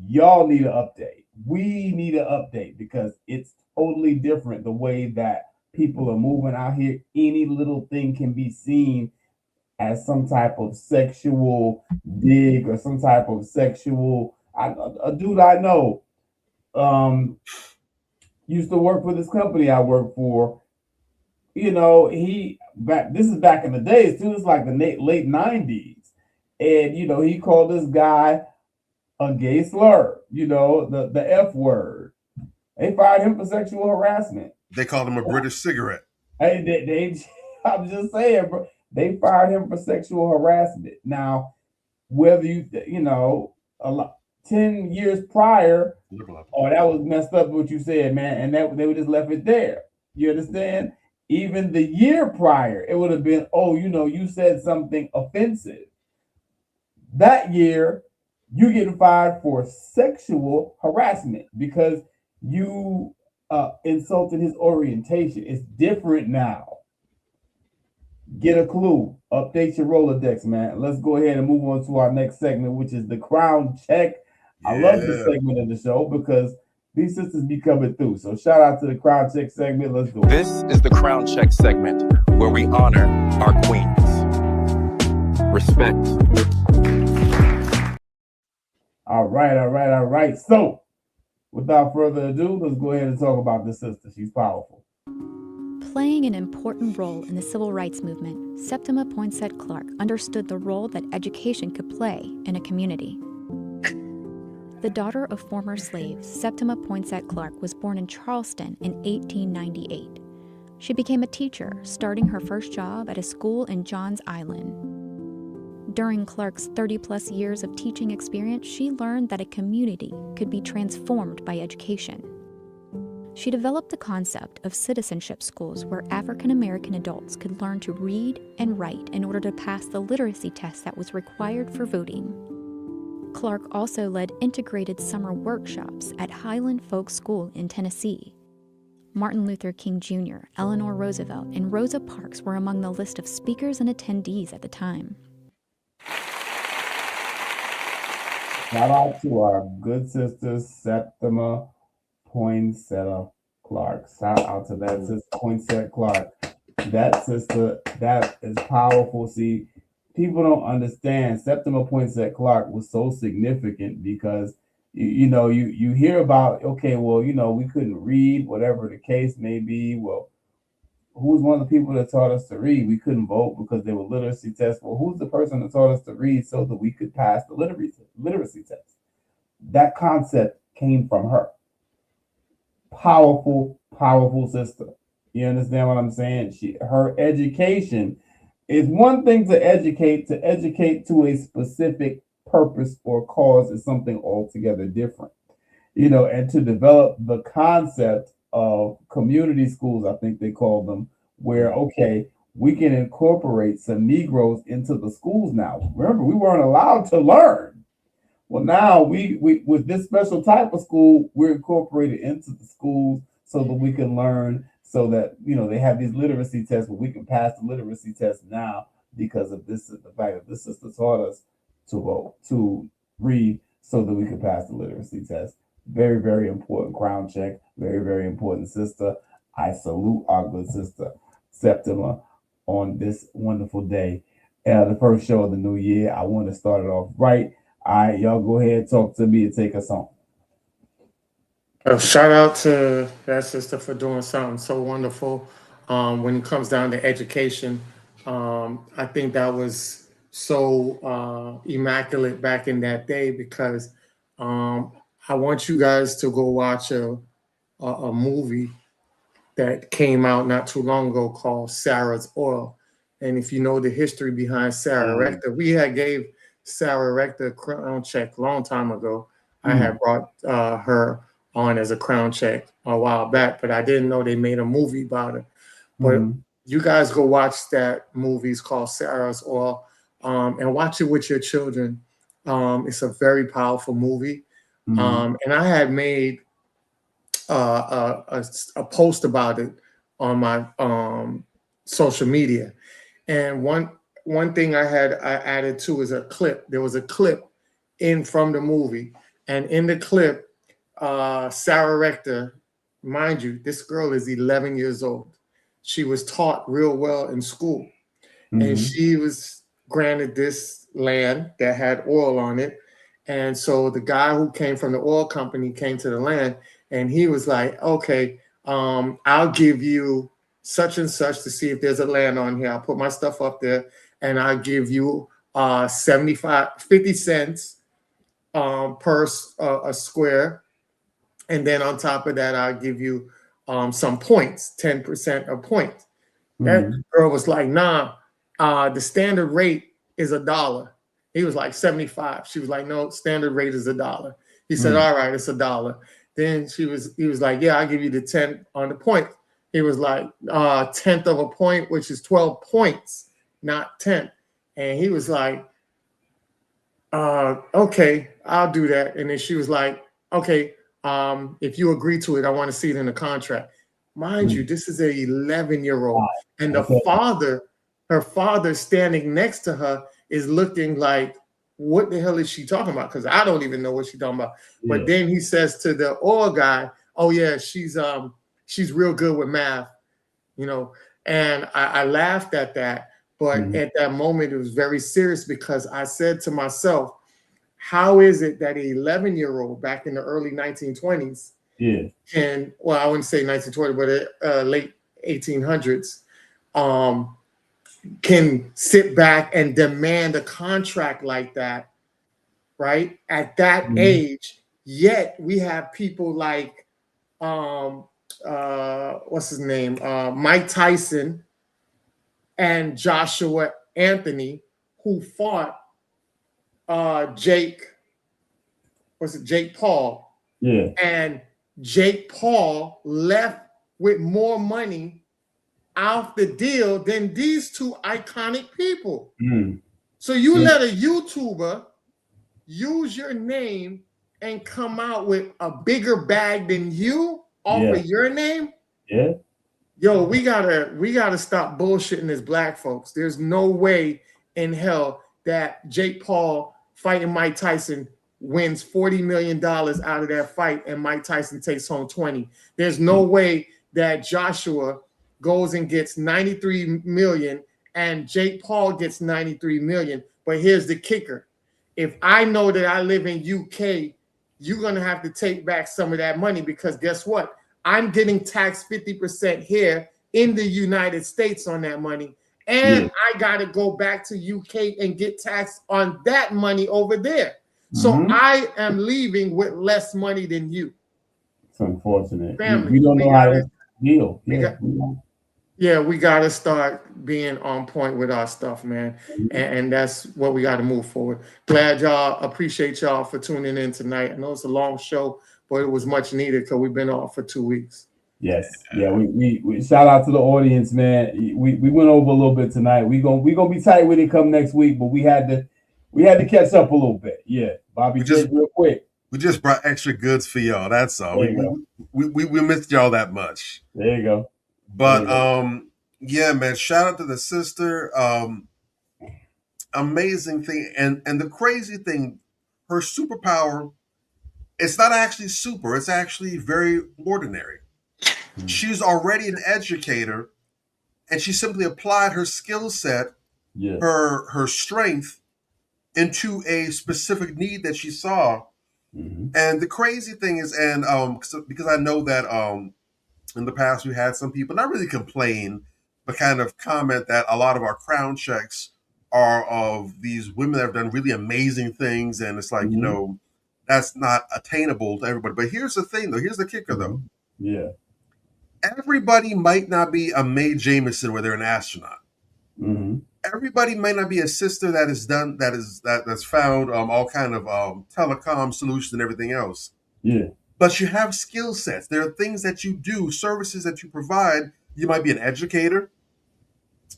Y'all need an update. We need an update because it's totally different the way that people are moving out here. Any little thing can be seen as some type of sexual dig or some type of sexual. A dude I know used to work for this company I work for. You know, this is back in the days too. It's like the late 90s. And, you know, he called this guy a gay slur, you know, the F word. They fired him for sexual harassment. They called him a British cigarette. Hey, I'm just saying, bro, they fired him for sexual harassment. Now, whether you know, 10 years prior, that was messed up what you said, man, and they would just left it there. You understand? Even the year prior, it would have been, you know, you said something offensive. That year, you get fired for sexual harassment because you insulted his orientation. It's different now. Get a clue. Update your Rolodex, man. Let's go ahead and move on to our next segment, which is the Crown Check. Yeah. I love this segment of the show because these sisters be coming through. So shout out to the Crown Check segment. Let's do it. This is the Crown Check segment where we honor our queens. Respect. All right. So Without further ado, let's go ahead and talk about this sister. She's powerful. Playing an important role in the civil rights movement, Septima Poinsett Clark understood the role that education could play in a community. The daughter of former slaves, Septima Poinsett Clark was born in Charleston in 1898. She became a teacher, starting her first job at a school in Johns Island. During Clark's 30-plus years of teaching experience, she learned that a community could be transformed by education. She developed the concept of citizenship schools where African American adults could learn to read and write in order to pass the literacy test that was required for voting. Clark also led integrated summer workshops at Highland Folk School in Tennessee. Martin Luther King Jr., Eleanor Roosevelt, and Rosa Parks were among the list of speakers and attendees at the time. Shout out to our good sister, Septima Poinsett Clark. Shout out to that sister, Poinsett Clark. That sister, that is powerful. See, people don't understand. Septima Poinsett Clark was so significant because, you hear about, okay, well, we couldn't read, whatever the case may be. Well, who's one of the people that taught us to read? We couldn't vote because there were literacy tests. Well, who's the person that taught us to read so that we could pass the literacy test? That concept came from her. Powerful, powerful sister. You understand what I'm saying? Her education is one thing to educate to a specific purpose or cause is something altogether different. And to develop the concept of community schools, I think they call them, where, okay, we can incorporate some Negroes into the schools now. Remember, we weren't allowed to learn. Well, now we with this special type of school, we're incorporated into the schools so that we can learn, so that, they have these literacy tests, but we can pass the literacy test now because of this, the fact that this sister taught us to read so that we could pass the literacy test. Very, very important crown check. Very, very important sister. I salute our good sister Septima on this wonderful day. The first show of the new year. I want to start it off right. All right, y'all go ahead, talk to me, and take us home. Shout out to that sister for doing something so wonderful. When it comes down to education, I think that was so immaculate back in that day because I want you guys to go watch a movie that came out not too long ago called Sarah's Oil. And if you know the history behind Sarah Rector, we had gave Sarah Rector a crown check a long time ago. I had brought her on as a crown check a while back, but I didn't know they made a movie about it. But you guys go watch that movie. It's called Sarah's Oil, and watch it with your children. It's a very powerful movie. And I had made a post about it on my social media. And one thing I added to is a clip. There was a clip from the movie. And in the clip, Sarah Rector, mind you, this girl is 11 years old. She was taught real well in school. And she was granted this land that had oil on it. And so the guy who came from the oil company came to the land and he was like, okay, I'll give you such and such to see if there's a land on here. I'll put my stuff up there and I'll give you 50 cents per a square. And then on top of that, I'll give you some points, 10% a point. That girl was like, nah, the standard rate is $1. He was like 75. She was like, no, standard rate is $1. He said, all right, it's $1. Then he was like, yeah, I'll give you the 10 on the point. He was like, 10th of a point, which is 12 points, not 10. And he was like, okay, I'll do that. And then she was like, okay, if you agree to it, I want to see it in the contract. Mind you, this is an 11-year-old. And her father standing next to her is looking like, what the hell is she talking about? Because I don't even know what she's talking about. Yeah. But then he says to the oil guy, oh yeah, she's real good with math, and I laughed at that. But at that moment, it was very serious because I said to myself, how is it that an 11-year-old back in the early 1920s can, well, I wouldn't say 1920, but late 1800s, can sit back and demand a contract like that, right? At that age, yet we have people like, what's his name? Mike Tyson and Joshua Anthony, who fought Jake Paul? Yeah. And Jake Paul left with more money off the deal than these two iconic people. So you let a YouTuber use your name and come out with a bigger bag than you off of your name? Yeah. Yo, we gotta stop bullshitting as black folks. There's no way in hell that Jake Paul fighting Mike Tyson wins $40 million out of that fight and Mike Tyson takes home 20. There's no way that Joshua goes and gets 93 million and Jake Paul gets 93 million. But here's the kicker. If I know that I live in UK, you're going to have to take back some of that money, because guess what? I'm getting taxed 50% here in the United States on that money. And I got to go back to UK and get taxed on that money over there. So I am leaving with less money than you. It's unfortunate. Family, we don't know how to deal. We got to start being on point with our stuff, man. And that's what we got to move forward. Glad y'all, appreciate y'all for tuning in tonight. I know it's a long show, but it was much needed because we've been off for 2 weeks. Yes. Yeah, we shout out to the audience, man. We went over a little bit tonight. We gonna be tight with it come next week, but we had to catch up a little bit. Yeah. Bobby, just real quick. We just brought extra goods for y'all. That's all. We missed y'all that much. There you go. But yeah, man, shout out to the sister. Amazing thing. And the crazy thing, her superpower, it's not actually super, it's actually very ordinary. She's already an educator, and she simply applied her skill set, her strength into a specific need that she saw. And the crazy thing is, and because I know that in the past we had some people not really complain, but kind of comment that a lot of our crown checks are of these women that have done really amazing things, and it's like, you know, that's not attainable to everybody. But here's the thing, though. Here's the kicker, though. Yeah. Everybody might not be a Mae Jemison where they're an astronaut. Everybody might not be a sister that's found all kind of telecom solutions and everything else. Yeah. But you have skill sets. There are things that you do, services that you provide. You might be an educator.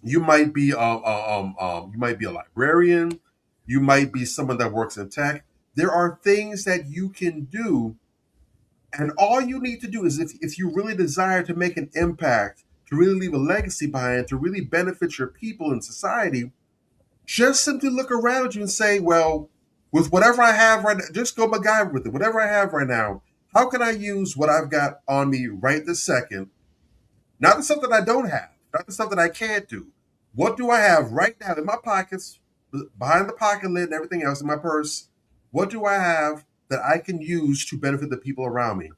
You might be a librarian. You might be someone that works in tech. There are things that you can do, and all you need to do is, if you really desire to make an impact, to really leave a legacy behind, to really benefit your people and society, just simply look around you and say, well, with whatever I have right now, just go MacGyver with it. Whatever I have right now, how can I use what I've got on me right this second? Not the stuff that I don't have, not the stuff that I can't do. What do I have right now in my pockets, behind the pocket lid and everything else in my purse? What do I have that I can use to benefit the people around me?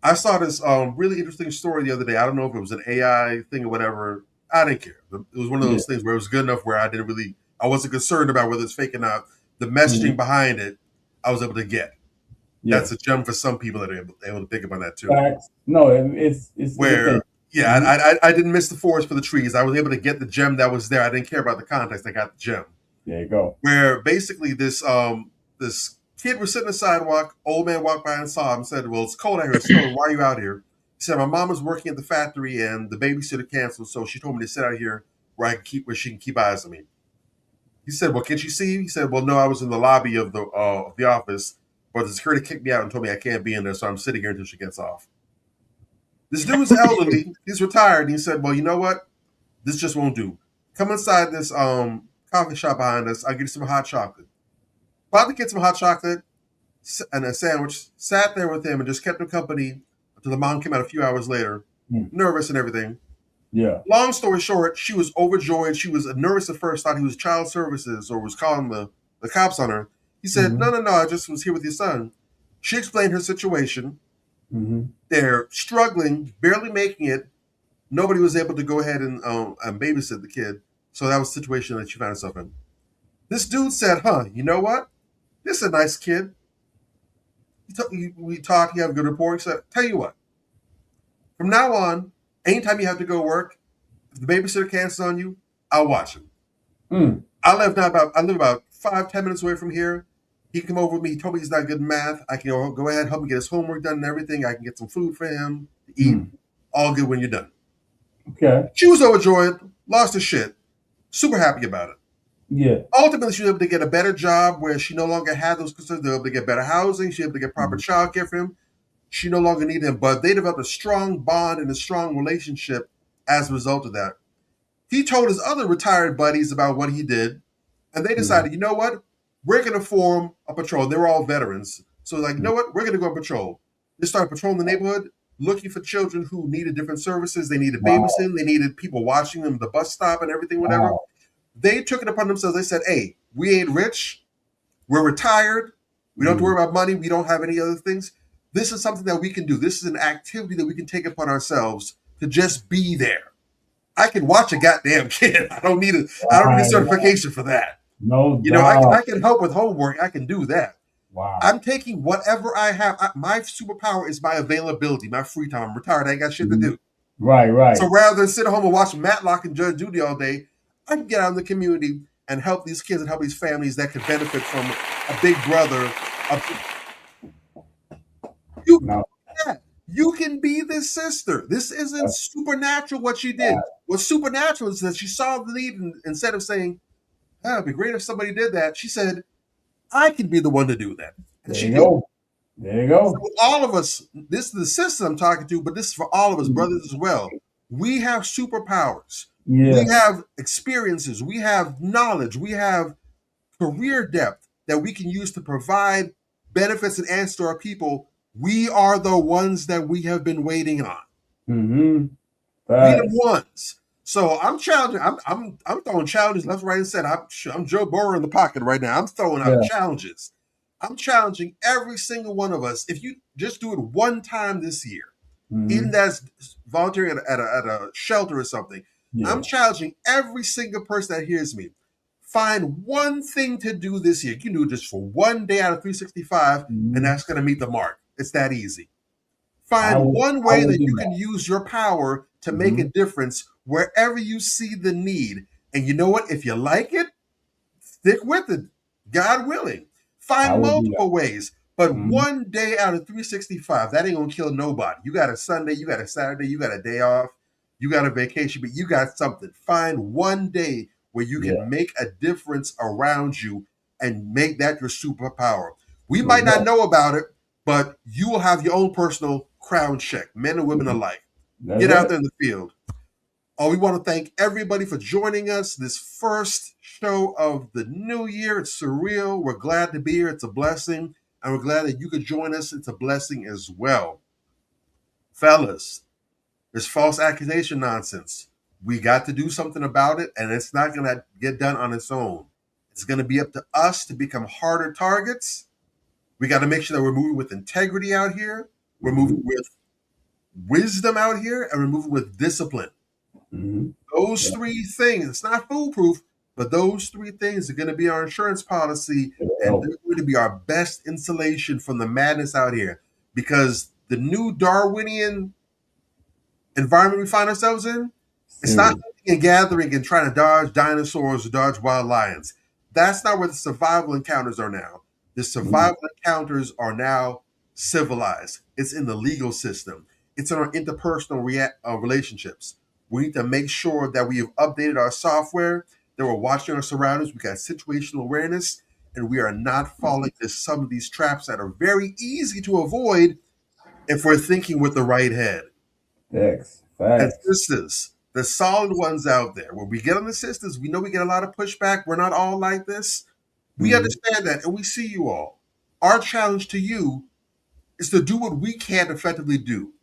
I saw this really interesting story the other day. I don't know if it was an AI thing or whatever. I didn't care. It was one of those things where it was good enough where I wasn't concerned about whether it's fake or not. The messaging behind it, I was able to get. That's a gem for some people that are able to think about that too. No, it's where I didn't miss the forest for the trees. I was able to get the gem that was there. I didn't care about the context. I got the gem. There you go. Where basically this kid was sitting on the sidewalk. Old man walked by and saw him and said, well, it's cold out here. It's snowing. Why are you out here? He said, my mom was working at the factory and the babysitter canceled, so she told me to sit out here where she can keep eyes on me. He said, well, can't you see? He said, well, no, I was in the lobby of the office, but the security kicked me out and told me I can't be in there, so I'm sitting here until she gets off. This dude's elderly. He's retired. And he said, well, you know what? This just won't do. Come inside this coffee shop behind us. I'll get you some hot chocolate. Bought the kid some hot chocolate and a sandwich, sat there with him and just kept him company until the mom came out a few hours later, nervous and everything. Yeah. Long story short, she was overjoyed. She was nervous at first, thought he was child services or was calling the cops on her. He said, no, I just was here with your son. She explained her situation. They're struggling, barely making it. Nobody was able to go ahead and babysit the kid. So that was the situation that she found herself in. This dude said, you know what? This is a nice kid. We talked, you have a good rapport. He said, tell you what, from now on, anytime you have to go work, if the babysitter cancels on you, I'll watch him. I live about 5-10 minutes away from here. He can come over with me. He told me he's not good in math. I can go ahead, help him get his homework done and everything. I can get some food for him to eat. All good when you're done. Okay. She was overjoyed, lost her shit, super happy about it. Yeah. Ultimately, she was able to get a better job where she no longer had those concerns. They were able to get better housing. She was able to get proper child care for him. She no longer needed him, but they developed a strong bond and a strong relationship as a result of that. He told his other retired buddies about what he did, and they decided, you know what? We're going to form a patrol. They were all veterans. So like, you know what? We're going to go on patrol. They started patrolling the neighborhood, looking for children who needed different services. They needed babysitting. They needed people watching them at the bus stop and everything, whatever. They took it upon themselves. They said, hey, we ain't rich. We're retired. We don't have to worry about money. We don't have any other things. This is something that we can do. This is an activity that we can take upon ourselves to just be there. I can watch a goddamn kid. I don't need a certification for that. No, you know, I can help with homework. I can do that. Wow. I'm taking whatever I have. My superpower is my availability, my free time. I'm retired. I ain't got shit to do. Right. So rather than sit at home and watch Matlock and Judge Judy all day, I can get out in the community and help these kids and help these families that could benefit from a big brother. You can be this sister. This isn't supernatural what she did. What's supernatural is that she saw the need, and instead of saying, it'd be great if somebody did that, she said, I can be the one to do that. And there you go. So all of us, this is the sister I'm talking to, but this is for all of us, brothers as well. We have superpowers. Yeah. We have experiences. We have knowledge. We have career depth that we can use to provide benefits and answers to our people. We are the ones that we have been waiting on. We the ones. So I'm challenging. I'm throwing challenges left, right, and center. I'm Joe Burrow in the pocket right now. I'm throwing out challenges. I'm challenging every single one of us. If you just do it one time this year, even that's volunteering at a shelter or something, I'm challenging every single person that hears me. Find one thing to do this year. You can do it just for one day out of 365, and that's going to meet the mark. It's that easy. Find one way that you can use your power to make a difference wherever you see the need. And you know what? If you like it, stick with it. God willing. Find multiple ways. But one day out of 365, that ain't going to kill nobody. You got a Sunday, you got a Saturday, you got a day off, you got a vacation, but you got something. Find one day where you can make a difference around you and make that your superpower. We might not know about it, but you will have your own personal crown check, men and women alike. Get out there in the field. We want to thank everybody for joining us this first show of the new year. It's surreal. We're glad to be here. It's a blessing. And we're glad that you could join us. It's a blessing as well. Fellas, this false accusation nonsense. We got to do something about it, and it's not going to get done on its own. It's going to be up to us to become harder targets. We got to make sure that we're moving with integrity out here. We're moving with wisdom out here, and we're moving with discipline. Those three things, it's not foolproof, but those three things are going to be our insurance policy, and they're going to be our best insulation from the madness out here. Because the new Darwinian environment we find ourselves in, it's not hunting and gathering and trying to dodge dinosaurs or dodge wild lions. That's not where the survival encounters are now. The survival encounters are now civilized. It's in the legal system. It's in our interpersonal relationships. We need to make sure that we have updated our software, that we're watching our surroundings, we got situational awareness, and we are not falling into some of these traps that are very easy to avoid if we're thinking with the right head. And sisters, the solid ones out there, when we get on the sisters, we know we get a lot of pushback. We're not all like this. We understand that, and we see you all. Our challenge to you is to do what we can effectively do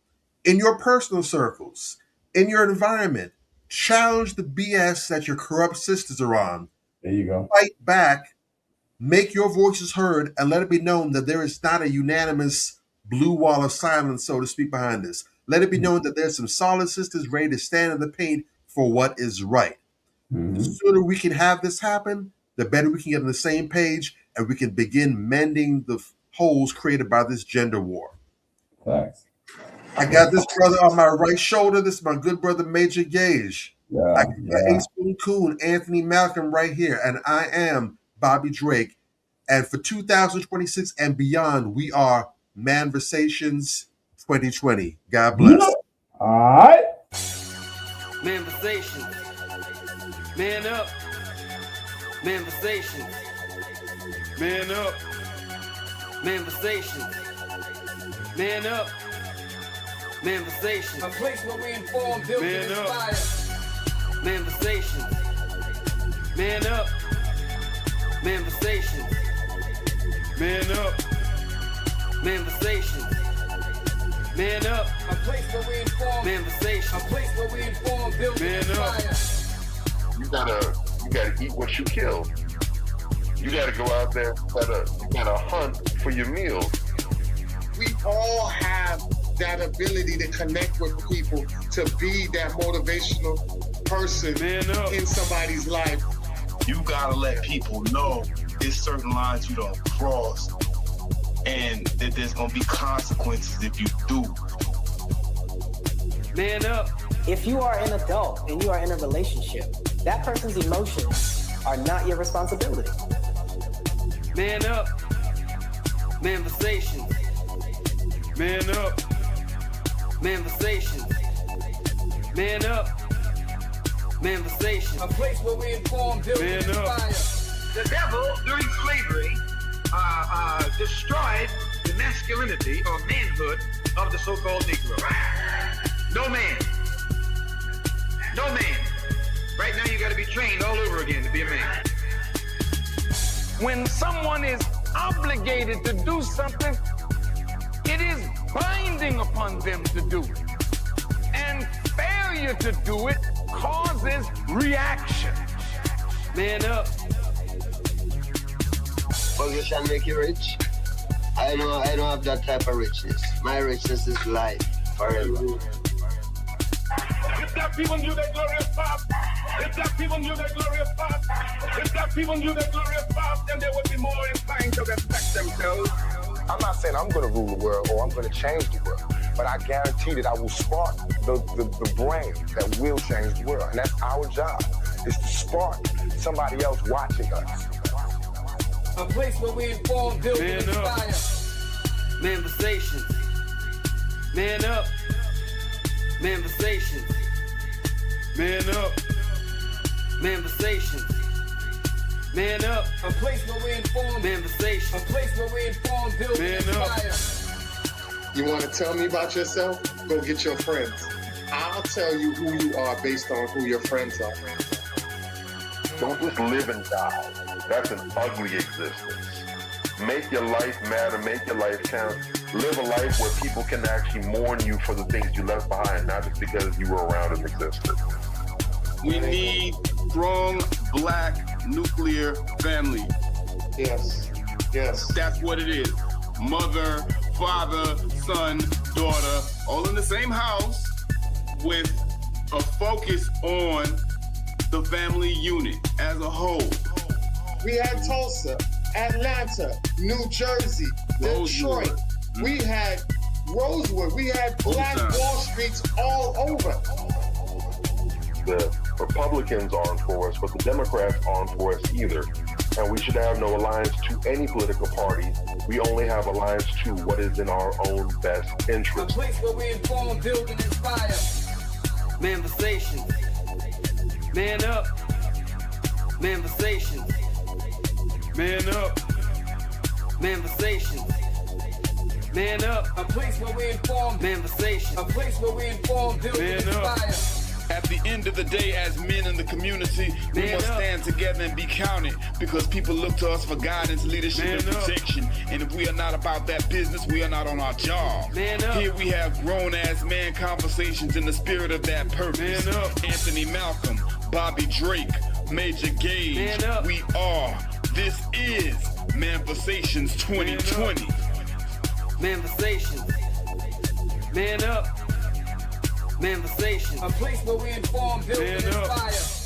in your personal circles, in your environment. Challenge the BS that your corrupt sisters are on. There you go. Fight back Make your voices heard and let it be known that there is not a unanimous blue wall of silence, so to speak, behind this. Let it be known that there's some solid sisters ready to stand in the paint for what is right. The sooner we can have this happen, the better we can get on the same page and we can begin mending the holes created by this gender war. Thanks. I got this brother on my right shoulder. This is my good brother, Major Gage. I got Ace Boone Coon, Anthony Malcolm right here, and I am Bobby Drake. And for 2026 and beyond, we are Manversations 2020. God bless. All right. Manversations. Man up. Manversations. Man up. Manversations. Man up. Manversations. A place where we inform, build, and inspire. Manversations. Man up. Manversations. Man up. Manversations. Man up. A place where we inform. Manversations. A place where we inform, build, and inspire. You gotta eat what you kill. You gotta go out there, you gotta hunt for your meals. We all have that ability to connect with people, to be that motivational person in somebody's life. You gotta let people know there's certain lines you don't cross and that there's gonna be consequences if you do. Man up. If you are an adult and you are in a relationship, that person's emotions are not your responsibility. Man up. Manversations. Man up. Manversations. Man up. Manversations. A place where we inform, build, and inspire. The devil, during slavery, destroyed the masculinity or manhood of the so-called Negro. No man. No man. Right now you got to be trained all over again to be a man. When someone is obligated to do something, it is binding upon them to do it. And failure to do it causes reaction. Man up. Position make you rich. I don't have that type of richness. My richness is life forever. If that people knew that glorious path, if that people knew that glorious path, if that people knew that glorious path, then they would be more inclined to respect themselves. I'm not saying I'm going to rule the world or I'm going to change the world, but I guarantee that I will spark the brain that will change the world. And that's our job, is to spark somebody else watching us. A place where we inform, build, and inspire. Manversations. Man up. Manversations. Man up. Manversations. Man up. A place where we inform. Manversations. A place where we inform, build, and inspire. You want to tell me about yourself? Go get your friends. I'll tell you who you are based on who your friends are. Don't just live and die. That's an ugly existence. Make your life matter, make your life count. Live a life where people can actually mourn you for the things you left behind, not just because you were around and existed. We need strong black nuclear family. Yes. Yes. That's what it is. Mother, father, son, daughter, all in the same house with a focus on the family unit as a whole. We had Tulsa, Atlanta, New Jersey, Detroit. We had Rosewood. We had Black Wall Streets all over. The Republicans aren't for us, but the Democrats aren't for us either. And we should have no alliance to any political party. We only have alliance to what is in our own best interest. A place where we inform, build, and inspire. Manversations. Man up. Manversations. Man up. Manversations. Man up. A place where we inform. Manversations. A place where we inform, build, and inspire. At the end of the day, as men in the community, we must stand together and be counted because people look to us for guidance, leadership, and protection. And if we are not about that business, we are not on our job. Here we have grown-ass man conversations in the spirit of that purpose. Anthony Malcolm, Bobby Drake, Major Gage, we are This is Manifestations 2020. Manifestations. Man up. Manifestations. A place where we inform, build, and inspire.